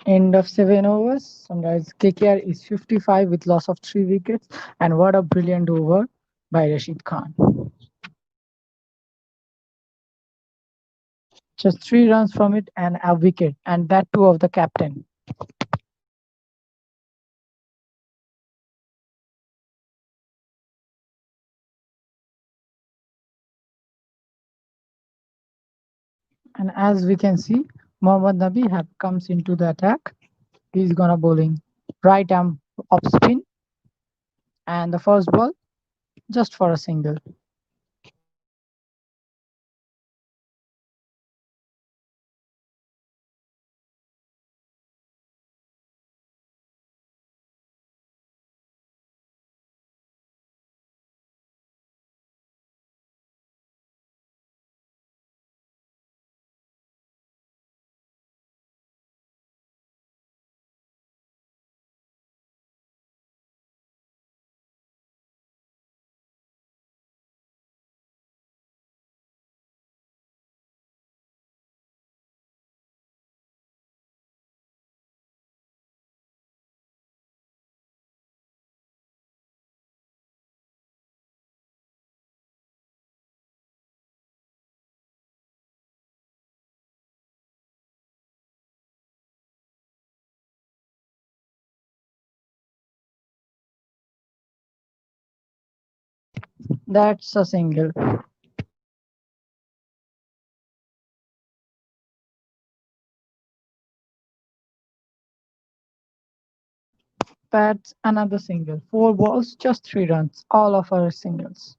End of 7 overs. Sunrise KKR is 55 with loss of 3 wickets. And what a brilliant over by Rashid Khan. Just 3 runs from it and a wicket, and that too of the captain. And as we can see, Mohammad Nabi have comes into the attack. He's gonna bowling right arm off spin, and the first ball just for a single. That's a single. That's another single. Four balls, just three runs. All of our singles.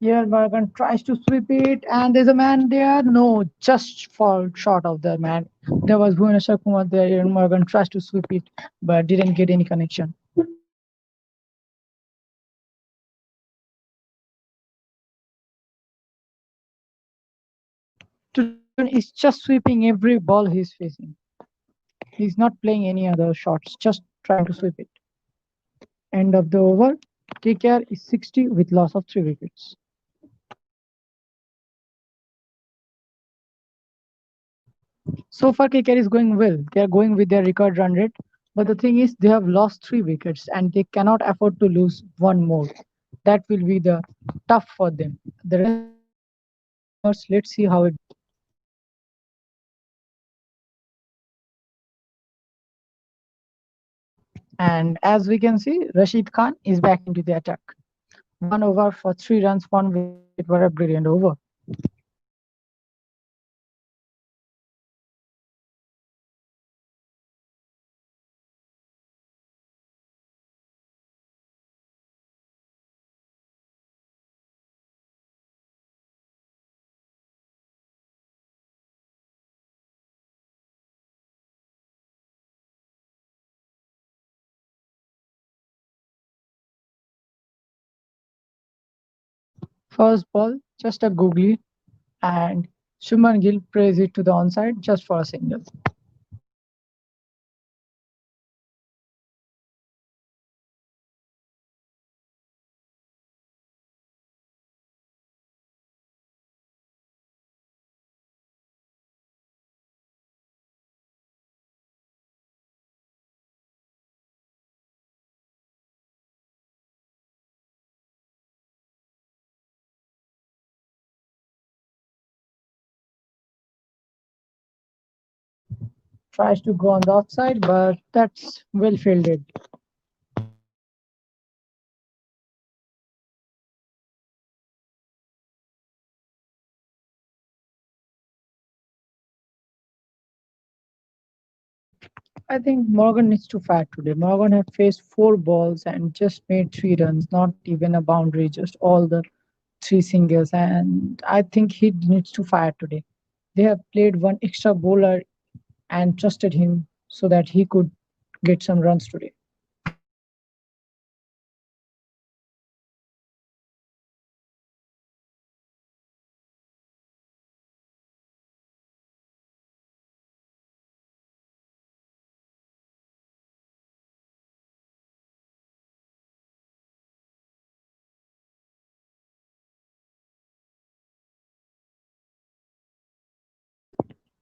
Here Morgan tries to sweep it, and there's a man there. No, just fall short of the man. There was Bhuvaneshwar Kumar there. And Morgan tries to sweep it, but didn't get any connection. Today Morgan is just sweeping every ball he's facing. He's not playing any other shots, just trying to sweep it. End of the over. KKR is 60 with loss of 3 wickets. So far, KKR is going well. They are going with their record run rate. But the thing is, they have lost 3 wickets and they cannot afford to lose one more. That will be the tough for them. The rest of the match is all about numbers. Let's see how it. And as we can see, Rashid Khan is back into the attack. 1 over for 3 runs, 1 wicket. What a brilliant over. First ball, just a googly, and Shuman Gill prays it to the onside just for a single. Tries to go on the offside, but that's well fielded. I think Morgan needs to fire today. Morgan had faced 4 balls and just made 3 runs, not even a boundary, just all the 3 singles. And I think he needs to fire today. They have played one extra bowler and trusted him so that he could get some runs today.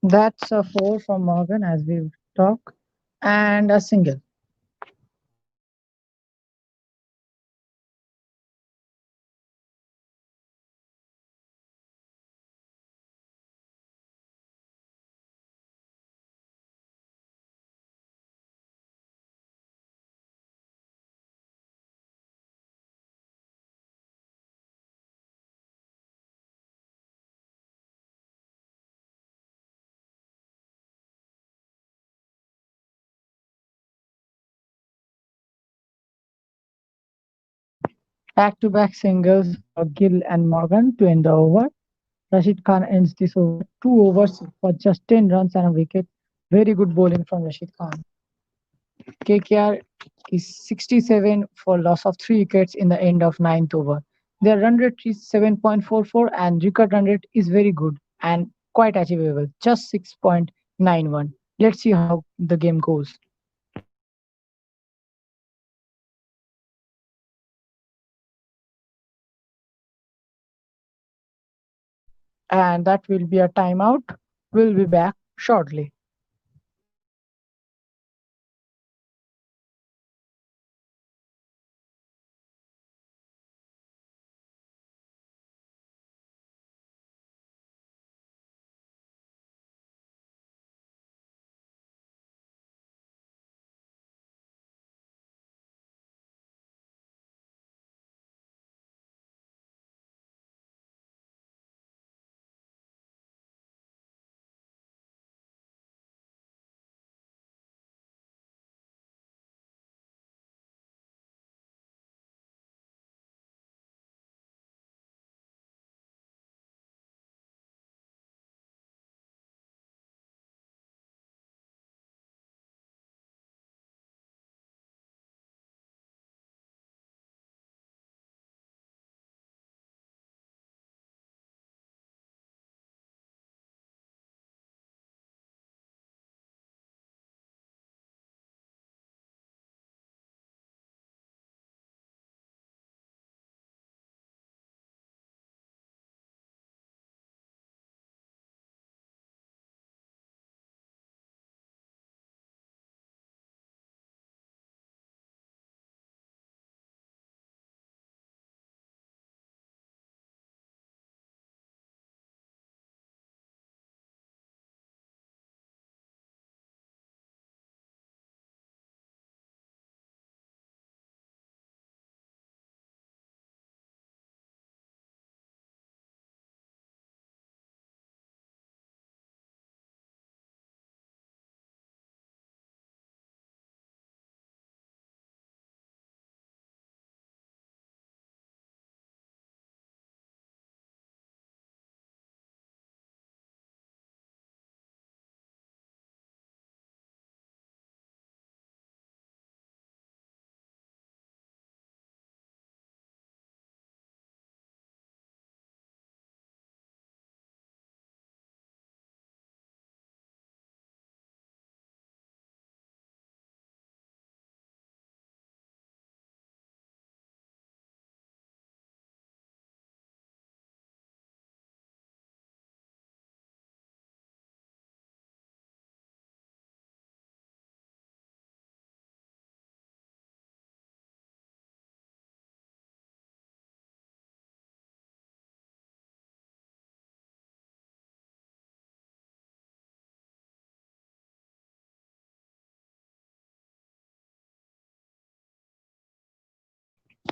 That's a 4 from Morgan as we talk, and a single. Back to back singles for Gill and Morgan to end the over. Rashid Khan ends this over 2 overs for just 10 runs and a wicket. Very good bowling from Rashid Khan. KKR is 67 for loss of 3 wickets in the end of ninth over. Their run rate is 7.44 and record run rate is very good and quite achievable, just 6.91. Let's see how the game goes. and that will be a timeout. We'll be back shortly.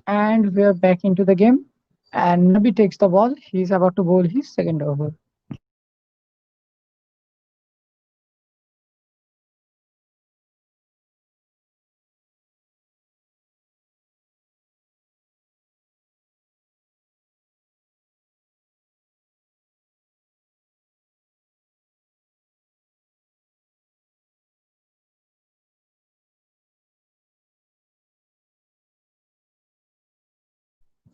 And we're back into the game. And Nabi takes the ball. He's about to bowl his second over.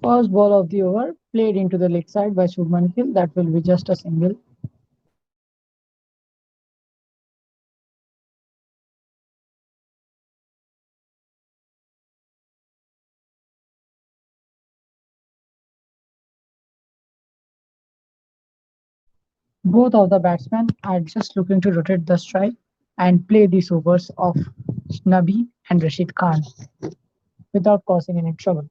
First ball of the over, played into the leg side by Shubman Gill. That will be just a single. Both of the batsmen are just looking to rotate the strike and play these overs of Nabi and Rashid Khan without causing any trouble.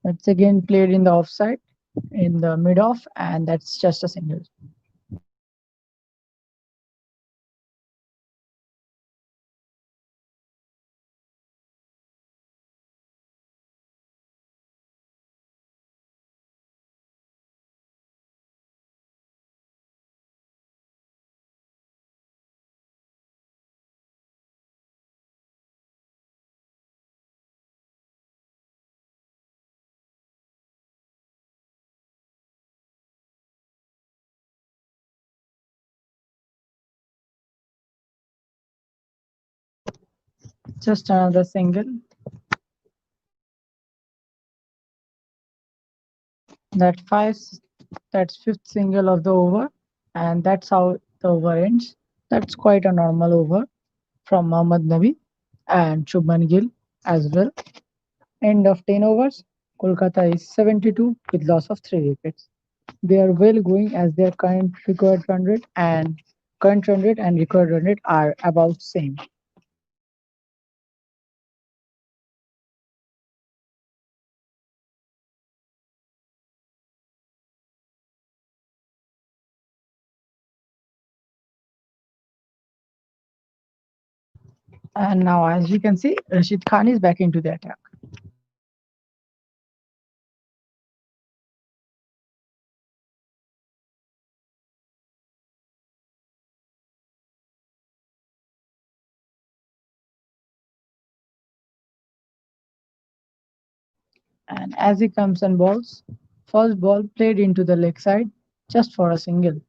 It's again played in the offside, in the mid off, and that's just a single. Just another single. That five, that's fifth single of the over, and that's how the over ends. That's quite a normal over from Mohammad Nabi and Shubman Gill as well. End of 10 overs. Kolkata is 72 with loss of 3 wickets. They are well going as their current run rate and required run rate are about same. And now, as you can see, Rashid Khan is back into the attack. And as he comes and balls, first ball played into the leg side just for a single.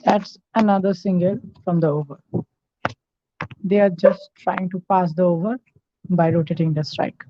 That's another single from the over. They are just trying to pass the over by rotating the strike.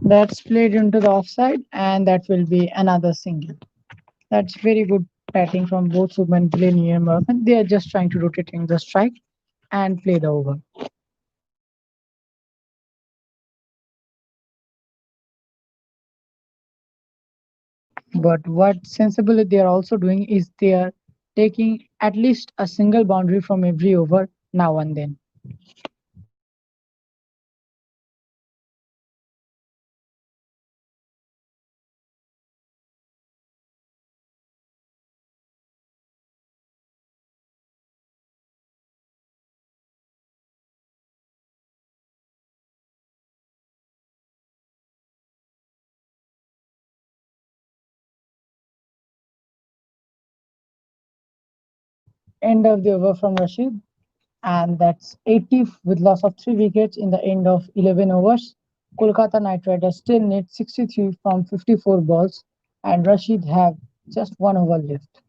That's played into the offside, and that will be another single. That's very good batting from both Subman Gill and Ian Morgan. They are just trying to rotate in the strike and play the over. But what sensibly they are also doing is they are taking at least a single boundary from every over now and then. End of the over from Rashid, and that's 80 with loss of 3 wickets in the end of 11 overs. Kolkata Knight Riders still need 63 from 54 balls, and Rashid have just 1 over left.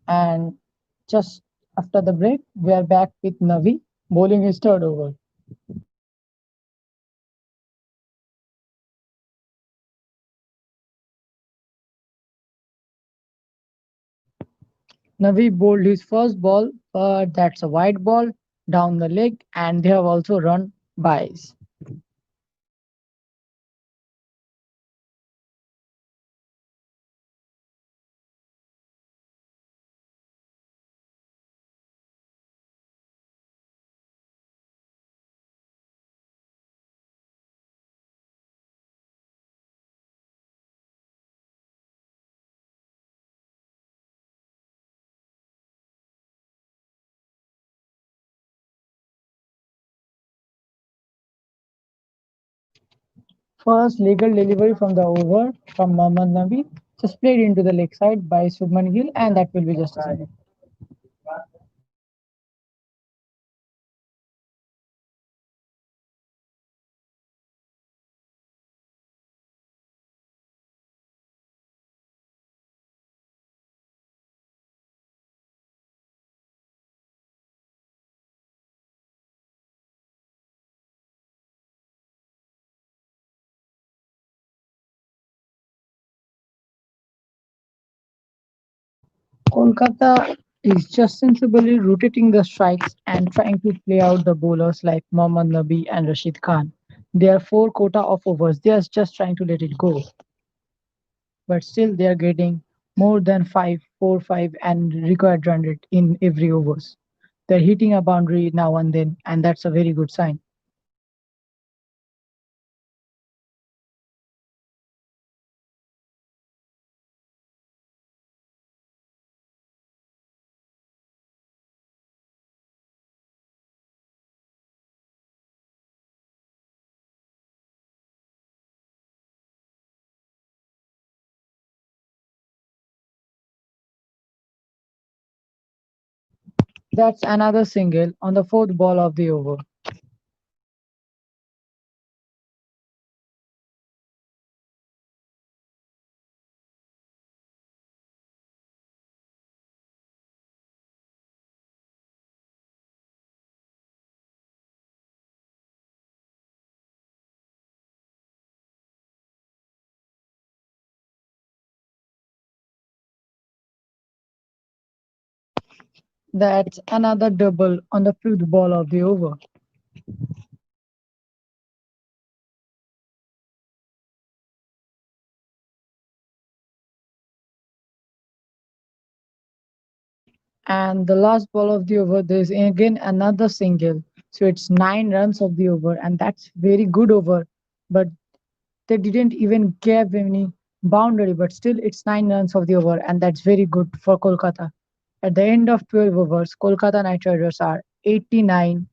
And just after the break, we are back with Navi bowling his third over. Navi bowled his first ball, but that's a wide ball down the leg, and they have also run byes. First legal delivery from the over from Mohammad Nabi, just played into the leg side by Subman Gill, and that will be just a single. Kolkata is just sensibly rotating the strikes and trying to play out the bowlers like Mohammad Nabi and Rashid Khan. They are four quota of overs. They are just trying to let it go, but still they are getting more than 5, 4, 5, and required run rate in every overs. They're hitting a boundary now and then, and that's a very good sign. That's another single on the fourth ball of the over. That's another double on the fifth ball of the over. And the last ball of the over, there's again another single. So it's 9 runs of the over, and that's very good over. But they didn't even give any boundary, but still it's 9 runs of the over, and that's very good for Kolkata. At the end of 12 overs, Kolkata Knight Riders are 89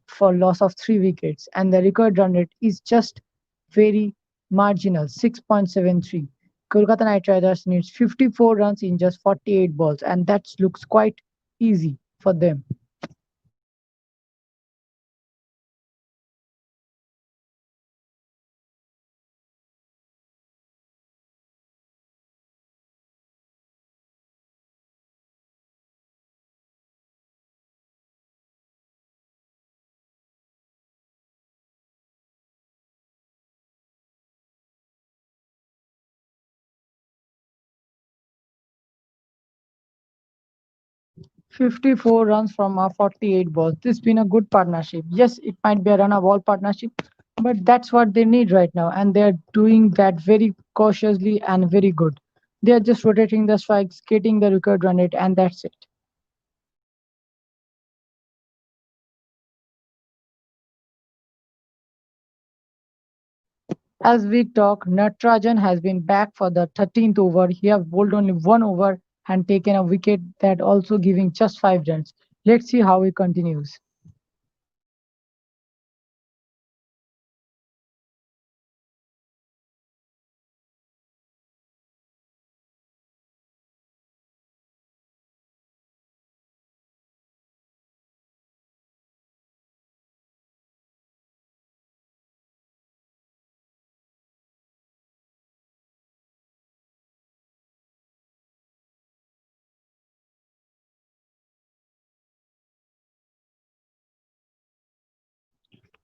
for loss of 3 wickets, and the record run rate is just very marginal 6.73. Kolkata Knight Riders needs 54 runs in just 48 balls, and that looks quite easy for them. Yes, 54 runs from our 48 balls. This has been a good partnership. Yes, it might be a run a ball partnership, but that's what they need right now, and they're doing that very cautiously and very good. They are just rotating the strikes, getting the record run rate, and that's it. As we talk, Natarajan has been back for the 13th over. He has bowled only 1 over and taken a wicket, that also giving just 5 runs. Let's see how he continues.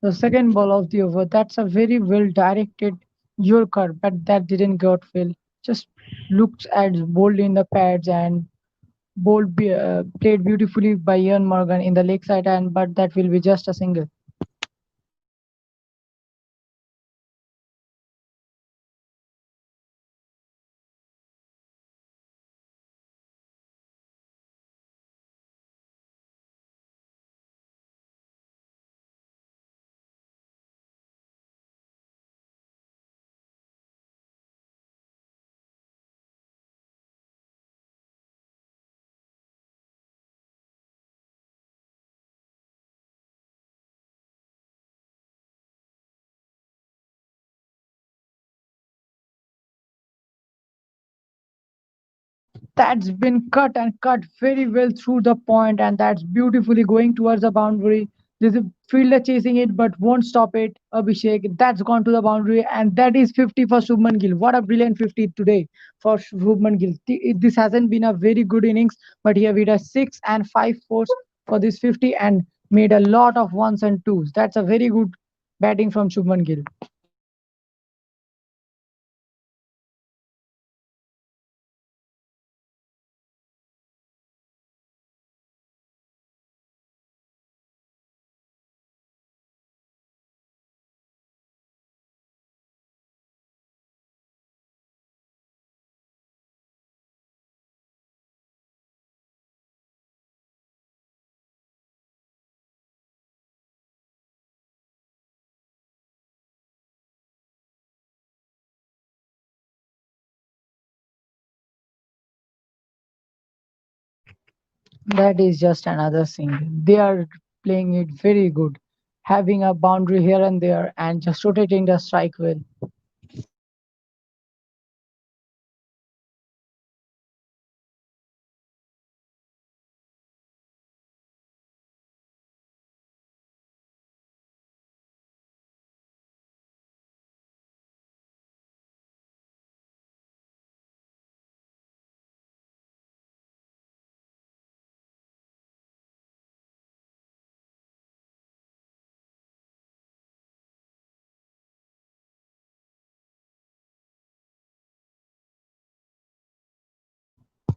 The second ball of the over, that's a very well directed Yorker, but that didn't get well. Just looked at bowled in the pads and played beautifully by Ian Morgan in the leg side, and but that will be just a single. That's been cut and cut very well through the point, and that's beautifully going towards the boundary. There's a fielder chasing it but won't stop it. Abhishek, that's gone to the boundary, and that is 50 for Shubman Gill. What a brilliant 50 today for Shubman Gill. This hasn't been a very good innings, but he have hit a 6 and 5 fours for this 50 and made a lot of ones and twos. That's a very good batting from Shubman Gill. That is just another thing. They are playing it very good, having a boundary here and there and just rotating the strike well.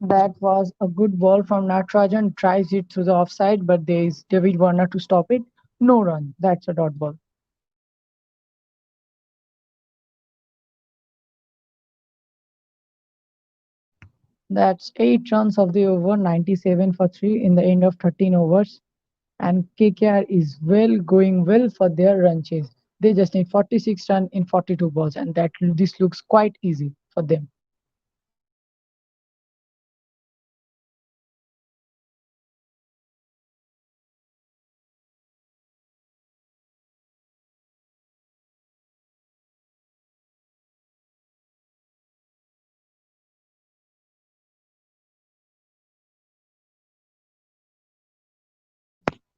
That was a good ball from Natarajan. Tries it through the offside, but there is David Warner to stop it. No run. That's a dot ball. That's 8 runs of the over, 97 for 3 in the end of 13 overs. And KKR is well going well for their run chase. They just need 46 runs in 42 balls, and that this looks quite easy for them.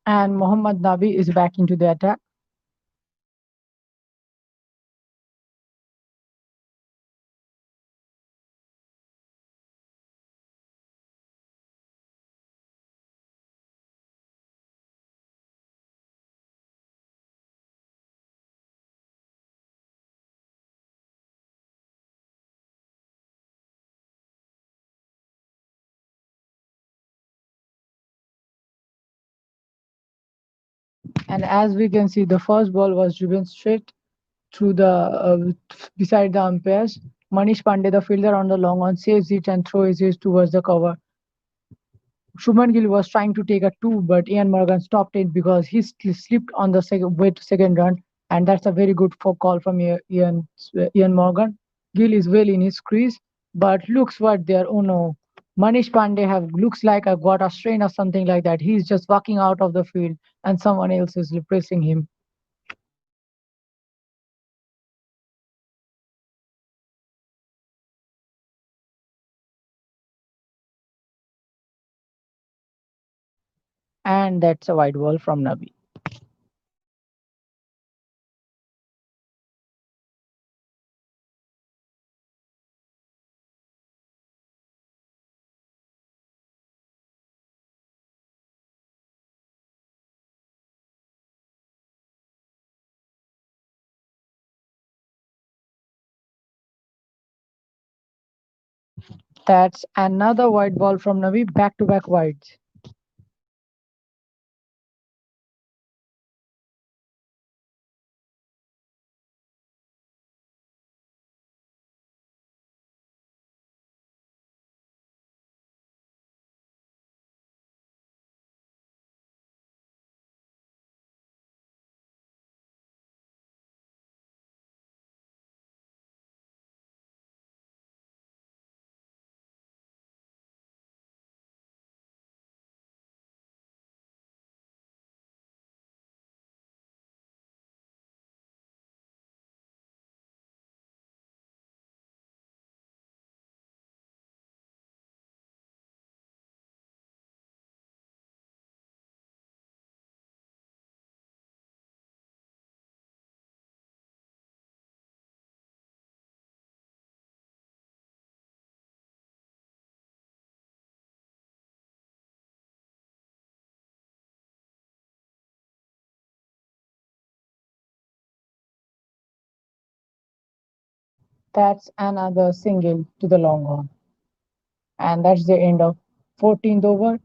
And Mohammad Nabi is back into the attack. And as we can see, the first ball was driven straight through the beside the umpires. Manish Pandey, the fielder on the long on, saves it and throws it towards the cover. Shubman Gill was trying to take a two, but Ian Morgan stopped it because he slipped on the way to second run, and that's a very good call from Ian Morgan. Gill is well in his crease, but looks what there. Oh no, Manish Pandey have looks like I got a strain or something like that. He's just walking out of the field, and someone else is replacing him. And that's a wide ball from Nabi. That's another wide ball from Nabi, back to back wides. That's another single to the long on. And that's the end of 14th over.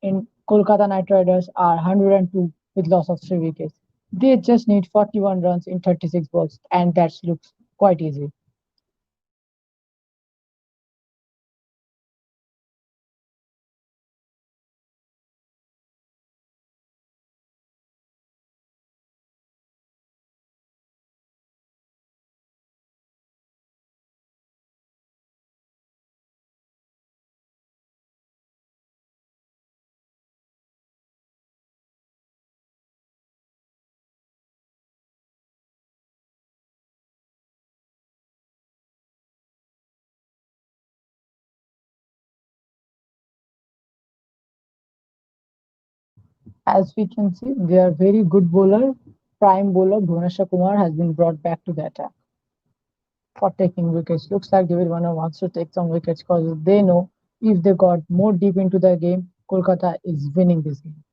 In Kolkata Knight Riders are 102 with loss of 3 wickets. They just need 41 runs in 36 balls, and that looks quite easy. As we can see, their very good bowler, prime bowler Bhuvneshwar Kumar has been brought back to the attack for taking wickets. Looks like David Warner wants to take some wickets because they know if they got more deep into the game, Kolkata is winning this game.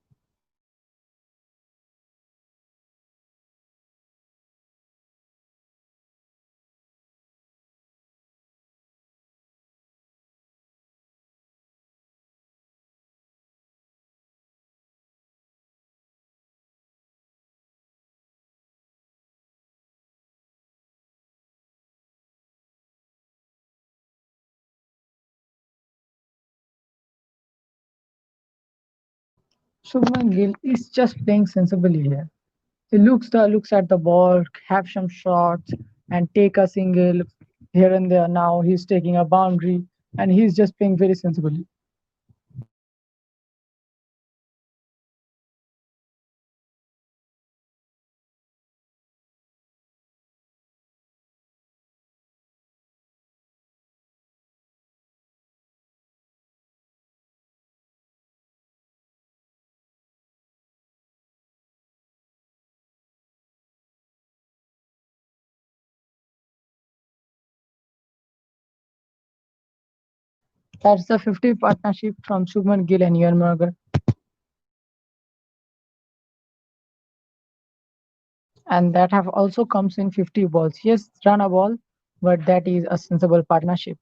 Shubman Gill is just playing sensibly here. He looks at the ball, have some shots, and take a single here and there. Now he's taking a boundary, and he's just playing very sensibly. That's the 50 partnership from Shubman Gill and Ian Morgan, and that have also comes in 50 balls. Yes, run a ball, but that is a sensible partnership.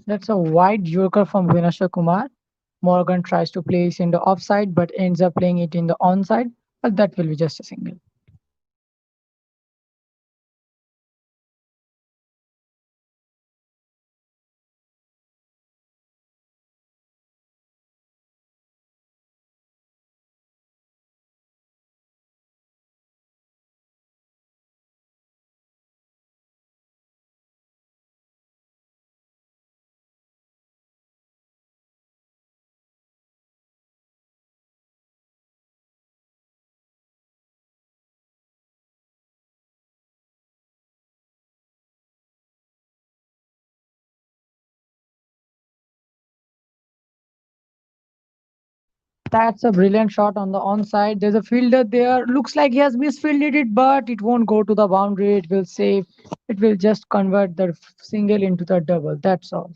That's a wide yorker from Vinasha Kumar. Morgan tries to place in the offside, but ends up playing it in the onside. But that will be just a single. That's a brilliant shot on the onside. There's a fielder there. Looks like he has misfielded it, but it won't go to the boundary. It will save. It will just convert the single into the double. That's all.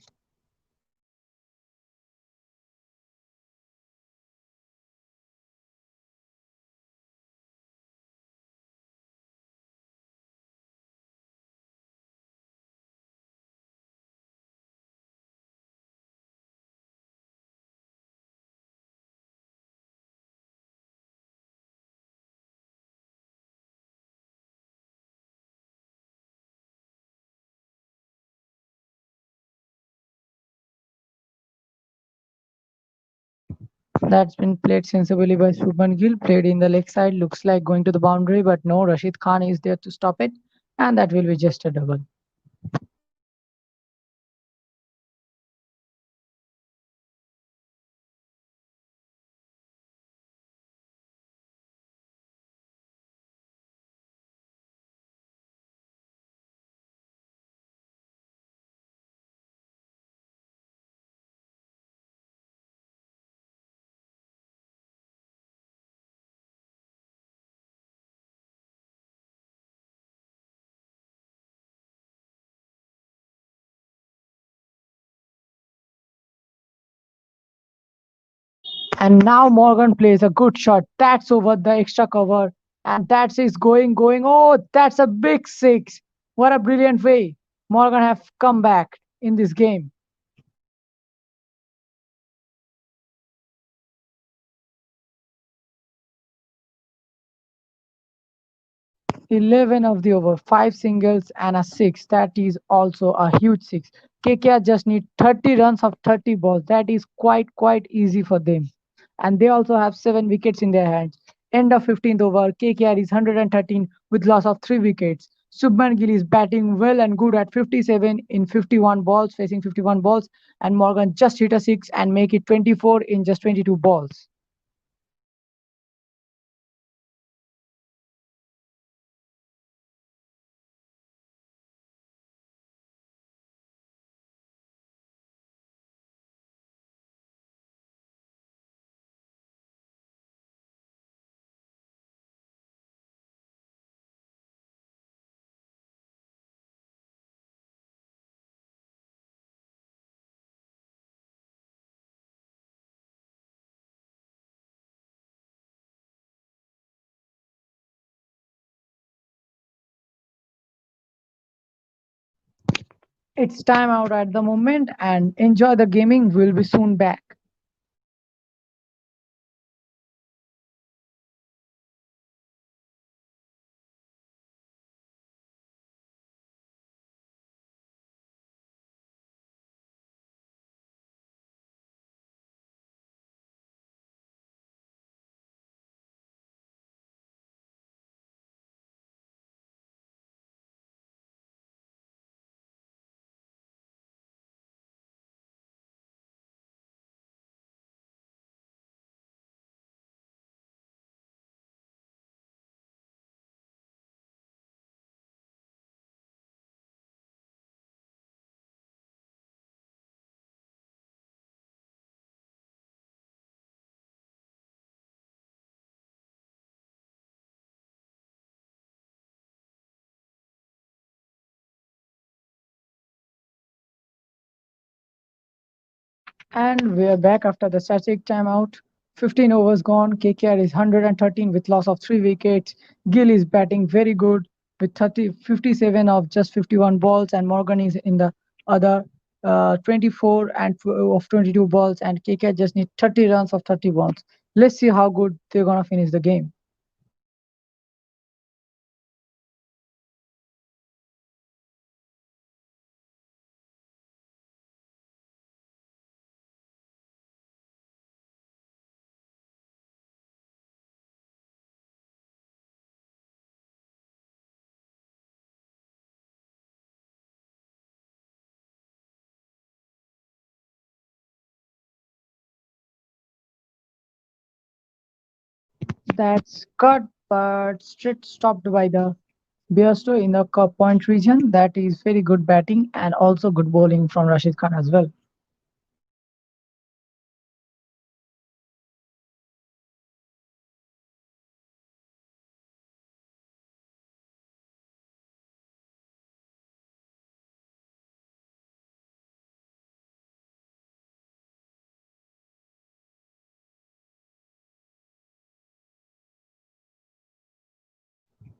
That's been played sensibly by Shubman Gill. Played in the leg side. Looks like going to the boundary, but no. Rashid Khan is there to stop it, and that will be just a double. And now Morgan plays a good shot. That's over the extra cover. And that's is going. Oh, that's a big six. What a brilliant way. Morgan have come back in this game. 11 of the over, 5 singles and a 6. That is also a huge 6. KKR just need 30 runs of 30 balls. That is quite easy for them. And they also have 7 wickets in their hands. End of 15th over, KKR is 113 with loss of 3 wickets. Subman Gill is batting well and good at 57 in 51 balls, facing 51 balls. And Morgan just hit a 6 and make it 24 in just 22 balls. It's time out at the moment and enjoy the gaming. We'll be soon back. And we're back after the static timeout. 15 overs gone. KKR is 113 with loss of 3 wickets. Gill is batting very good with 57 of just 51 balls, and Morgan is in the other 24 and of 22 balls, and KKR just need 30 runs of 30 balls. Let's see how good they're gonna finish the game. That's cut, but straight stopped by the Bairstow in the point region. That is very good batting and also good bowling from Rashid Khan as well.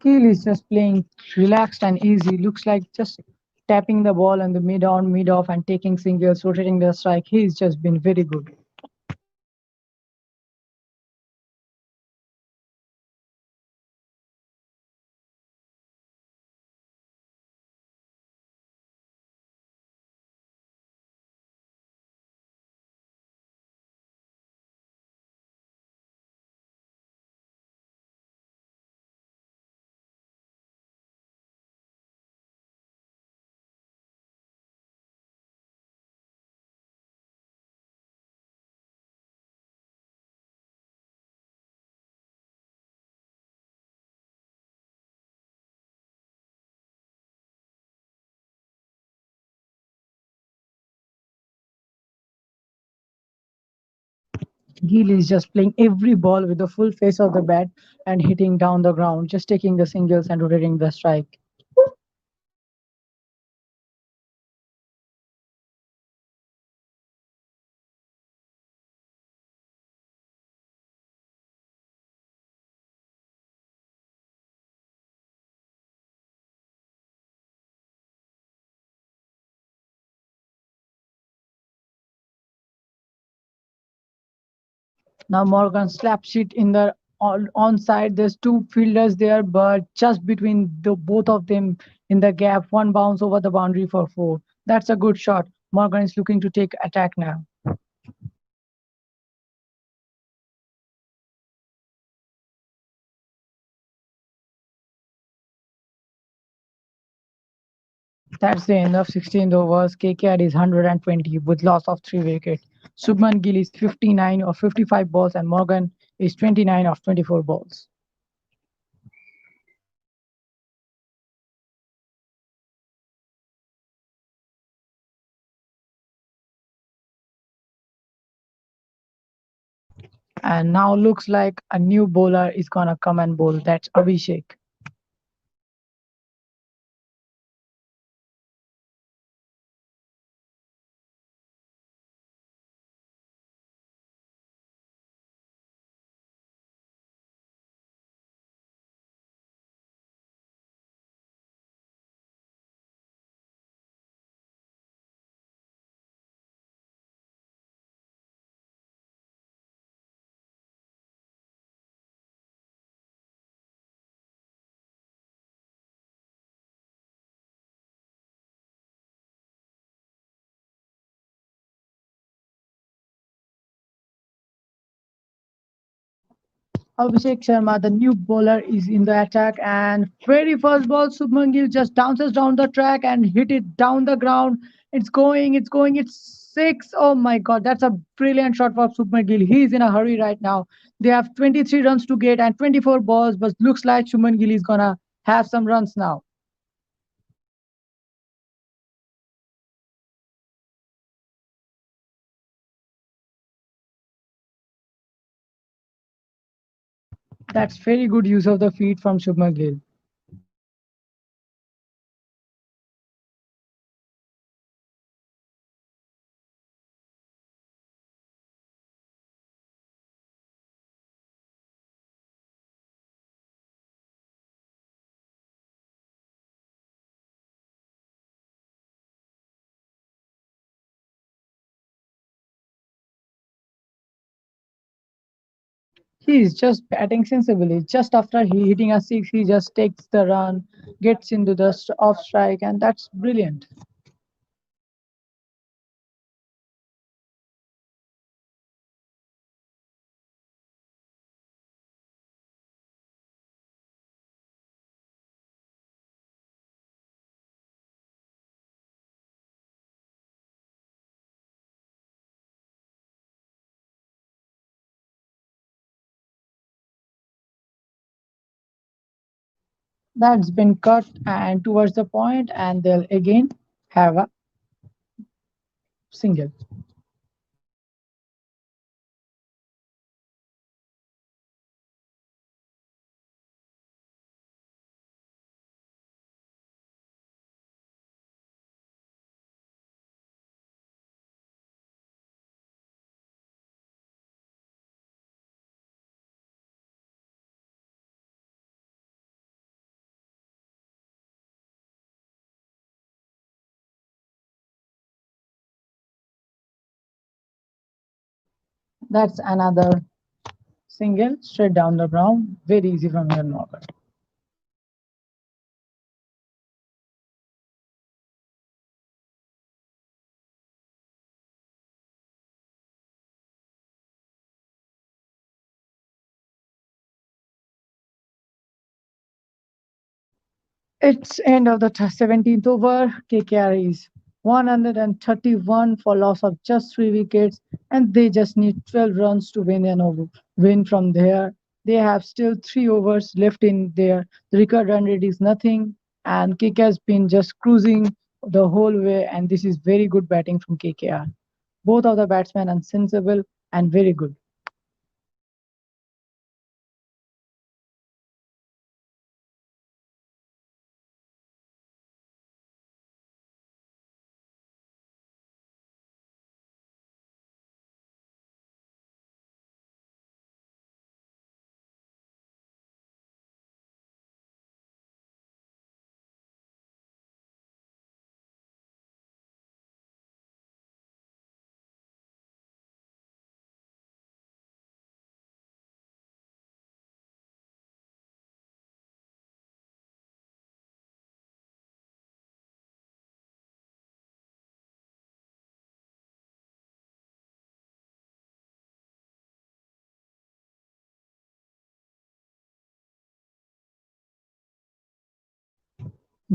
Keel is just playing relaxed and easy. Looks like just tapping the ball in the mid on, mid off, and taking singles, rotating the strike. He's just been very good. Gill is just playing every ball with the full face of the bat and hitting down the ground, just taking the singles and rotating the strike. Now Morgan slaps it in the onside. There's two fielders there, but just between the both of them in the gap, one bounce over the boundary for four. That's a good shot. Morgan is looking to take attack now. That's the end of 16th overs. KKR is 120 with loss of 3 wickets. Subman Gill is 59 of 55 balls and Morgan is 29 of 24 balls. And now looks like a new bowler is gonna come and bowl. That's Abhishek. Abhishek Sharma, the new bowler, is in the attack. And very first ball, Subman Gill just bounces down the track and hit it down the ground. It's going, it's six. Oh my God, that's a brilliant shot for Subman Gill. He's in a hurry right now. They have 23 runs to get and 24 balls, but looks like Subman Gill is gonna have some runs now. That's very good use of the feet from Subman Gill. He's just batting sensibly. Just after he hitting a six, he just takes the run, gets into the off strike, and that's brilliant. That's been cut and towards the point, and they'll again have a single. That's another single straight down the ground. Very easy from your Morgan. It's end of the 17th over. KKR is 131 for loss of just 3 wickets, and they just need 12 runs to win and win from there. They have still 3 overs left in there. The record run rate is nothing, and KKR has been just cruising the whole way. And this is very good batting from KKR. Both of the batsmen are sensible and very good.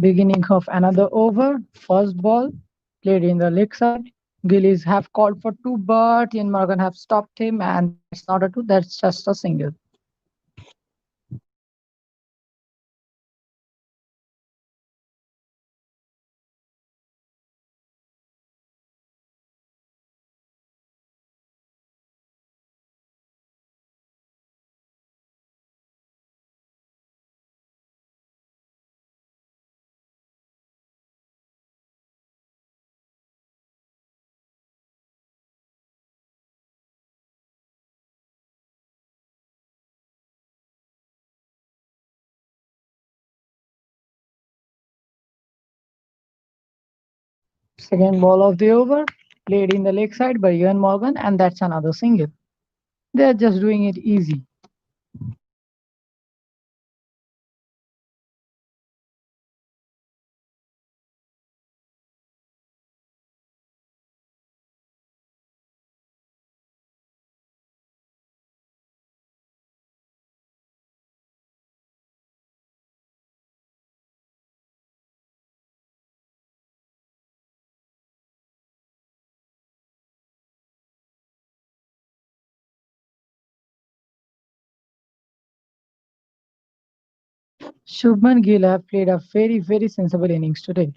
Beginning of another over, first ball, played in the leg side. Gillies have called for two, but Ian Morgan have stopped him, and that's not a two, that's just a single. Second ball of the over, played in the leg side by Ian Morgan, and that's another single. They're just doing it easy. Shubman Gill have played a very sensible innings today.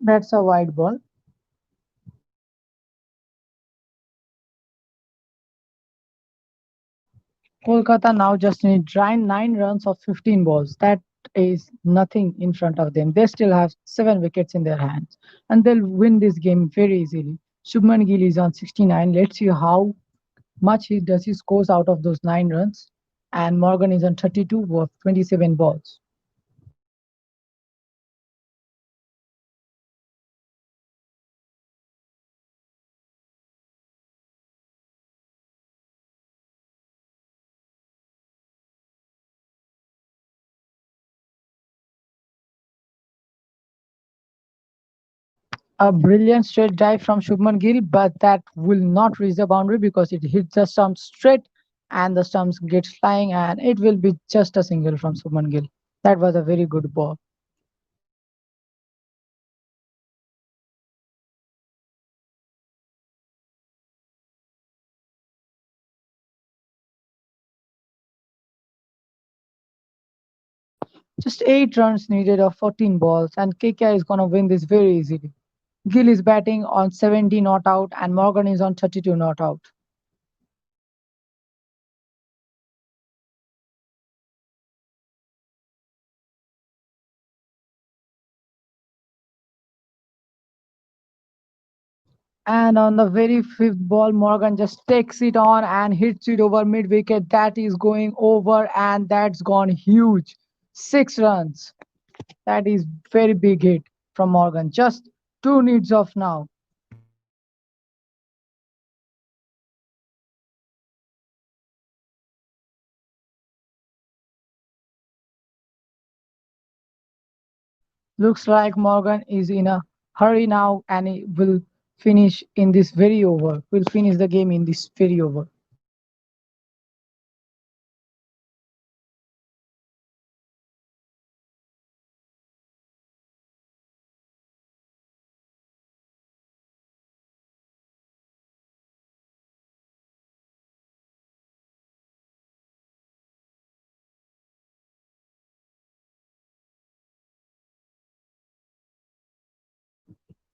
That's a wide ball. Kolkata now just need 9 runs of 15 balls. That is nothing in front of them. They still have 7 wickets in their hands, and they'll win this game very easily. Shubman Gill is on 69. Let's see how much he scores out of those 9 runs. And Morgan is on 32 with 27 balls. A brilliant straight drive from Shubman Gill, but that will not reach the boundary because it hits the stump straight, and the stumps gets flying, and it will be just a single from Shubman Gill. That was a very good ball. Just 8 runs needed of 14 balls, and KKR is gonna win this very easily. Gill is batting on 70 not out, and Morgan is on 32 not out. And on the very fifth ball, Morgan just takes it on and hits it over mid wicket. That is going over, and that's gone huge. 6 runs. That is very big hit from Morgan. Just two needs of now. Looks like Morgan is in a hurry now and he will finish in this very over. Will finish the game in this very over.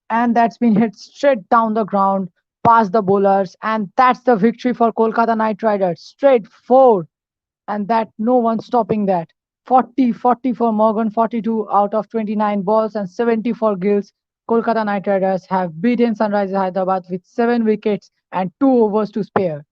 And that's been hit straight down the ground past the bowlers. And that's the victory for Kolkata Knight Riders. Straight forward. And that no one stopping that. 40 for Morgan, 42 out of 29 balls, and 70 for Gills. Kolkata Knight Riders have beaten Sunrisers Hyderabad with 7 wickets and 2 overs to spare.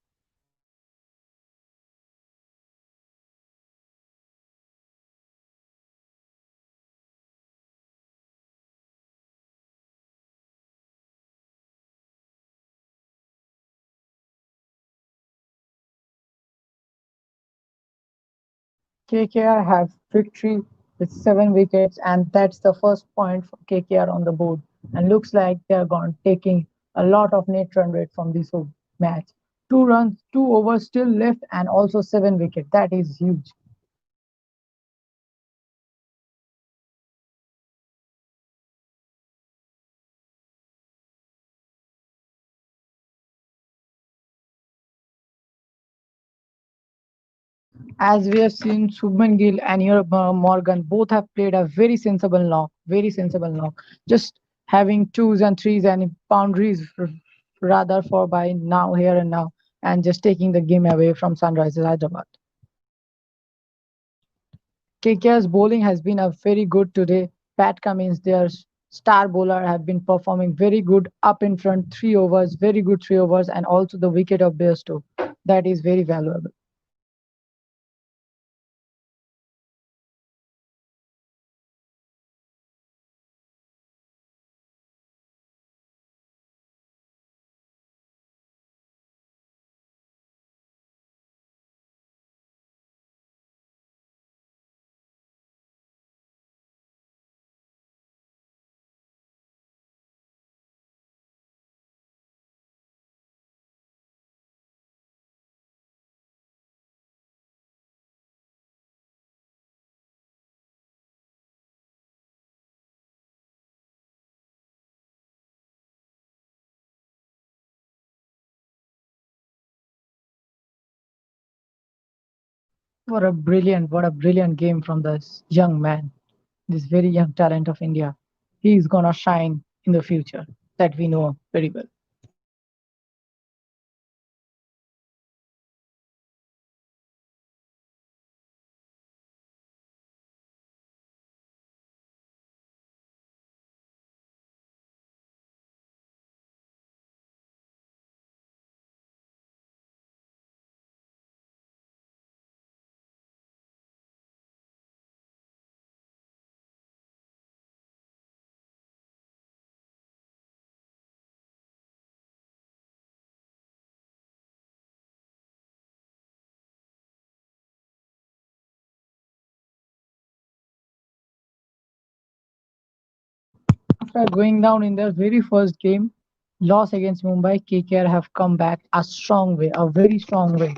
KKR have victory with 7 wickets, and that's the first point for KKR on the board. And looks like they're gone taking a lot of net run rate from this match. 2 runs, 2 overs still left, and also 7 wickets. That is huge. As we have seen, Subman Gill and Morgan both have played a very sensible knock. Just having twos and threes and boundaries rather for by now, here and now, and just taking the game away from Sunrisers Hyderabad. KKR's bowling has been a very good today. Pat Cummins, their star bowler, have been performing very good up in front, 3 overs, very good 3 overs, and also the wicket of Bairstow. That is very valuable. What a brilliant game from this young man, this very young talent of India. He's gonna shine in the future. That we know very well. After going down in their very first game, loss against Mumbai, KKR have come back a strong way, a very strong way.